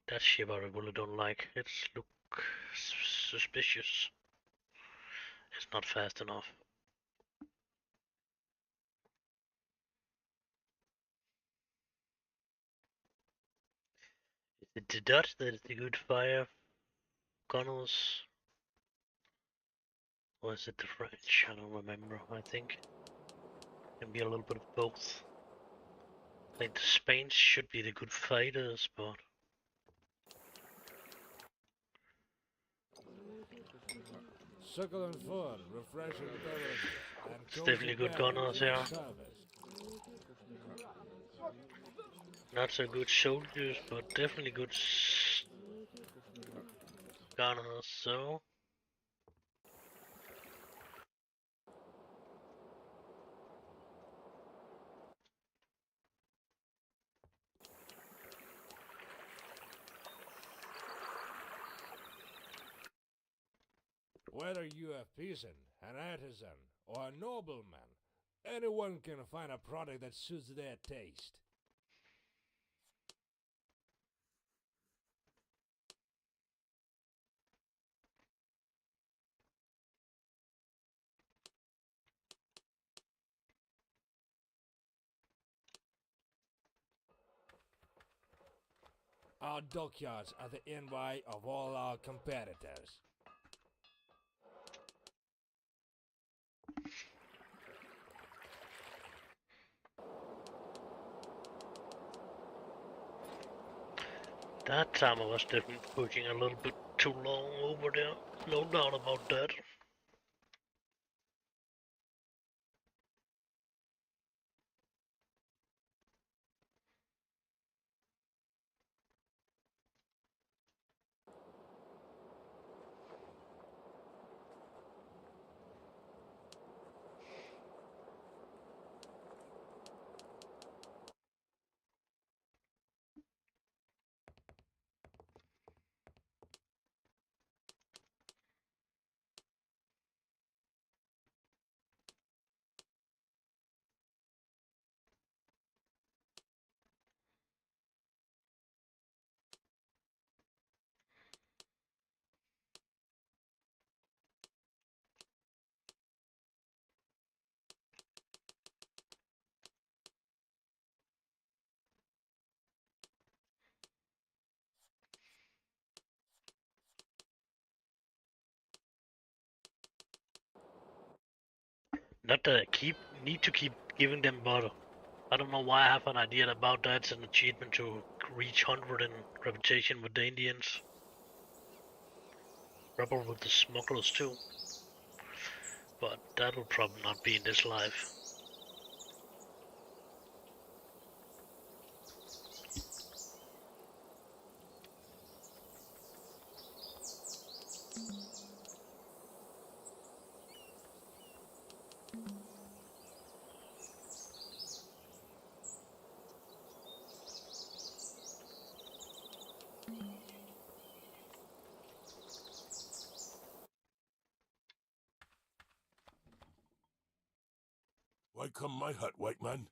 That ship I really don't like. It's look suspicious. It's not fast enough. Is it the Dutch that is the good fire gunners? Or is it the French? I don't remember. I think it can be a little bit of both. I think the Spain should be the good fighters, but Succulent food, refreshing beverage, and it's definitely good gunners here. Not so good soldiers, but definitely good gunners, so. Whether you a peasant, an artisan, or a nobleman, anyone can find a product that suits their taste. Our dockyards are the envy of all our competitors. That time I was definitely pushing a little bit too long over there. No doubt about that. Not that I need to keep giving them butter. I don't know why I have an idea about that. It's an achievement to reach 100 in reputation with the Indians. Probably with the smugglers too. But that will probably not be in this life. Why come my hut, white man?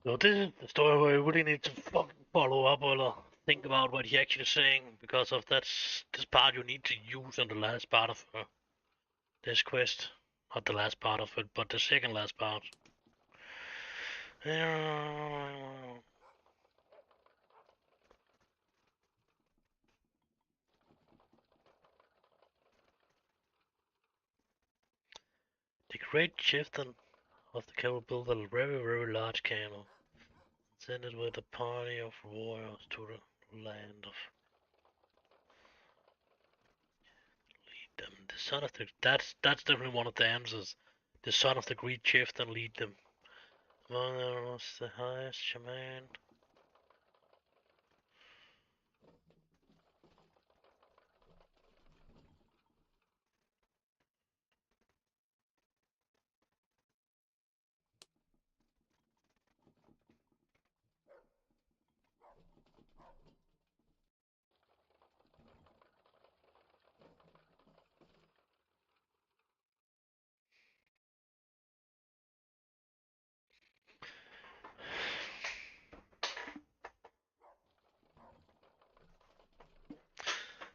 So this is the story where you really need to fucking follow up or think about what he's actually saying, because of that's this part you need to use on the last part of this quest. Not the last part of it, but the second last part. The great chieftain of the camel built a very, very large camel. Sent it with a party of warriors to the land of lead them. The son of the that's definitely one of the answers. The son of the great chieftain lead them. Among them was the highest shaman.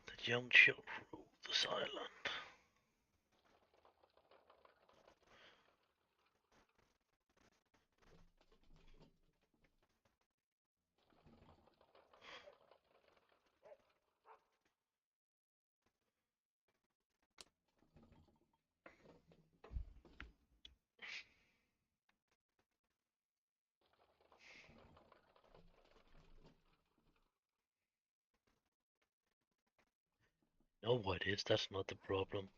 That young children rule this island. Know what is, that's not the problem.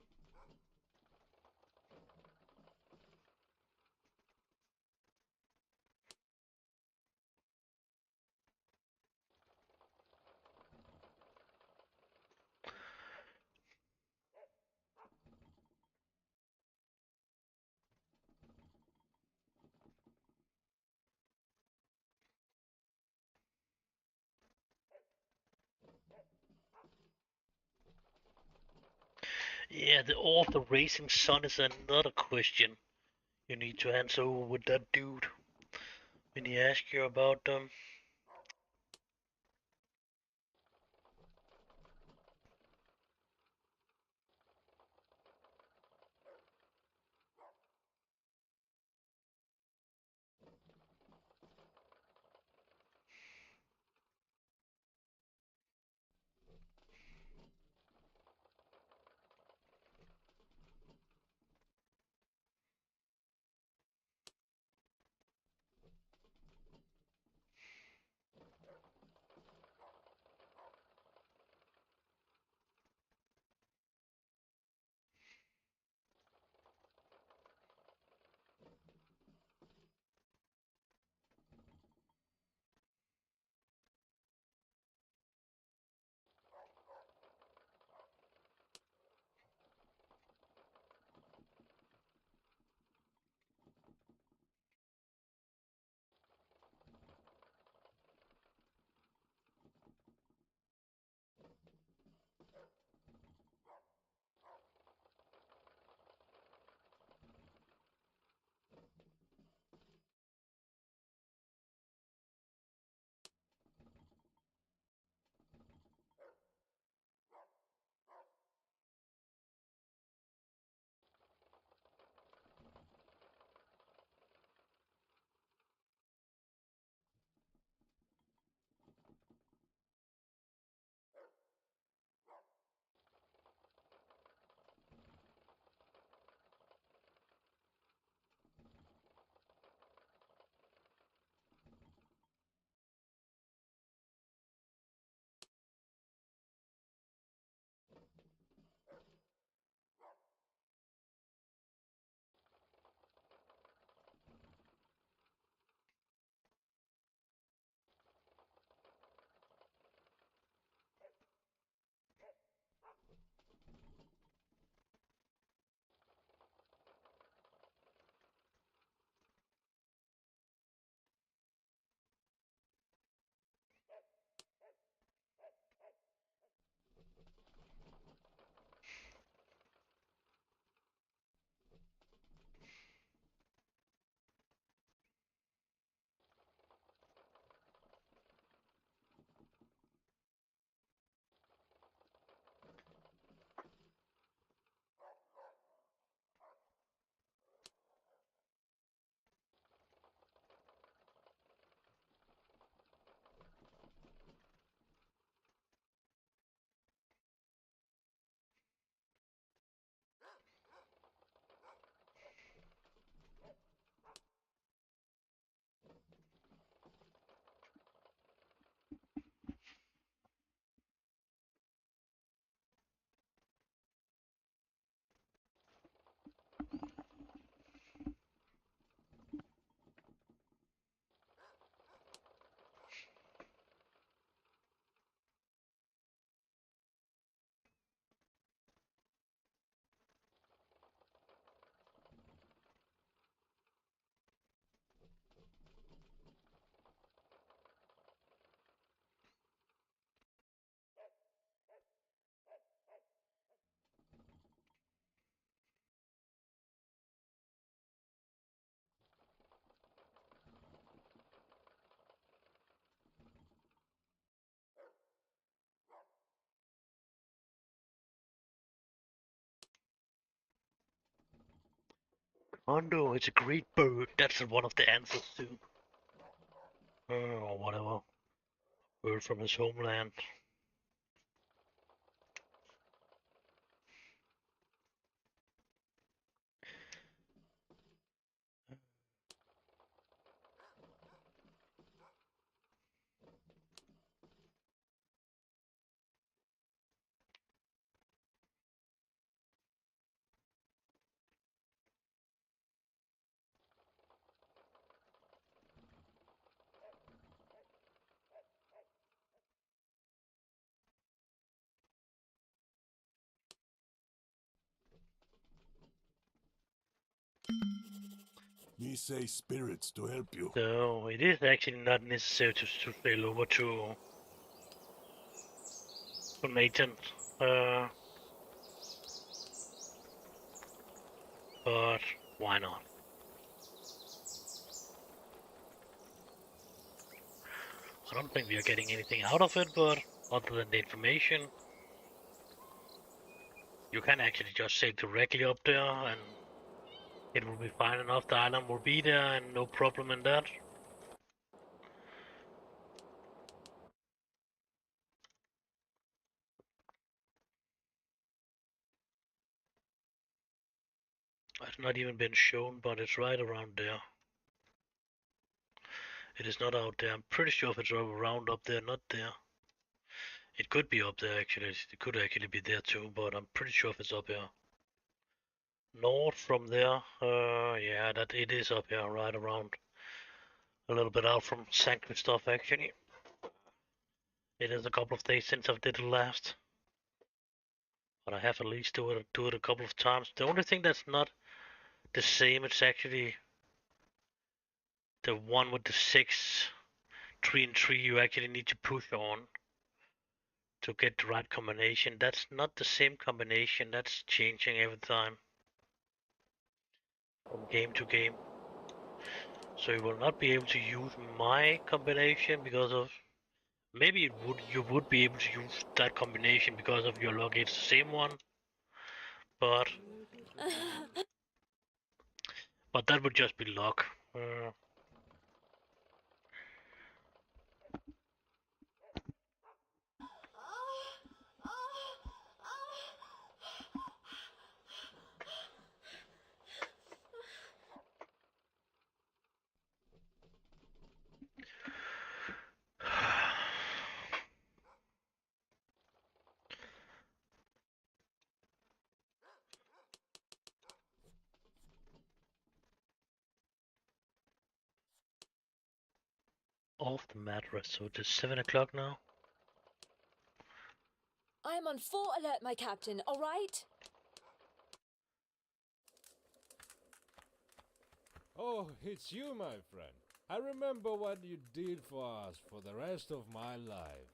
Yeah, the author racing sun is another question you need to answer with that dude when he asks you about them. Oh no, it's a great bird. That's one of the answers too. Or whatever. Bird from his homeland. Me say spirits to help you. So it is actually not necessary to sail over to Nathan. But why not? I don't think we are getting anything out of it, but other than the information, you can actually just sail directly up there and it will be fine enough. The island will be there and no problem in that. It's not even been shown, but it's right around there. It is not out there. I'm pretty sure if it's around up there, not there. It could be up there actually. It could actually be there too, but I'm pretty sure if it's up here. North from there, yeah, that it is up here, right around. A little bit out from St. Christophe actually. It is a couple of days since I've did it last. But I have at least do it a couple of times. The only thing that's not the same, it's actually the one with the 6, 3 and 3 you actually need to push on to get the right combination. That's not the same combination, that's changing every time. From game to game. So you will not be able to use my combination because of... Maybe you would be able to use that combination because of your luck. It's the same one. But that would just be luck. Off the mattress, so it is 7 o'clock now. I am on full alert, my captain, all right? Oh, it's you, my friend. I remember what you did for us for the rest of my life.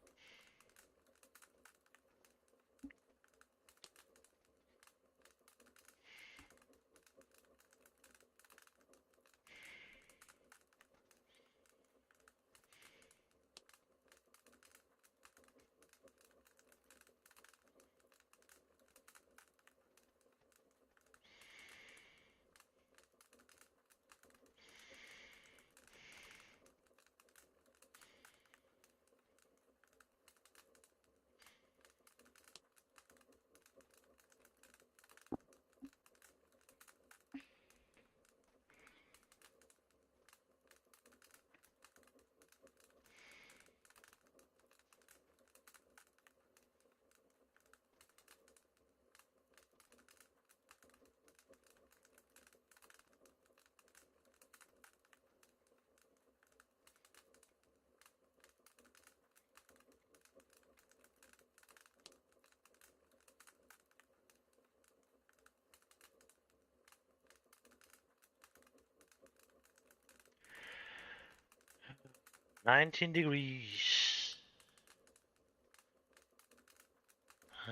$19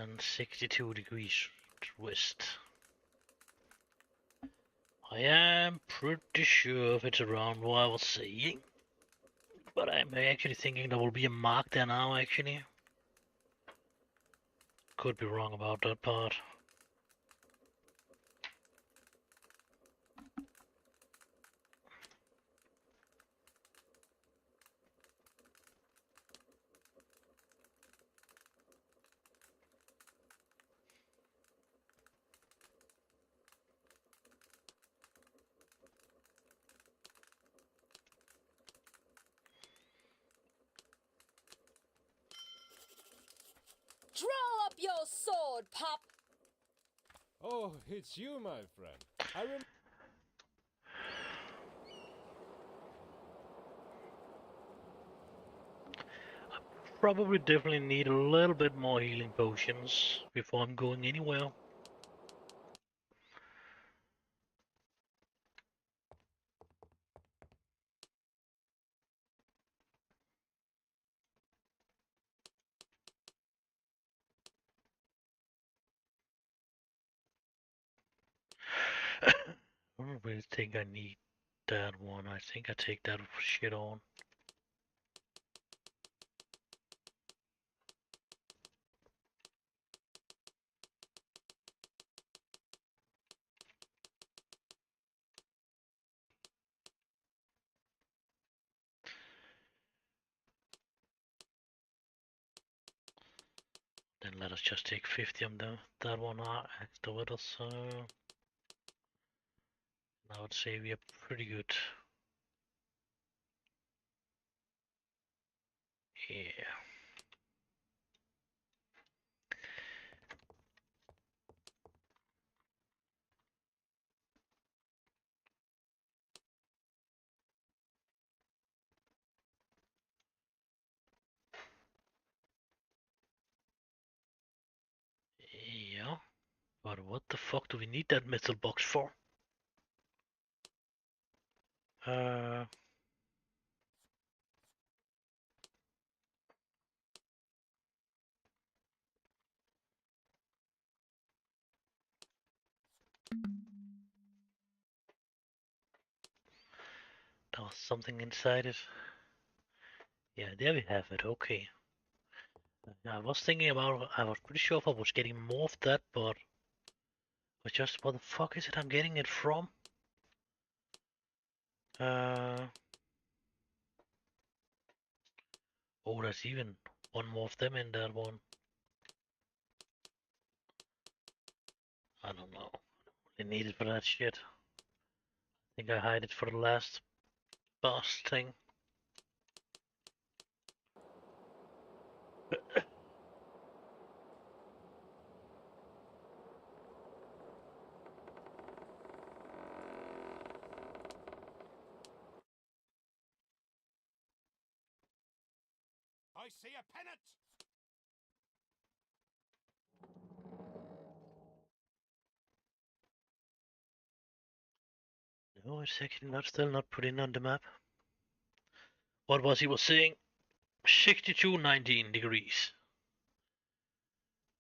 and 62 degrees west. I am pretty sure if it's around what I was saying, but I'm actually thinking there will be a mark there now actually. Could be wrong about that part. Draw up your sword, pup! Oh, it's you, my friend. I rem- Probably definitely need a little bit more healing potions before I'm going anywhere. I don't really think I need that one. I think I take that shit on. Then let us just take 50 of that one out afterwards. So I would say we are pretty good. Yeah. Yeah. But what the fuck do we need that metal box for? Uh, there was something inside it. Yeah, there we have it. Okay. I was thinking about, I was pretty sure if I was getting more of that, but was just, what the fuck is it I'm getting it from? Uh, oh, there's even one more of them in that one. I don't know. I need it for that shit. I think I hide it for the last boss thing. I see a pennant! No, it's actually not still not put in on the map. What was he was saying? 62-19 degrees.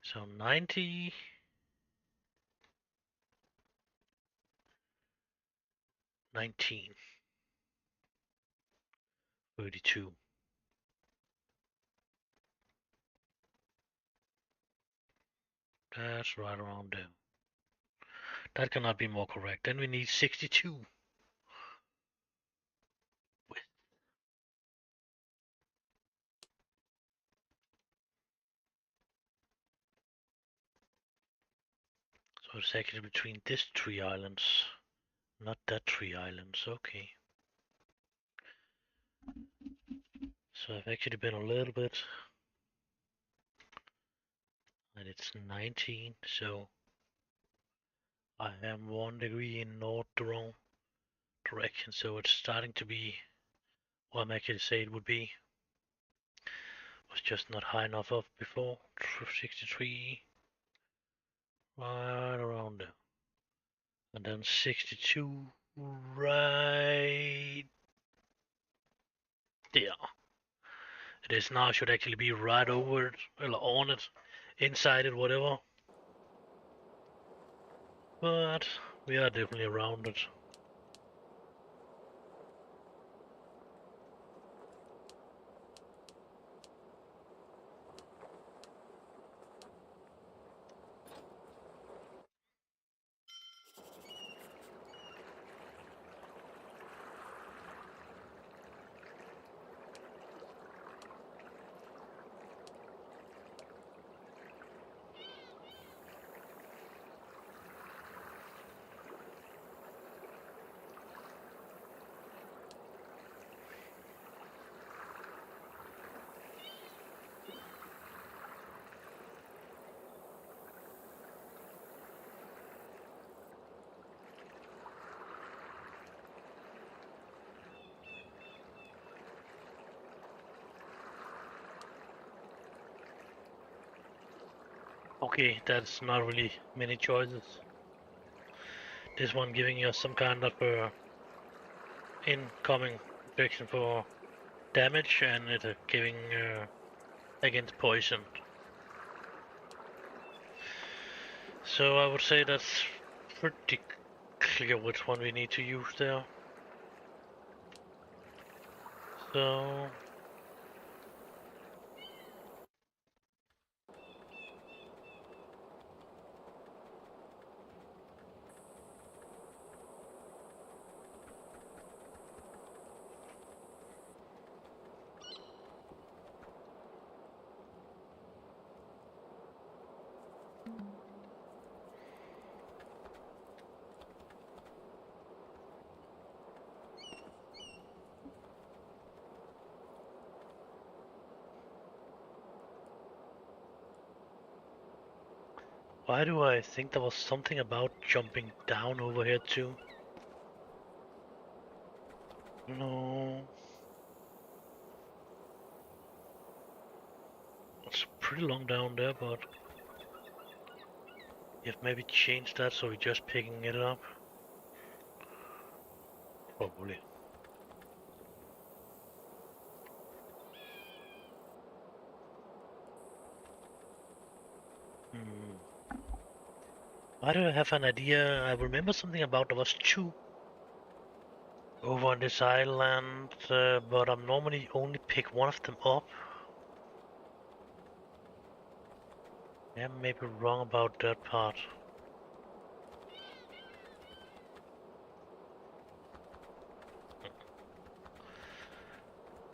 So 90, 19, 32. That's right around there. That cannot be more correct. Then we need 62. So it's actually between these three islands, not that three islands. Okay. So I've actually been a little bit, and it's 19. So I am 1 degree in north the wrong direction. So it's starting to be what I'm actually saying it would be. Was just not high enough of before. 63, right around there. And then 62, right there. It is now, should actually be right over it, or on it, inside it, whatever. But we are definitely around it. Okay, that's not really many choices. This one giving us some kind of incoming protection for damage, and it giving against poison. So I would say that's pretty clear which one we need to use there. So why do I think there was something about jumping down over here too? No. It's pretty long down there, but you've maybe changed that so we're just picking it up. Probably. Why do I have an idea? I remember something about there was two over on this island, but I'm normally only pick one of them up. Yeah, maybe wrong about that part.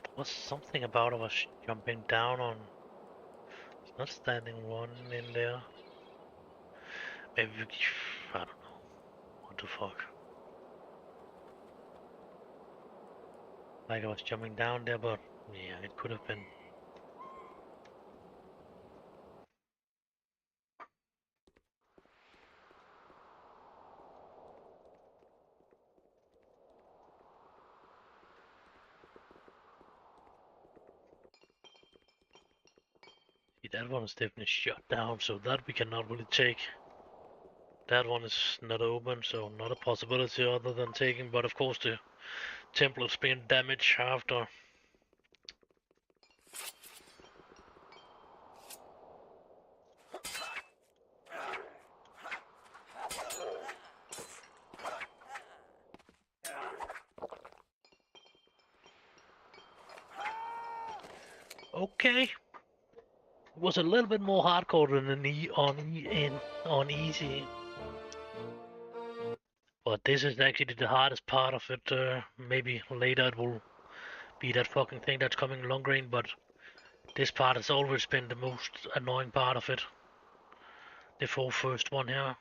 There was something about I was jumping down on. It's not standing one in there. Maybe I don't know. What the fuck? Like I was jumping down there, but yeah, it could have been. That one is definitely shut down, so that we cannot really take. That one is not open, so not a possibility other than taking, but of course the temple is being damaged after. Okay. It was a little bit more hardcore than on easy. But this is actually the hardest part of it. Maybe later it will be that fucking thing that's coming long range, but this part has always been the most annoying part of it. The first one here.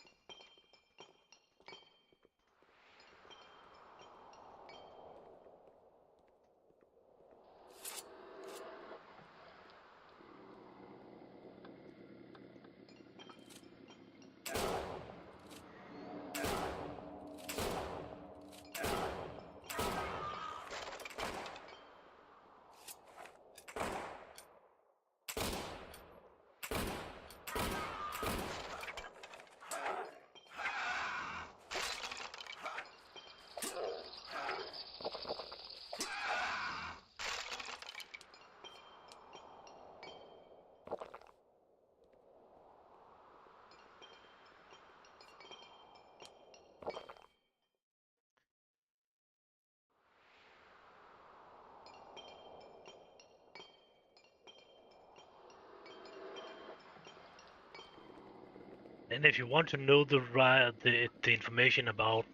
And if you want to know the information about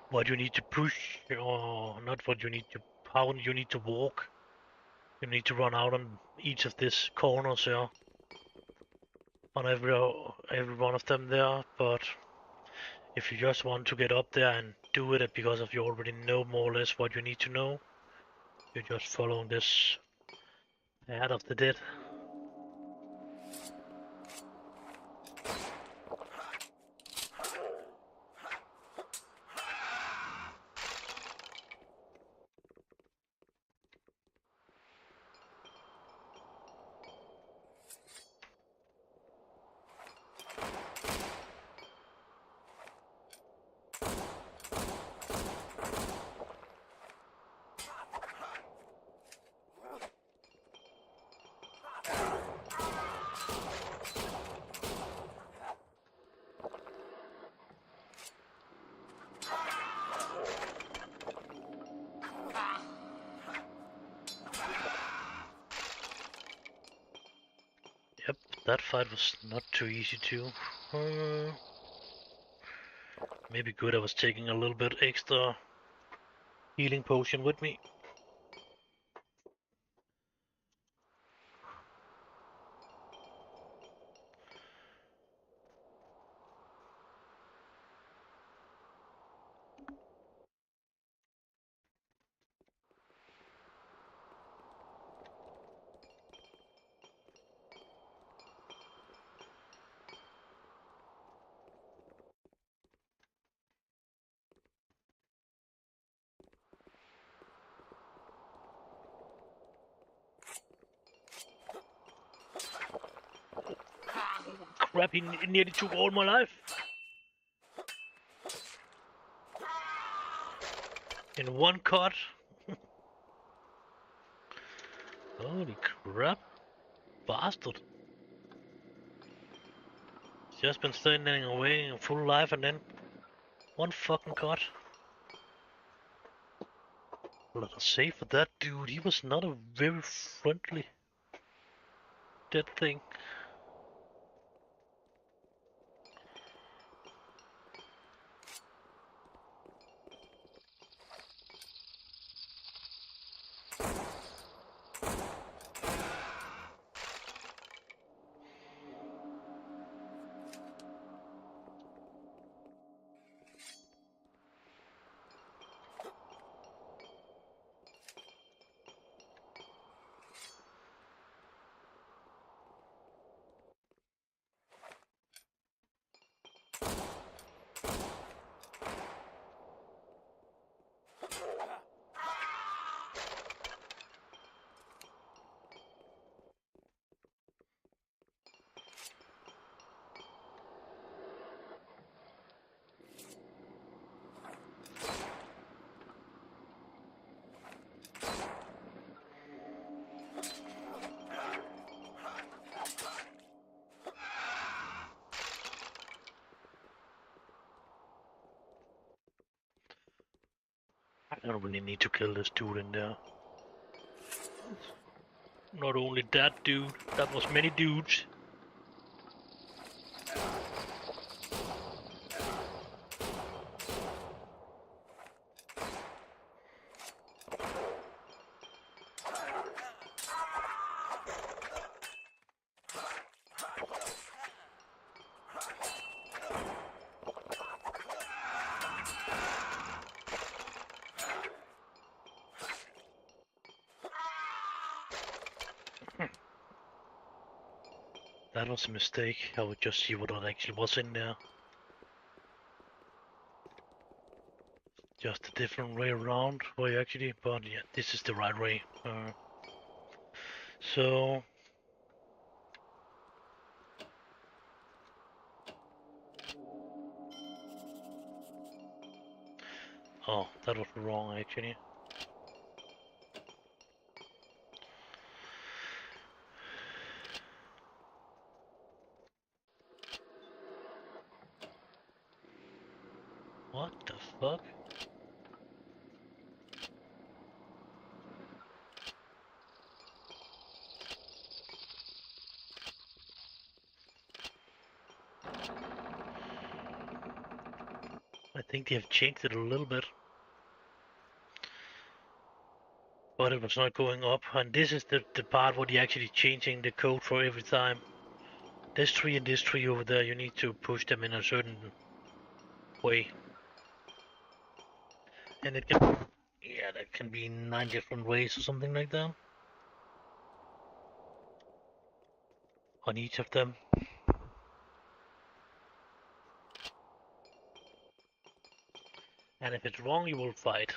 what you need to push, or not what you need to, how you need to walk, you need to run out on each of these corners here, on every one of them there. But if you just want to get up there and do it because of you already know more or less what you need to know, you're just following this Path of the Dead. That fight was not too easy too. Maybe good I was taking a little bit extra healing potion with me. Crap, he nearly took all my life. In one cut. Holy crap. Bastard. Just been standing away in full life and then one fucking cut. Let us say for that dude, he was not a very friendly dead thing. I don't really need to kill this dude in there. Not only that dude, that was many dudes. That was a mistake. I would just see what actually was in there. Just a different way around, way actually, but yeah, this is the right way. So... Oh, that was wrong actually. What the fuck? I think they have changed it a little bit. But it was not going up, and this is the part where you're actually changing the code for every time. This tree and this tree over there, you need to push them in a certain way. And it can, yeah, that can be 9 different ways or something like that. On each of them. And if it's wrong, you will fight.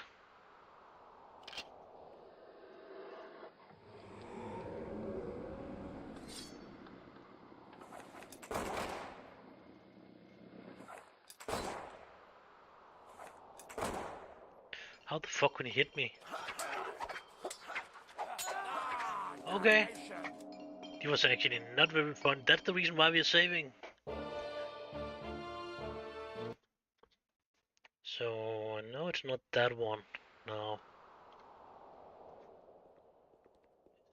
How the fuck can he hit me? Okay. It was actually not very fun. That's the reason why we are saving. So, no, it's not that one. No.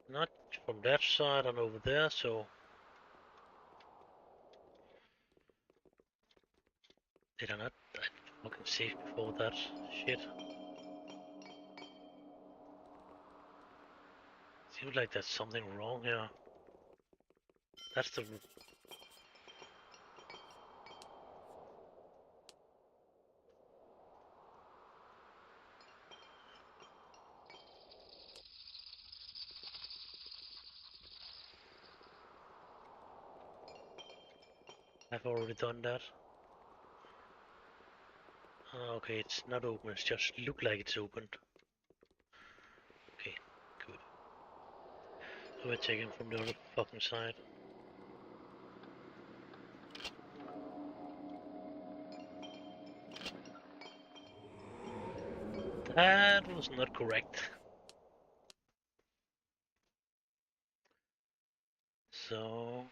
Not from that side and over there, so... Did I not? I fucking saved before that shit. Seems like there's something wrong here. That's the. I've already done that. Okay, it's not open, it's just look like it's opened. Okay, good. So we're taking from the other fucking side. That was not correct. So...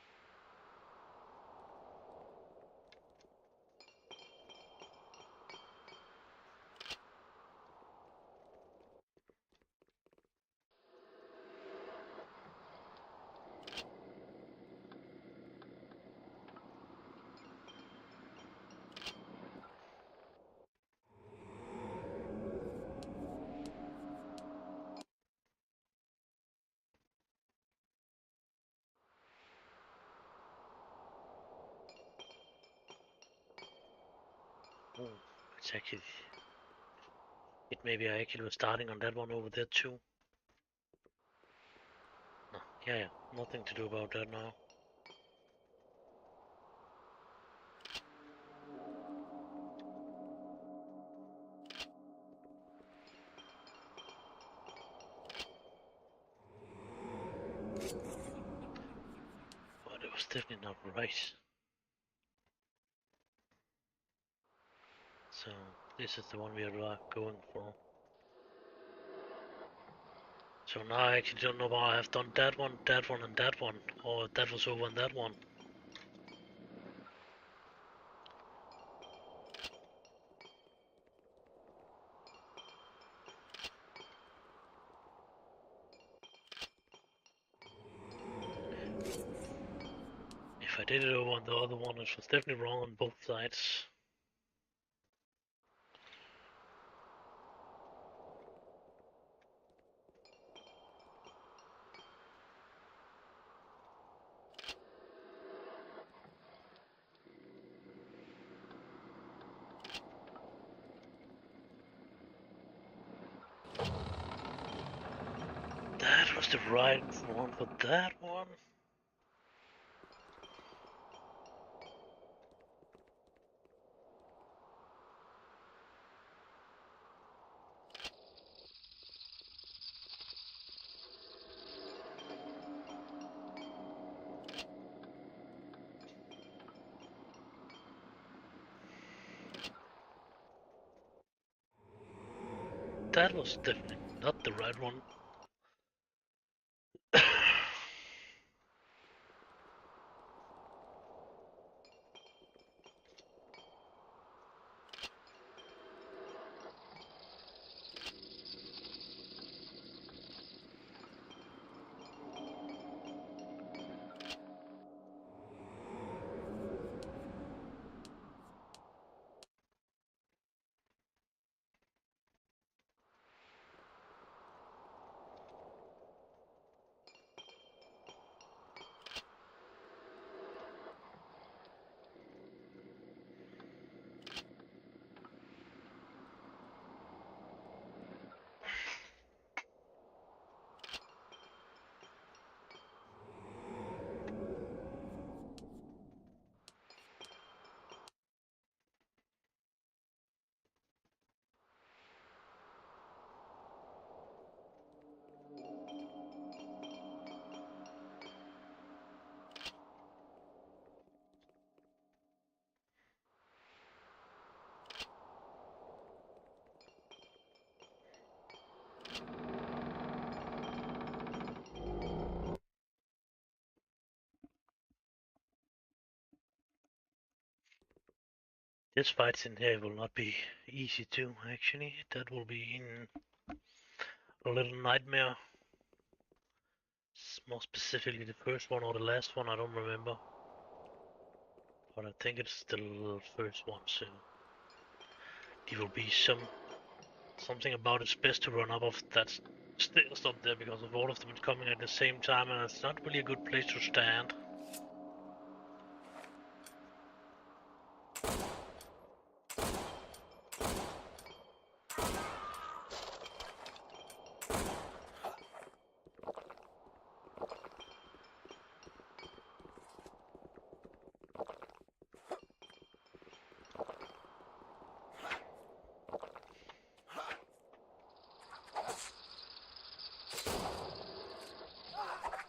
Oh, it's actually... It maybe I actually was starting on that one over there too. No, yeah, nothing to do about that now. But it was definitely not right. So, this is the one we are going for. So now I actually don't know why I have done that one, and that one, or that was over on that one. If I did it over on the other one, it was definitely wrong on both sides. That was the right one for that one. That was definitely not the right one. This fight in here will not be easy too, actually. That will be in a little nightmare. More specifically the first one or the last one, I don't remember. But I think it's the first one, so... it will be something about it's best to run up of that stairs up there because of all of them coming at the same time, and it's not really a good place to stand.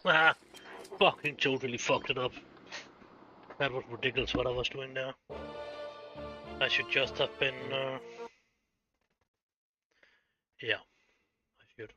Ah, fucking totally fucked it up. That was ridiculous what I was doing there. I should just have been, yeah, I should.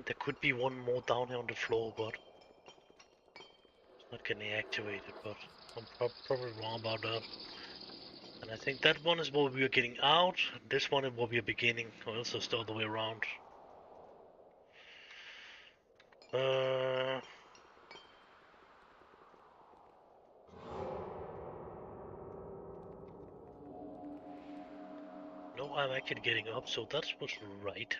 There could be one more down here on the floor, but it's not getting activated, but I'm probably wrong about that. And I think that one is what we are getting out, this one is what we are beginning, or else it's the other way around. No, I'm actually getting up, so that was right.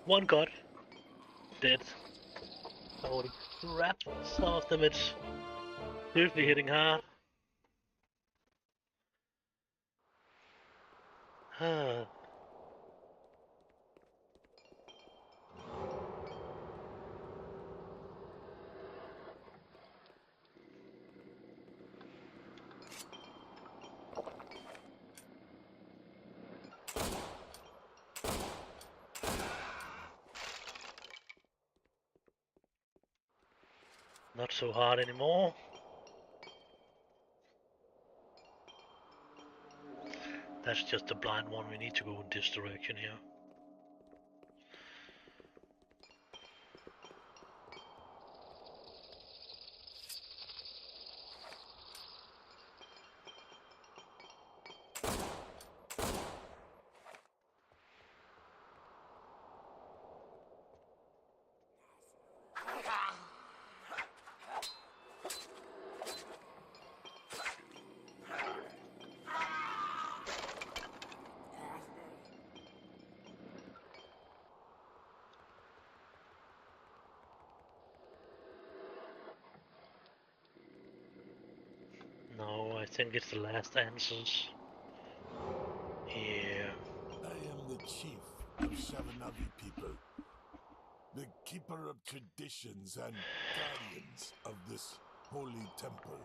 One got dead. Holy crap, some of them it's seriously hitting hard. Not so hard anymore. That's just a blind one, we need to go in this direction here. No, I think it's the last answers. Yeah. I am the chief of Shavanavi people, the keeper of traditions and guardians of this holy temple.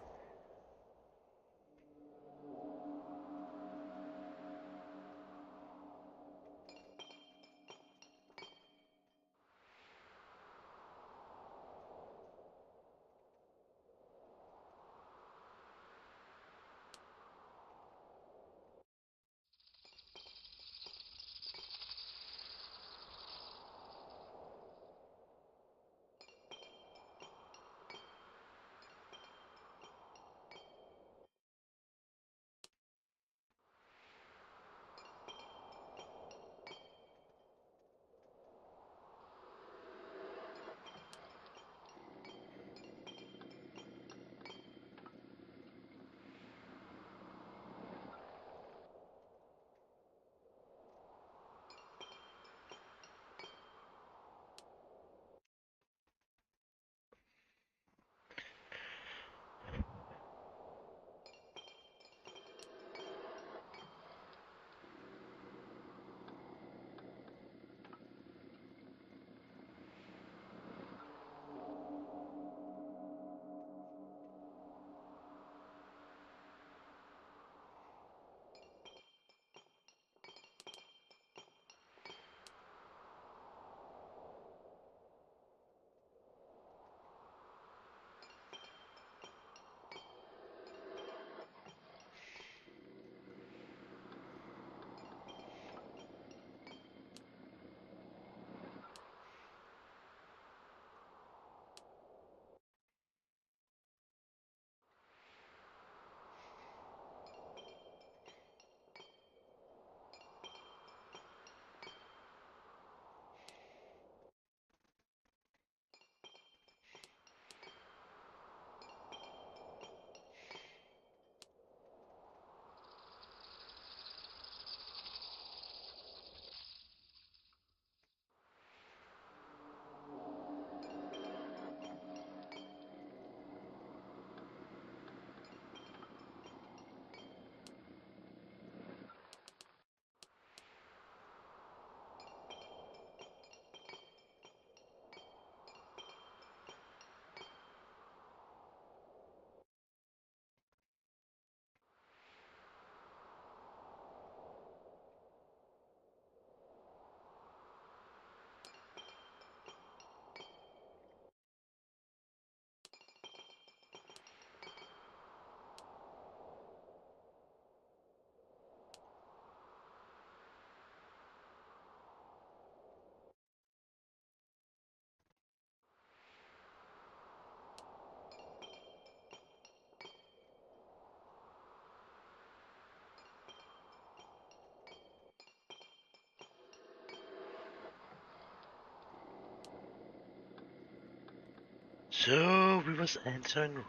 So we was answering right.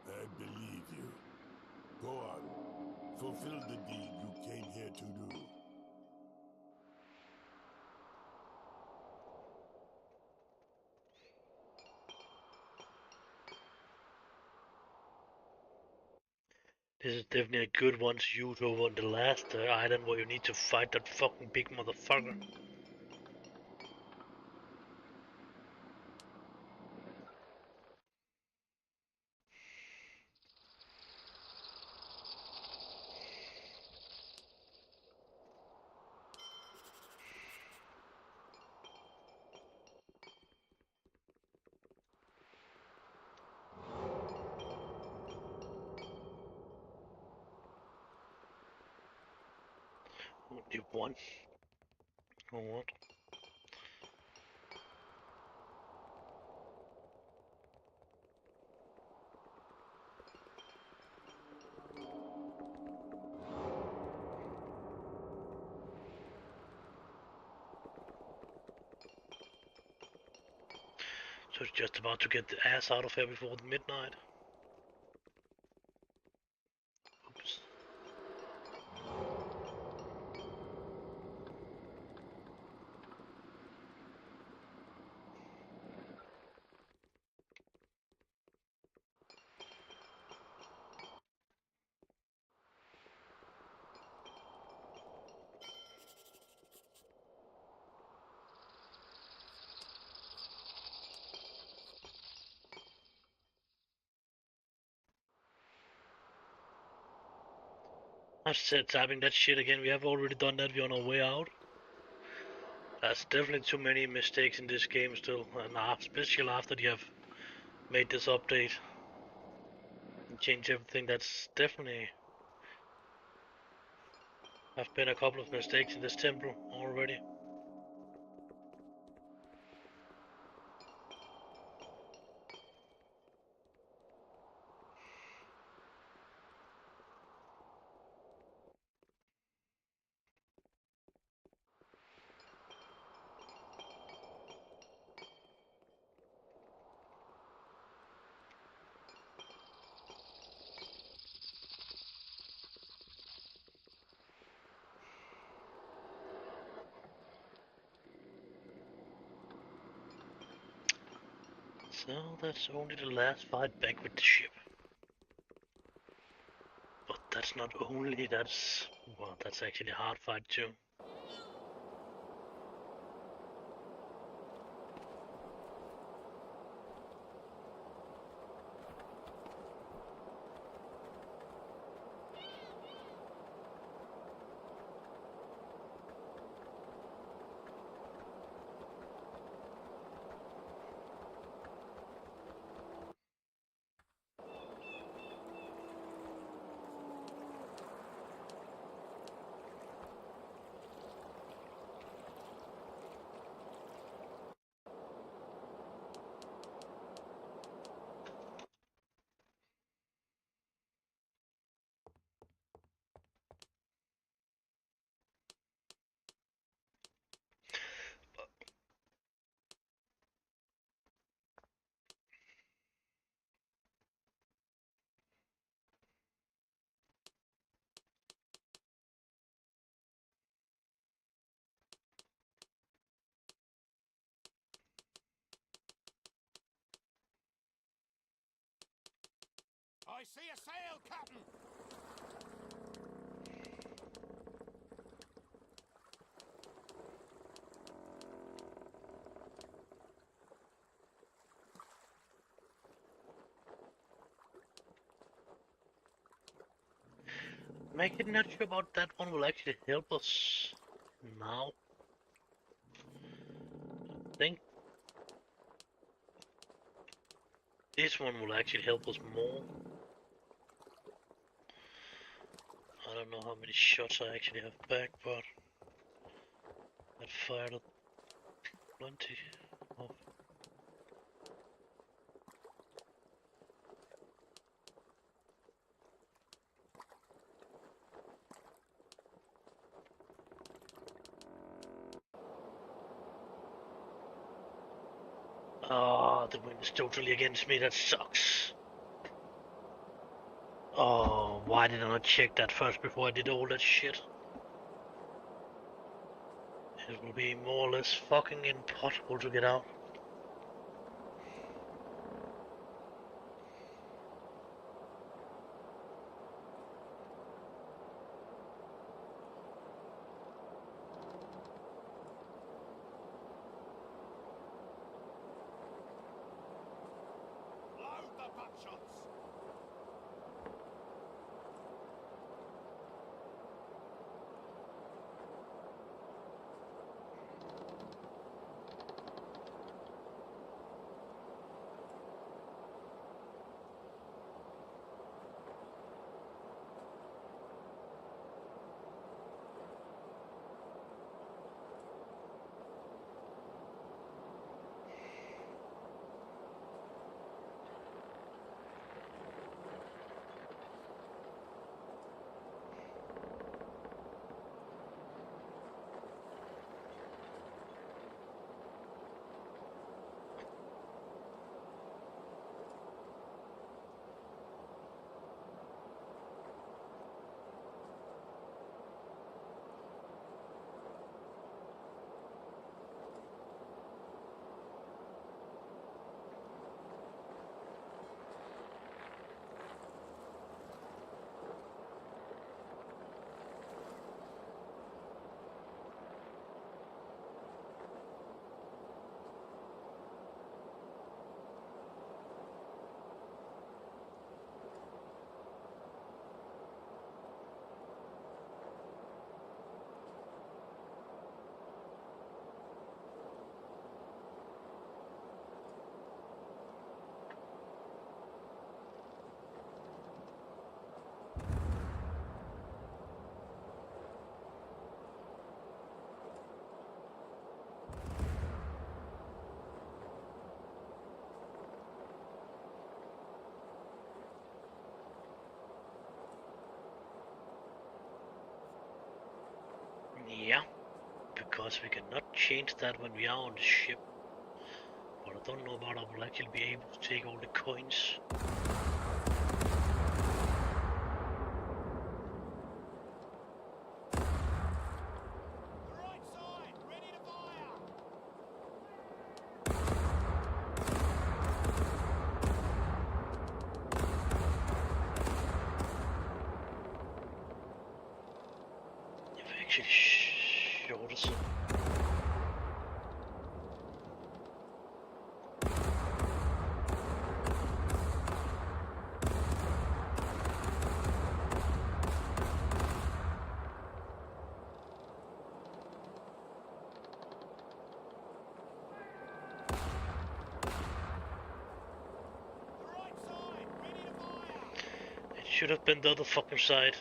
I believe you. Go on. Fulfill the deed you came here to do. This is definitely a good one to use over on the last island where you need to fight that fucking big motherfucker. You won. Or what? So it's just about to get the ass out of here before the midnight. Oops. I said typing that shit again. We have already done that. We're on our way out. There's definitely too many mistakes in this game still, and especially after they have made this update and changed everything. That's definitely have been a couple of mistakes in this temple already. So that's only the last fight back with the ship. But that's not only, well, that's actually a hard fight too. I see a sail, Captain! I'm actually not sure about that one will actually help us now. I think this one will actually help us more. I don't know how many shots I actually have back, but I fired plenty of. Ah, the wind is totally against me, that sucks. Oh, why did I not check that first before I did all that shit? It will be more or less fucking impossible to get out. Load the buckshots! Yeah, because we cannot change that when we are on the ship. But I don't know about I will actually be able to take all the coins. If I actually shorter some. It should have been the other fucking side.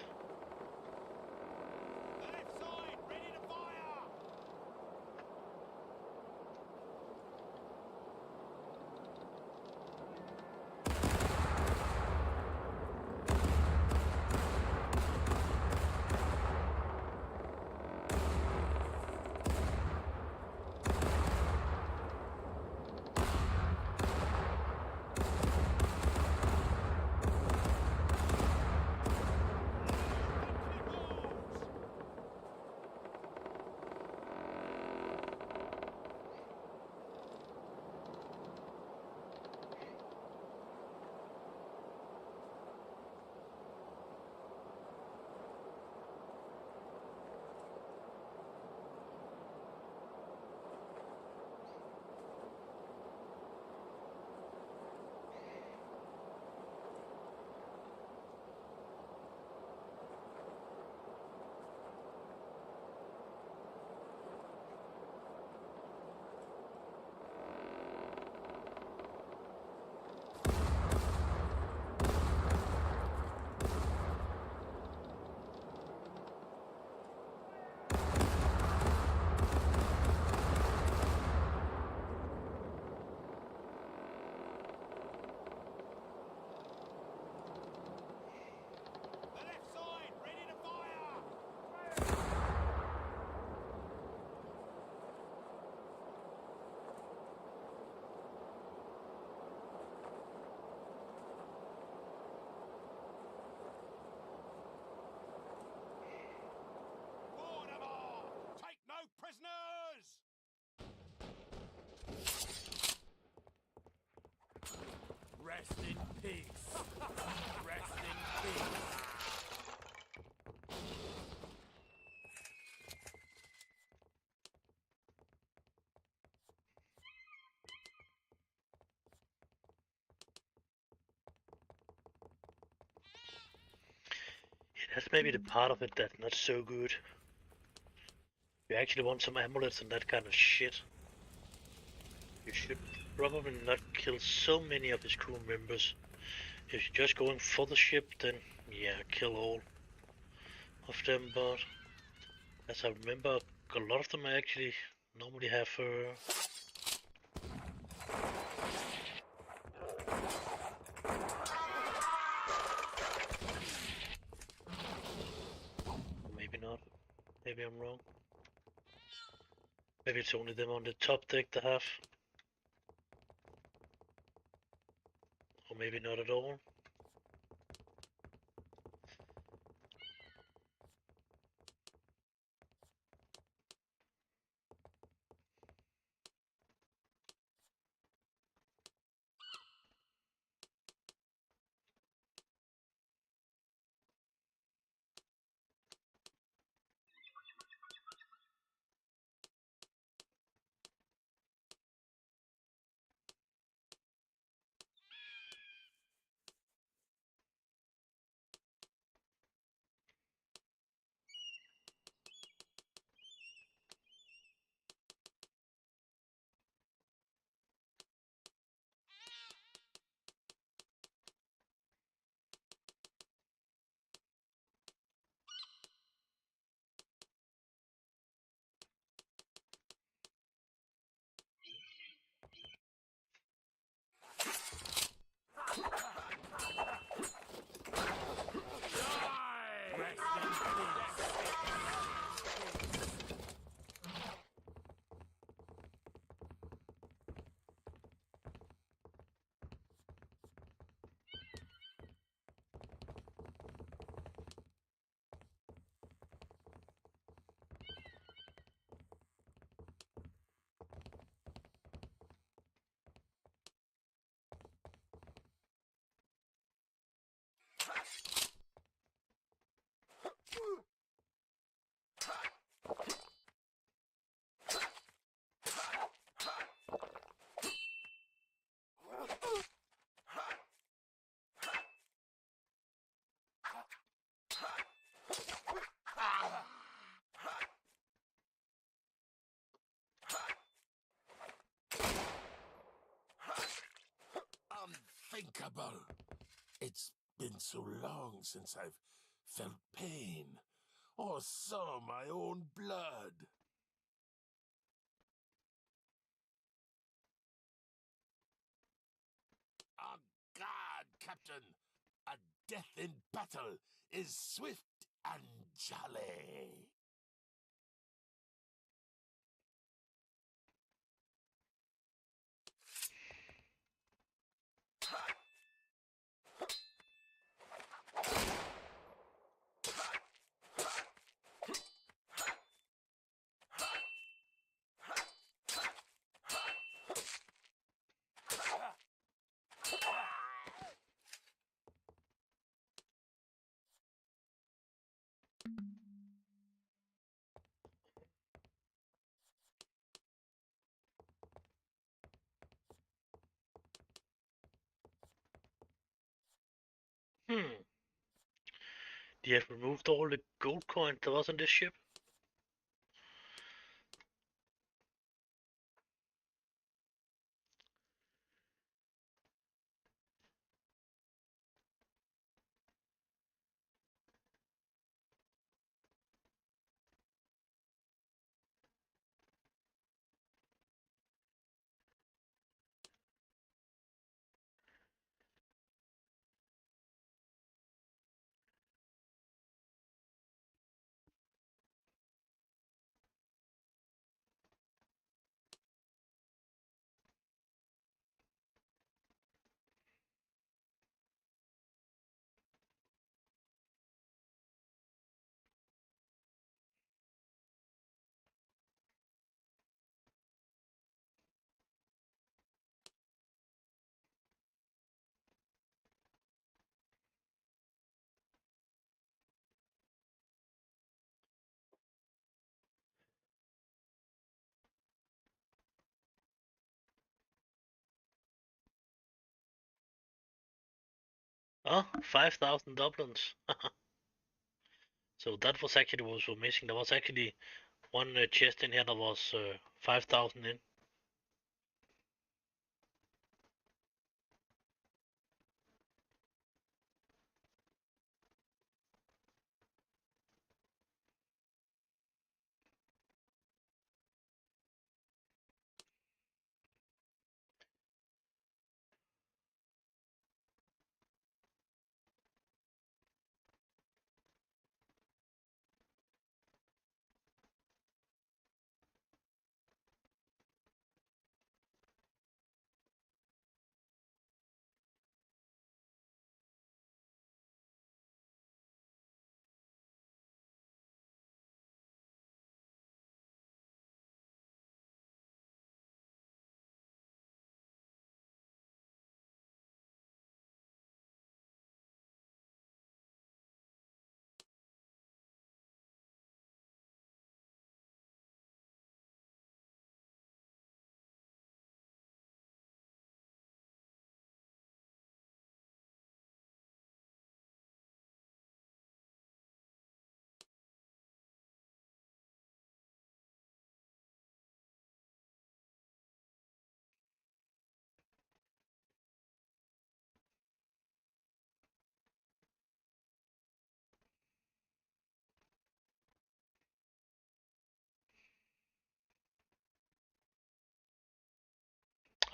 Prisoners! Rest in peace. Rest in peace. Yeah, that's maybe the part of it that's not so good. You actually want some amulets and that kind of shit. You should probably not kill so many of his crew members. If you're just going for the ship, then yeah, kill all of them, but as I remember, a lot of them actually normally have maybe not. Maybe I'm wrong. Maybe it's only them on the top deck that have. Or maybe not at all. Unthinkable. It's been so long since I've felt pain or saw my own blood. On guard, Captain. A death in battle is swift and jolly. Hmm. They have removed all the gold coins that was on this ship. Oh, 5,000 doubloons. So that was actually what was missing. There was actually one chest in here that was 5,000 in.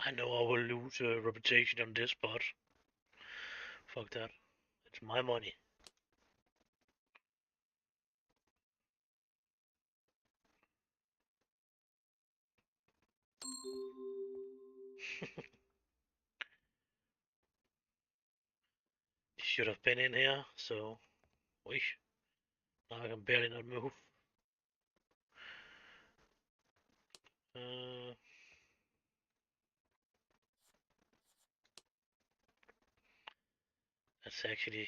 I know I will lose reputation on this, but fuck that. It's my money. He should have been in here, so... Weesh. Now I can barely not move. Uh, that's actually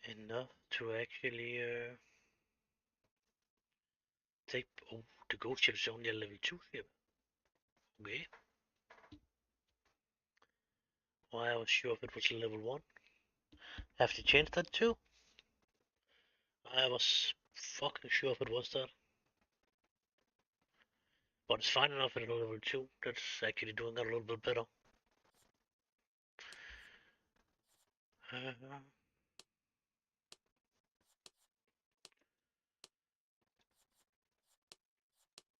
enough to actually take... Oh, the gold ship is only a level 2 ship. Okay. Well, I was sure if it was a level 1. Have they changed that too? I was fucking sure if it was that. But it's fine enough at level 2. That's actually doing that a little bit better. Uh,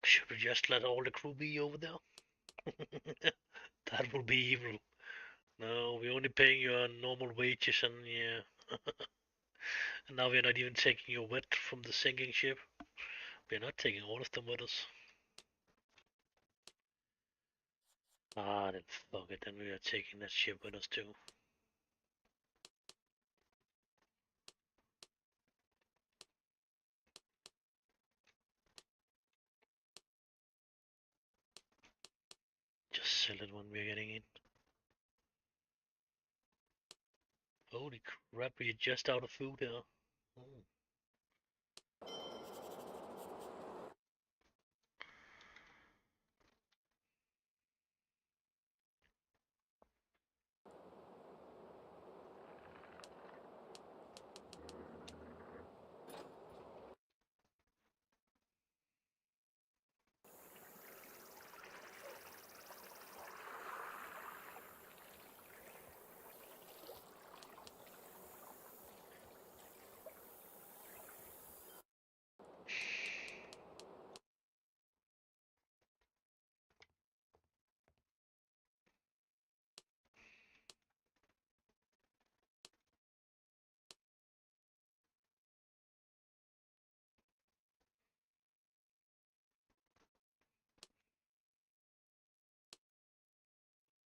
should we just let all the crew be over there? That would be evil. No, we're only paying your normal wages and yeah. And now we're not even taking your wet from the sinking ship. We're not taking all of them with us. Ah, then fuck it, then we are taking that ship with us too. Just sell it when we're getting in. Holy crap, we're just out of food here. Oh.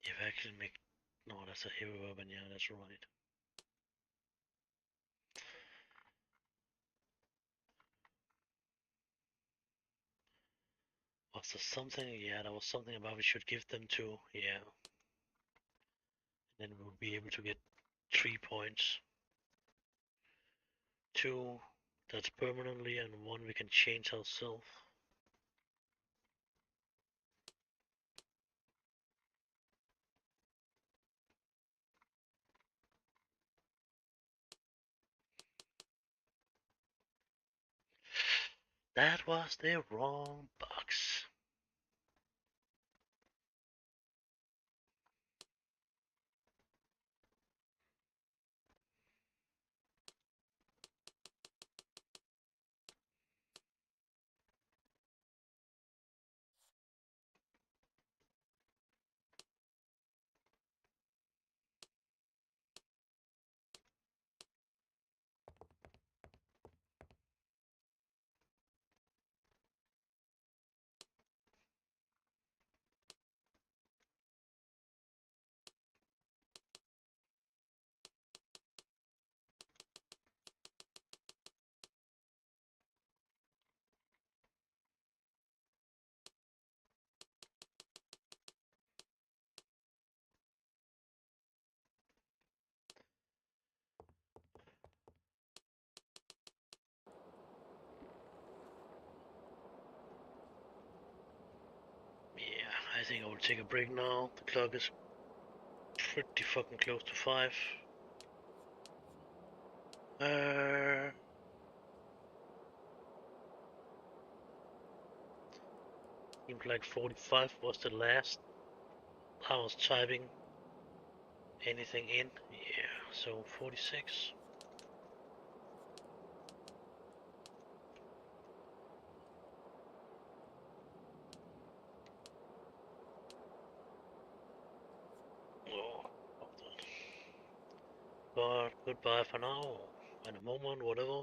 If I actually make... No, that's a heavy weapon, yeah, that's right. Was there something? Yeah, there was something about we should give them to, yeah. And then we'll be able to get 3 points. 2, that's permanently, and 1 we can change ourselves. That was the wrong box. Yeah, I think I will take a break now. The clock is pretty fucking close to 5. Seems like 45 was the last I was typing anything in. Yeah, so 46. Oh, fuck that. But goodbye for now. In a moment, whatever.